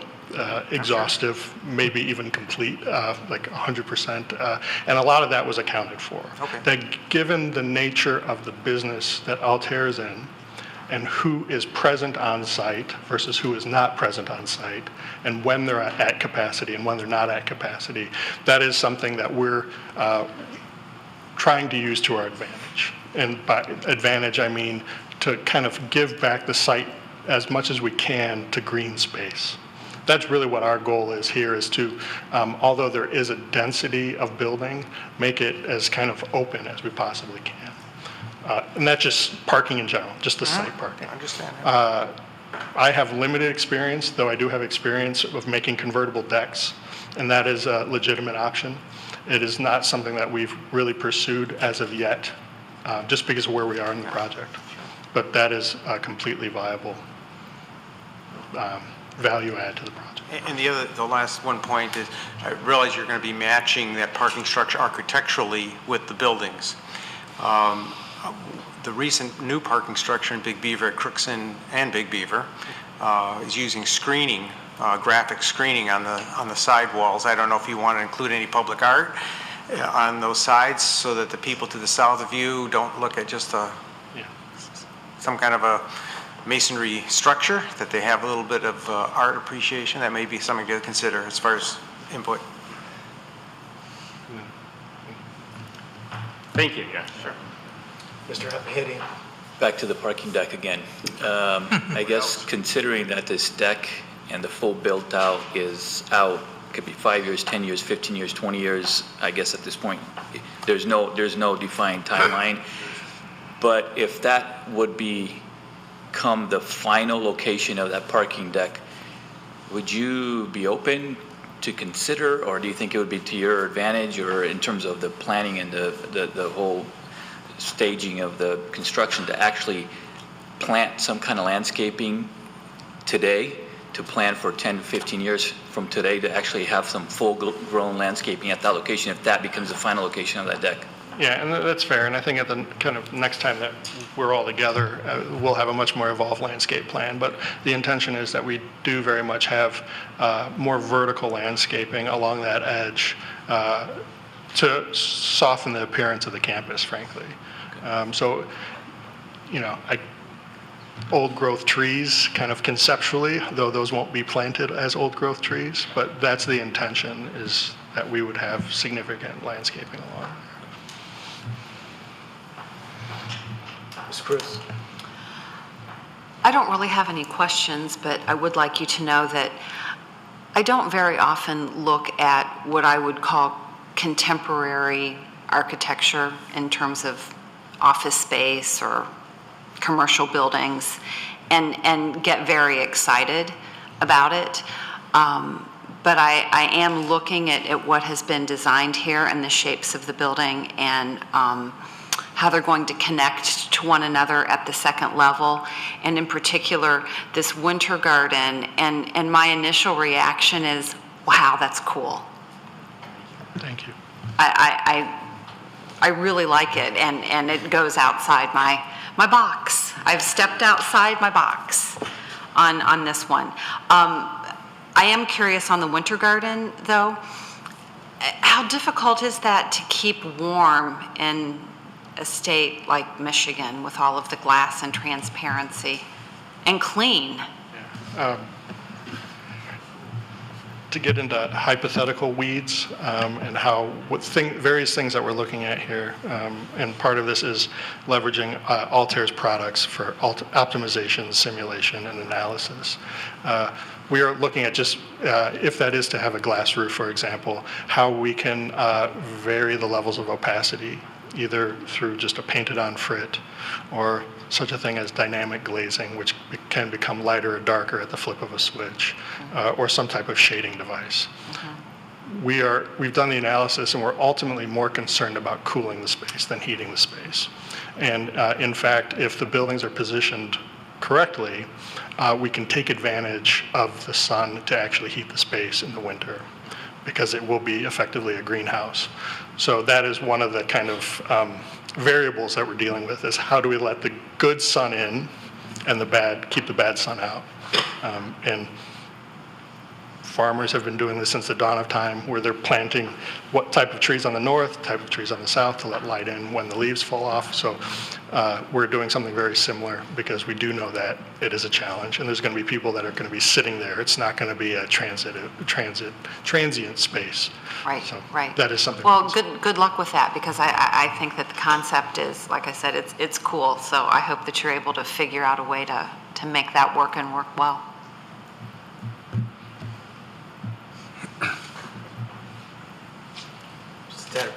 exhaustive, maybe even complete, like 100%. And a lot of that was accounted for. Okay. That given the nature of the business that Altair is in, and who is present on site versus who is not present on site, and when they're at capacity and when they're not at capacity, that is something that we're trying to use to our advantage. And by advantage, I mean to kind of give back the site as much as we can to green space. That's really what our goal is here, is to, although there is a density of building, make it as kind of open as we possibly can. And that's just parking in general, just the site parking. I understand. I have limited experience, though I do have experience of making convertible decks, and that is a legitimate option. It is not something that we've really pursued as of yet, just because of where we are in the project. But that is a completely viable value add to the project. And the last one point is, I realize you're going to be matching that parking structure architecturally with the buildings. The recent new parking structure in Big Beaver at Crookston and Big Beaver is using screening, graphic screening on the side walls. I don't know if you want to include any public art on those sides so that the people to the south of you don't look at just some kind of a masonry structure, that they have a little bit of art appreciation. That may be something to consider as far as input. Thank you. Yeah, sure. Mr. Abhidian. Back to the parking deck again. I guess considering that this deck and the full built out is out, could be 5 years, 10 years, 15 years, 20 years, I guess at this point, there's no defined timeline. But if that would become the final location of that parking deck, would you be open to consider, or do you think it would be to your advantage, or in terms of the planning and the whole staging of the construction, to actually plant some kind of landscaping today, to plan for 10 to 15 years from today to actually have some full-grown landscaping at that location, if that becomes the final location of that deck? Yeah, and that's fair, and I think at the kind of next time that we're all together, we'll have a much more evolved landscape plan, but the intention is that we do very much have more vertical landscaping along that edge to soften the appearance of the campus, frankly. So, you know, old growth trees, kind of conceptually, though those won't be planted as old growth trees, but that's the intention, is that we would have significant landscaping along. Ms. Cruz? I don't really have any questions, but I would like you to know that I don't very often look at what I would call contemporary architecture in terms of office space or commercial buildings and get very excited about it. But I am looking at what has been designed here and the shapes of the building and how they're going to connect to one another at the second level, and in particular, this winter garden. And my initial reaction is, wow, that's cool. Thank you. I really like it, and it goes outside my box. I've stepped outside my box on this one. I am curious on the winter garden, though. How difficult is that to keep warm in a state like Michigan with all of the glass and transparency, and clean? To get into hypothetical weeds and various things that we're looking at here, and part of this is leveraging Altair's products for optimization, simulation, and analysis. We are looking at just, if that is to have a glass roof, for example, how we can vary the levels of opacity, either through just a painted-on frit or such a thing as dynamic glazing, which can become lighter or darker at the flip of a switch, or some type of shading device. We've done the analysis, and we're ultimately more concerned about cooling the space than heating the space. And in fact, if the buildings are positioned correctly, we can take advantage of the sun to actually heat the space in the winter, because it will be effectively a greenhouse. So that is one of the kind of variables that we're dealing with, is how do we let the good sun in and keep the bad sun out. And farmers have been doing this since the dawn of time, where they're planting what type of trees on the north, type of trees on the south to let light in when the leaves fall off. So we're doing something very similar, because we do know that it is a challenge, and there's going to be people that are going to be sitting there. It's not going to be a transient space. Right, so right. That is something. Well, good luck with that, because I think that the concept is, like I said, it's cool. So I hope that you're able to figure out a way to make that work and work well. I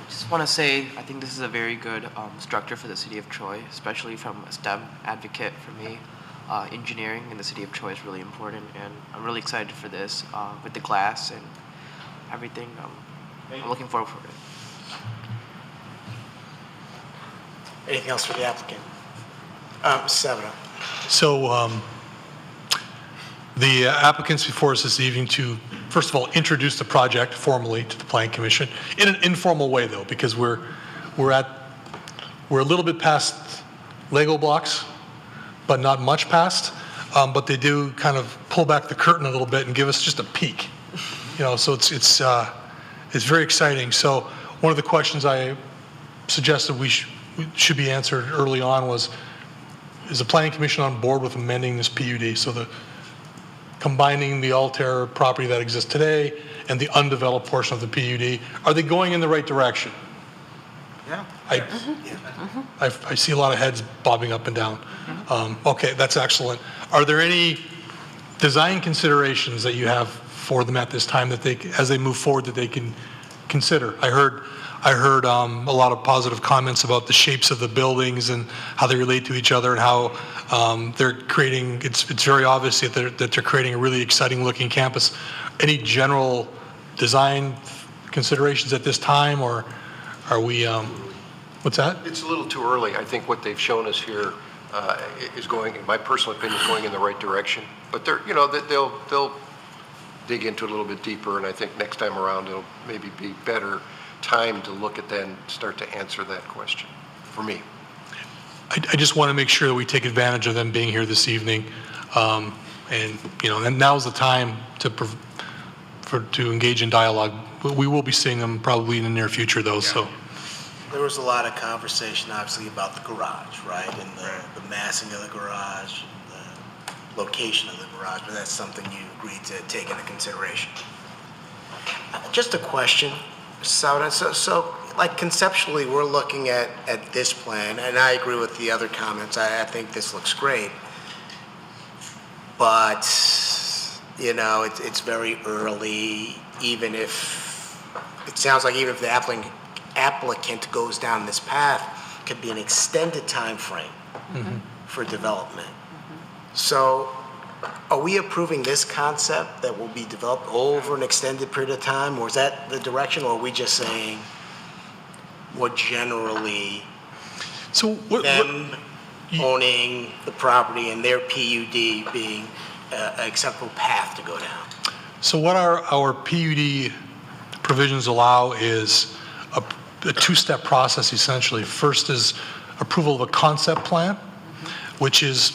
just want to say, I think this is a very good structure for the city of Troy, especially from a STEM advocate for me. Engineering in the city of Troy is really important, and I'm really excited for this with the glass and everything. I'm looking forward for it. Anything else for the applicant? Savino. So the applicants before us this evening to, first of all, introduce the project formally to the Planning Commission in an informal way, though, because we're a little bit past Lego blocks, but not much past. But they do kind of pull back the curtain a little bit and give us just a peek. You know, so it's very exciting. So one of the questions I suggested we should be answered early on was, is the Planning Commission on board with amending this PUD? So combining the Altair property that exists today and the undeveloped portion of the PUD, are they going in the right direction? Yeah. I see a lot of heads bobbing up and down. Okay, that's excellent. Are there any design considerations that you have for them at this time that they, as they move forward, that they can consider? I heard a lot of positive comments about the shapes of the buildings and how they relate to each other, and how they're creating, it's very obvious that they're creating a really exciting looking campus. Any general design considerations at this time, or are we, what's that? It's a little too early. I think what they've shown us here is going, in my personal opinion, is going in the right direction. But they'll dig into it a little bit deeper, and I think next time around it'll maybe be better time to look at that and start to answer that question, for me. I just want to make sure that we take advantage of them being here this evening. And, you know, and now's the time to engage in dialogue. We will be seeing them probably in the near future, though, so. There was a lot of conversation, obviously, about the garage, right? And the massing of the garage, the location of the garage, but that's something you agreed to take into consideration. Just a question, Sauda. So, like, conceptually, we're looking at this plan, and I agree with the other comments. I think this looks great. But, you know, it's very early, even if, it sounds like even if the applicant goes down this path, could be an extended time frame for development. So are we approving this concept that will be developed over an extended period of time, or is that the direction, or are we just saying more generally them owning the property and their PUD being an acceptable path to go down? So what our PUD provisions allow is a two-step process, essentially. First is approval of a concept plan, which is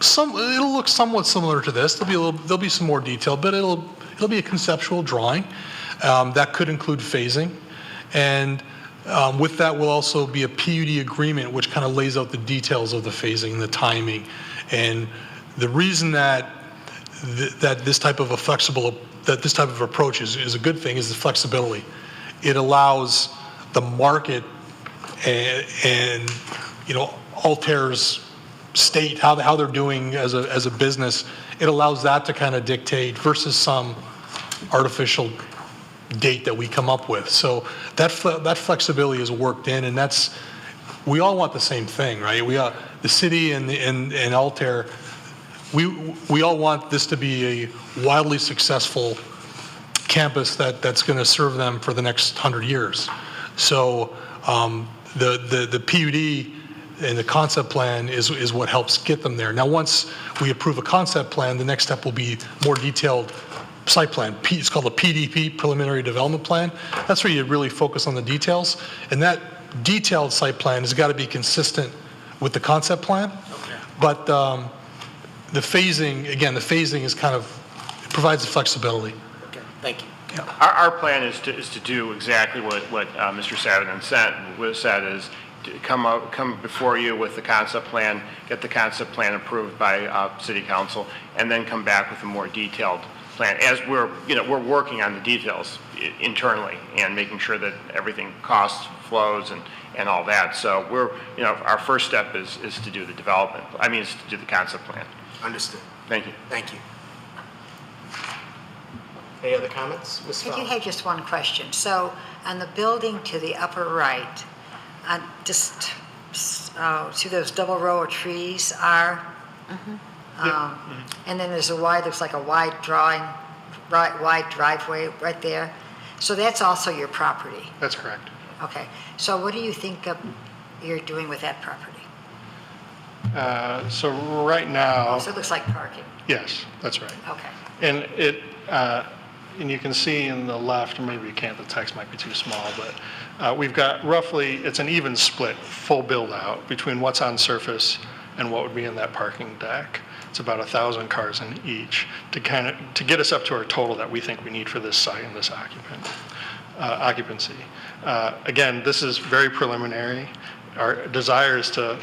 it'll look somewhat similar to this. There'll be some more detail, but it'll be a conceptual drawing that could include phasing, and with that will also be a PUD agreement, which kind of lays out the details of the phasing and the timing. And the reason that this type of approach is a good thing is the flexibility. It allows the market and you know, Altair's state, how they're doing as a business. It allows that to kind of dictate versus some artificial date that we come up with. So that flexibility is worked in, and we all want the same thing, right? The city and Altair, we all want this to be a wildly successful campus that's going to serve them for the next 100 years. So the PUD and the concept plan is what helps get them there. Now, once we approve a concept plan, the next step will be more detailed site plan. It's called a PDP, Preliminary Development Plan. That's where you really focus on the details. And that detailed site plan has got to be consistent with the concept plan. Okay. But the phasing is kind of, it provides the flexibility. Okay, thank you. Yeah. Our plan is to do exactly what Mr. Savidan said is to come before you with the concept plan, get the concept plan approved by City Council, and then come back with a more detailed plan. As we're working on the details internally and making sure that everything costs, flows, and all that. So our first step is to do the development. Is to do the concept plan. Understood. Thank you. Thank you. Any other comments, Ms. I do Fowler? have just one question. So on the building to the upper right, just see those double row of trees are? And then there's looks like a wide driveway right there. So that's also your property? That's correct. Okay. So what do you think you're doing with that property? So right now... So it looks like parking? Yes, that's right. Okay. And and you can see in the left, or maybe you can't, the text might be too small, but we've got roughly, it's an even split, full build out between what's on surface and what would be in that parking deck. It's about 1,000 cars in each to get us up to our total that we think we need for this site and this occupancy. Again, this is very preliminary. Our desire is to,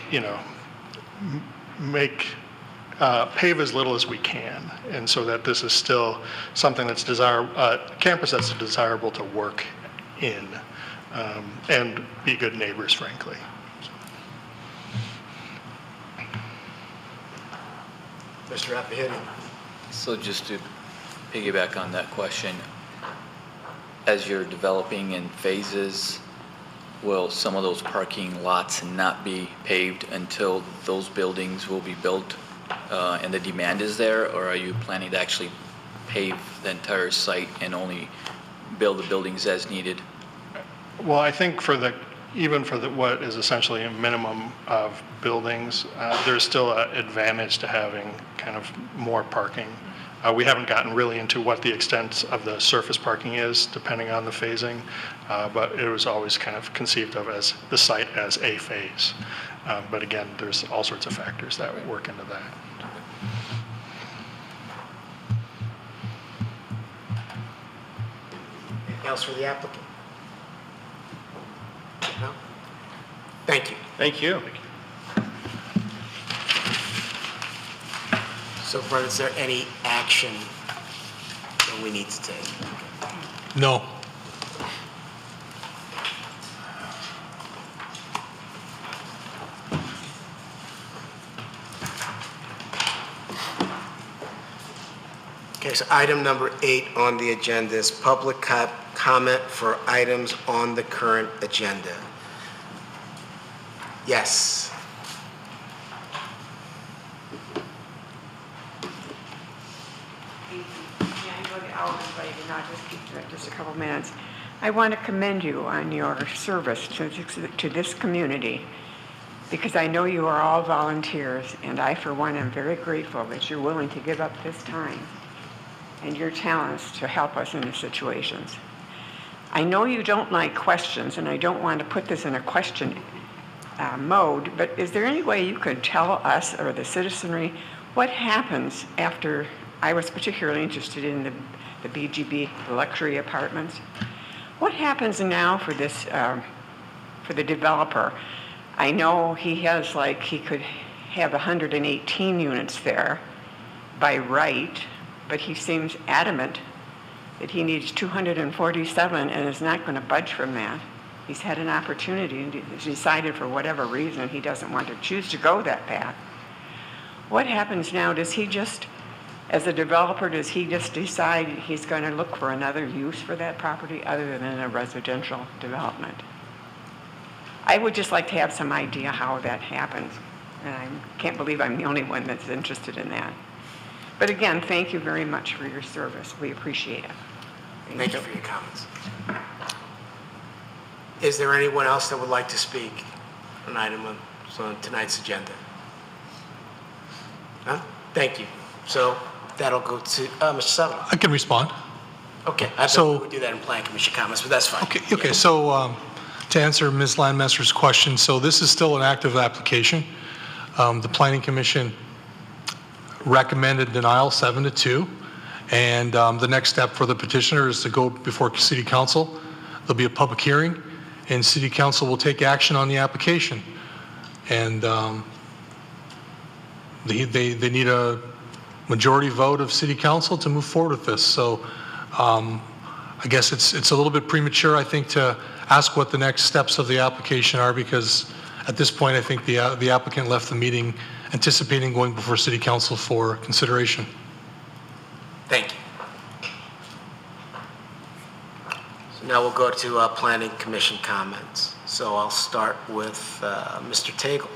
pave as little as we can, and so that this is still something that's campus that's desirable to work in, and be good neighbors, frankly. Mr. Appihidian. So just to piggyback on that question, as you're developing in phases, will some of those parking lots not be paved until those buildings will be built and the demand is there, or are you planning to actually pave the entire site and only build the buildings as needed? Well, I think even for what is essentially a minimum of buildings, there's still an advantage to having kind of more parking We haven't gotten really into what the extent of the surface parking is, depending on the phasing, but it was always kind of conceived of as the site as a phase. But again, there's all sorts of factors that work into that. Anything else for the applicant? No? Thank you. Thank you. So, Brett, is there any action that we need to take? No. Okay, so item number 8 on the agenda is public comment for items on the current agenda. Yes. I'll just keep it just a couple minutes. I want to commend you on your service to this community, because I know you are all volunteers, and I, for one, am very grateful that you're willing to give up this time and your talents to help us in the situations. I know you don't like questions, and I don't want to put this in a question mode, but is there any way you could tell us or the citizenry what happens after? I was particularly interested in the BGB luxury apartments. What happens now for this, for the developer? I know he has he could have 118 units there by right, but he seems adamant that he needs 247 and is not going to budge from that. He's had an opportunity and decided for whatever reason he doesn't want to choose to go that path. What happens now? Does he just, as a developer, does he just decide he's going to look for another use for that property other than a residential development? I would just like to have some idea how that happens. And I can't believe I'm the only one that's interested in that. But again, thank you very much for your service. We appreciate it. Thank you for your comments. Is there anyone else that would like to speak on an item on tonight's agenda? No? Thank you. So that'll go to Mr. Sutherland. I can respond. Okay, I thought we would do that in Plan Commission comments, but that's fine. Okay, so to answer Ms. Landmaster's question, so this is still an active application. The Planning Commission recommended denial 7-2, and the next step for the petitioner is to go before City Council. There'll be a public hearing, and City Council will take action on the application. And they need a majority vote of City Council to move forward with this. So I guess it's a little bit premature, I think, to ask what the next steps of the application are, because at this point, I think the applicant left the meeting anticipating going before City Council for consideration. Thank you. So now we'll go to Planning Commission comments. So I'll start with Mr. Tagle.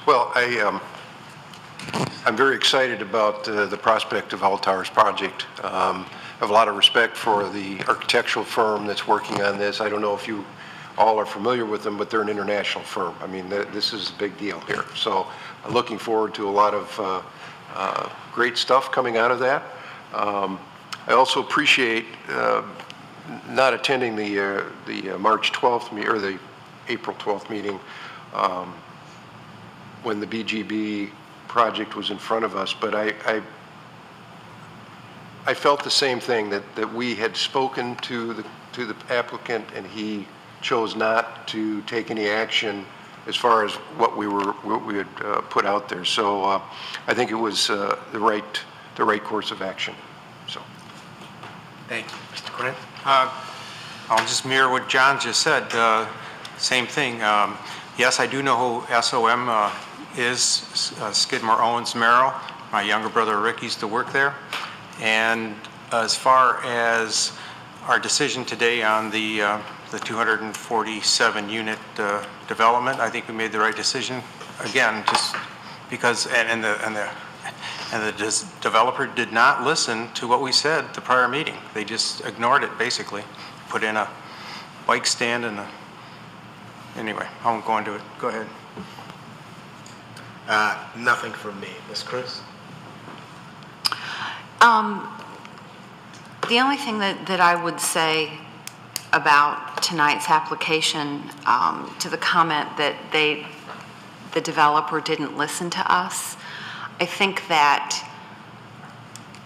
Well, I'm very excited about the prospect of Altar's project. I have a lot of respect for the architectural firm that's working on this. I don't know if you all are familiar with them, but they're an international firm. I mean, this is a big deal here. So I'm looking forward to a lot of great stuff coming out of that. I also appreciate not attending the March 12th or the April 12th meeting when the BGB project was in front of us, but I felt the same thing, that we had spoken to the applicant and he chose not to take any action as far as what we had put out there. So I think it was the right course of action. So, thank you, Mr. Grant. I'll just mirror what John just said. Same thing. Yes, I do know who SOM is, Skidmore, Owens, Merrill. My younger brother Rick used to work there. And as far as our decision today on the 247 unit development, I think we made the right decision. Again, just because, and the developer did not listen to what we said at the prior meeting. They just ignored it, basically. Put in a bike stand and anyway, I won't go into it. Go ahead. Nothing from me. Ms. Cruz? The only thing that I would say about tonight's application, to the comment that the developer didn't listen to us, I think that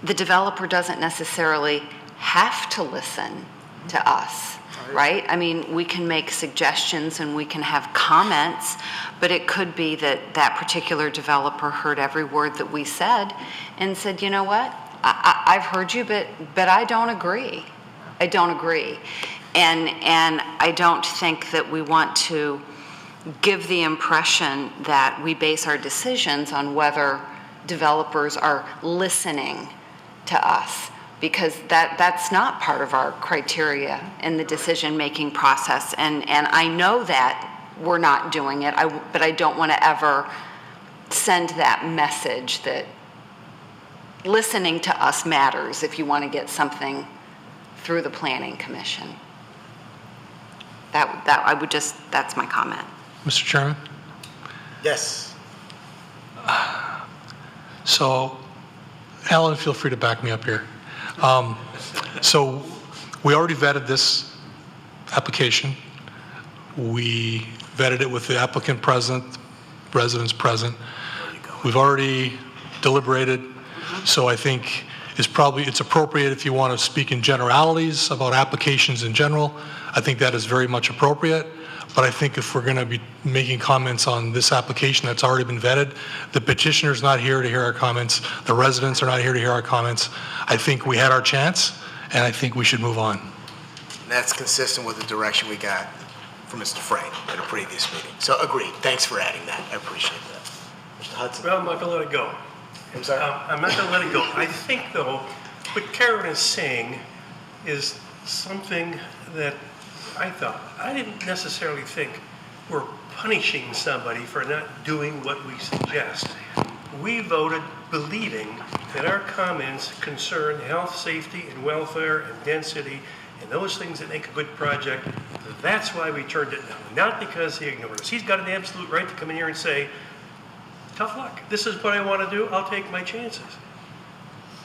the developer doesn't necessarily have to listen to us, right? I mean, we can make suggestions and we can have comments, but it could be that that particular developer heard every word that we said and said, you know what, I've heard you, but I don't agree. I don't agree. And I don't think that we want to give the impression that we base our decisions on whether developers are listening to us, because that's not part of our criteria in the decision-making process. And I know that we're not doing it, but I don't want to ever send that message that listening to us matters if you want to get something through the Planning Commission. That's my comment. Mr. Chairman? Yes. So, Alan, feel free to back me up here. So, we already vetted this application. We vetted it with the applicant present, residents present. We've already deliberated. So I think it's appropriate if you want to speak in generalities about applications in general. I think that is very much appropriate. But I think if we're going to be making comments on this application that's already been vetted, the petitioner's not here to hear our comments. The residents are not here to hear our comments. I think we had our chance, and I think we should move on. And that's consistent with the direction we got from Mr. Frank at a previous meeting. So agreed. Thanks for adding that. I appreciate that. Mr. Hudson? Well, I'm not going to let it go. I'm sorry? I'm not going to let it go. I think, though, what Karen is saying is something that I didn't necessarily think we're punishing somebody for not doing what we suggest. We voted believing that our comments concern health, safety, and welfare, and density, and those things that make a good project. That's why we turned it down, not because he ignored us. He's got an absolute right to come in here and say, tough luck. This is what I want to do. I'll take my chances.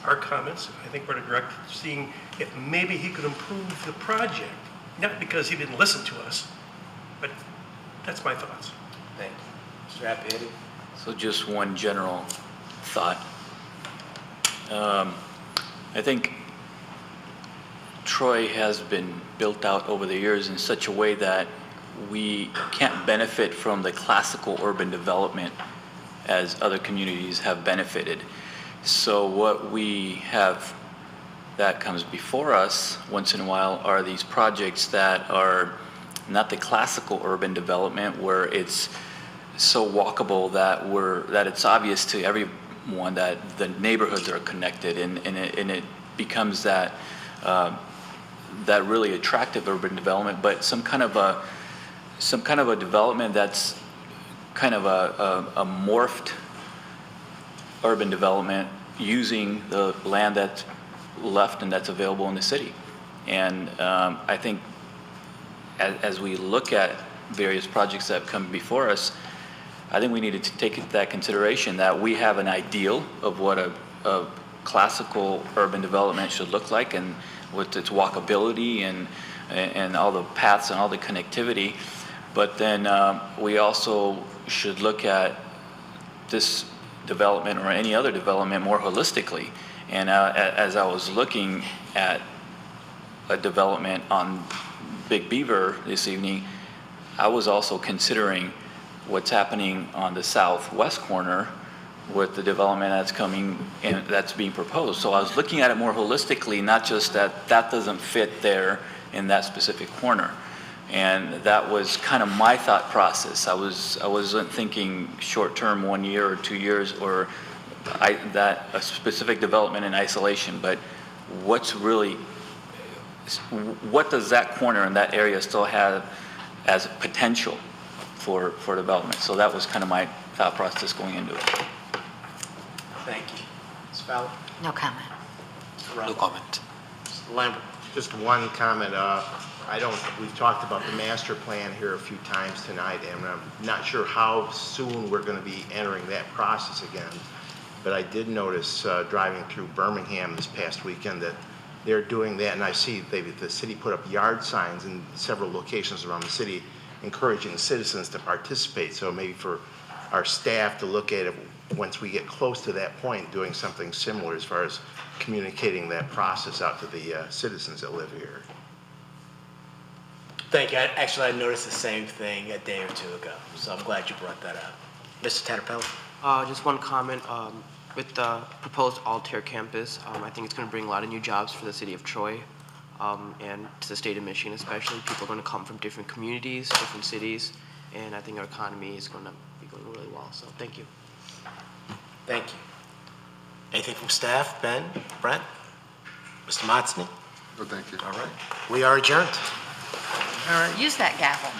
Our comments, I think, were directed to seeing if maybe he could improve the project, not because he didn't listen to us, but that's my thoughts. Thank you. Mr. Appiotti? So just one general thought. I think Troy has been built out over the years in such a way that we can't benefit from the classical urban development as other communities have benefited. So what we have that comes before us once in a while are these projects that are not the classical urban development where it's so walkable that it's obvious to everyone that the neighborhoods are connected, and it becomes that really attractive urban development, but some kind of a development that's kind of a morphed urban development using the land that's left and that's available in the city. And I think as we look at various projects that come before us, I think we need to take that consideration that we have an ideal of what a classical urban development should look like, and with its walkability and all the paths and all the connectivity. But then we also should look at this development or any other development more holistically. And as I was looking at a development on Big Beaver this evening, I was also considering what's happening on the southwest corner with the development that's coming and that's being proposed. So I was looking at it more holistically, not just that doesn't fit there in that specific corner. And that was kind of my thought process. I wasn't thinking short term, 1 year or 2 years, or a specific development in isolation, but what does that corner and that area still have as potential for development? So that was kind of my thought process going into it. Thank you. Ms. Fowler? No comment. No comment. Mr. Lambert? Just one comment. we've talked about the master plan here a few times tonight, and I'm not sure how soon we're going to be entering that process again. But I did notice driving through Birmingham this past weekend that they're doing that, and I see the city put up yard signs in several locations around the city encouraging citizens to participate. So maybe for our staff to look at it once we get close to that point, doing something similar as far as communicating that process out to the citizens that live here. Thank you. Actually, I noticed the same thing a day or two ago, so I'm glad you brought that up. Mr. Tatterpelli? Just one comment. With the proposed Altair campus, I think it's going to bring a lot of new jobs for the city of Troy and to the state of Michigan especially. People are going to come from different communities, different cities, and I think our economy is going to be going really well. So thank you. Thank you. Anything from staff? Ben? Brent? Mr. Motzny? No, thank you. All right. We are adjourned. Use that gavel.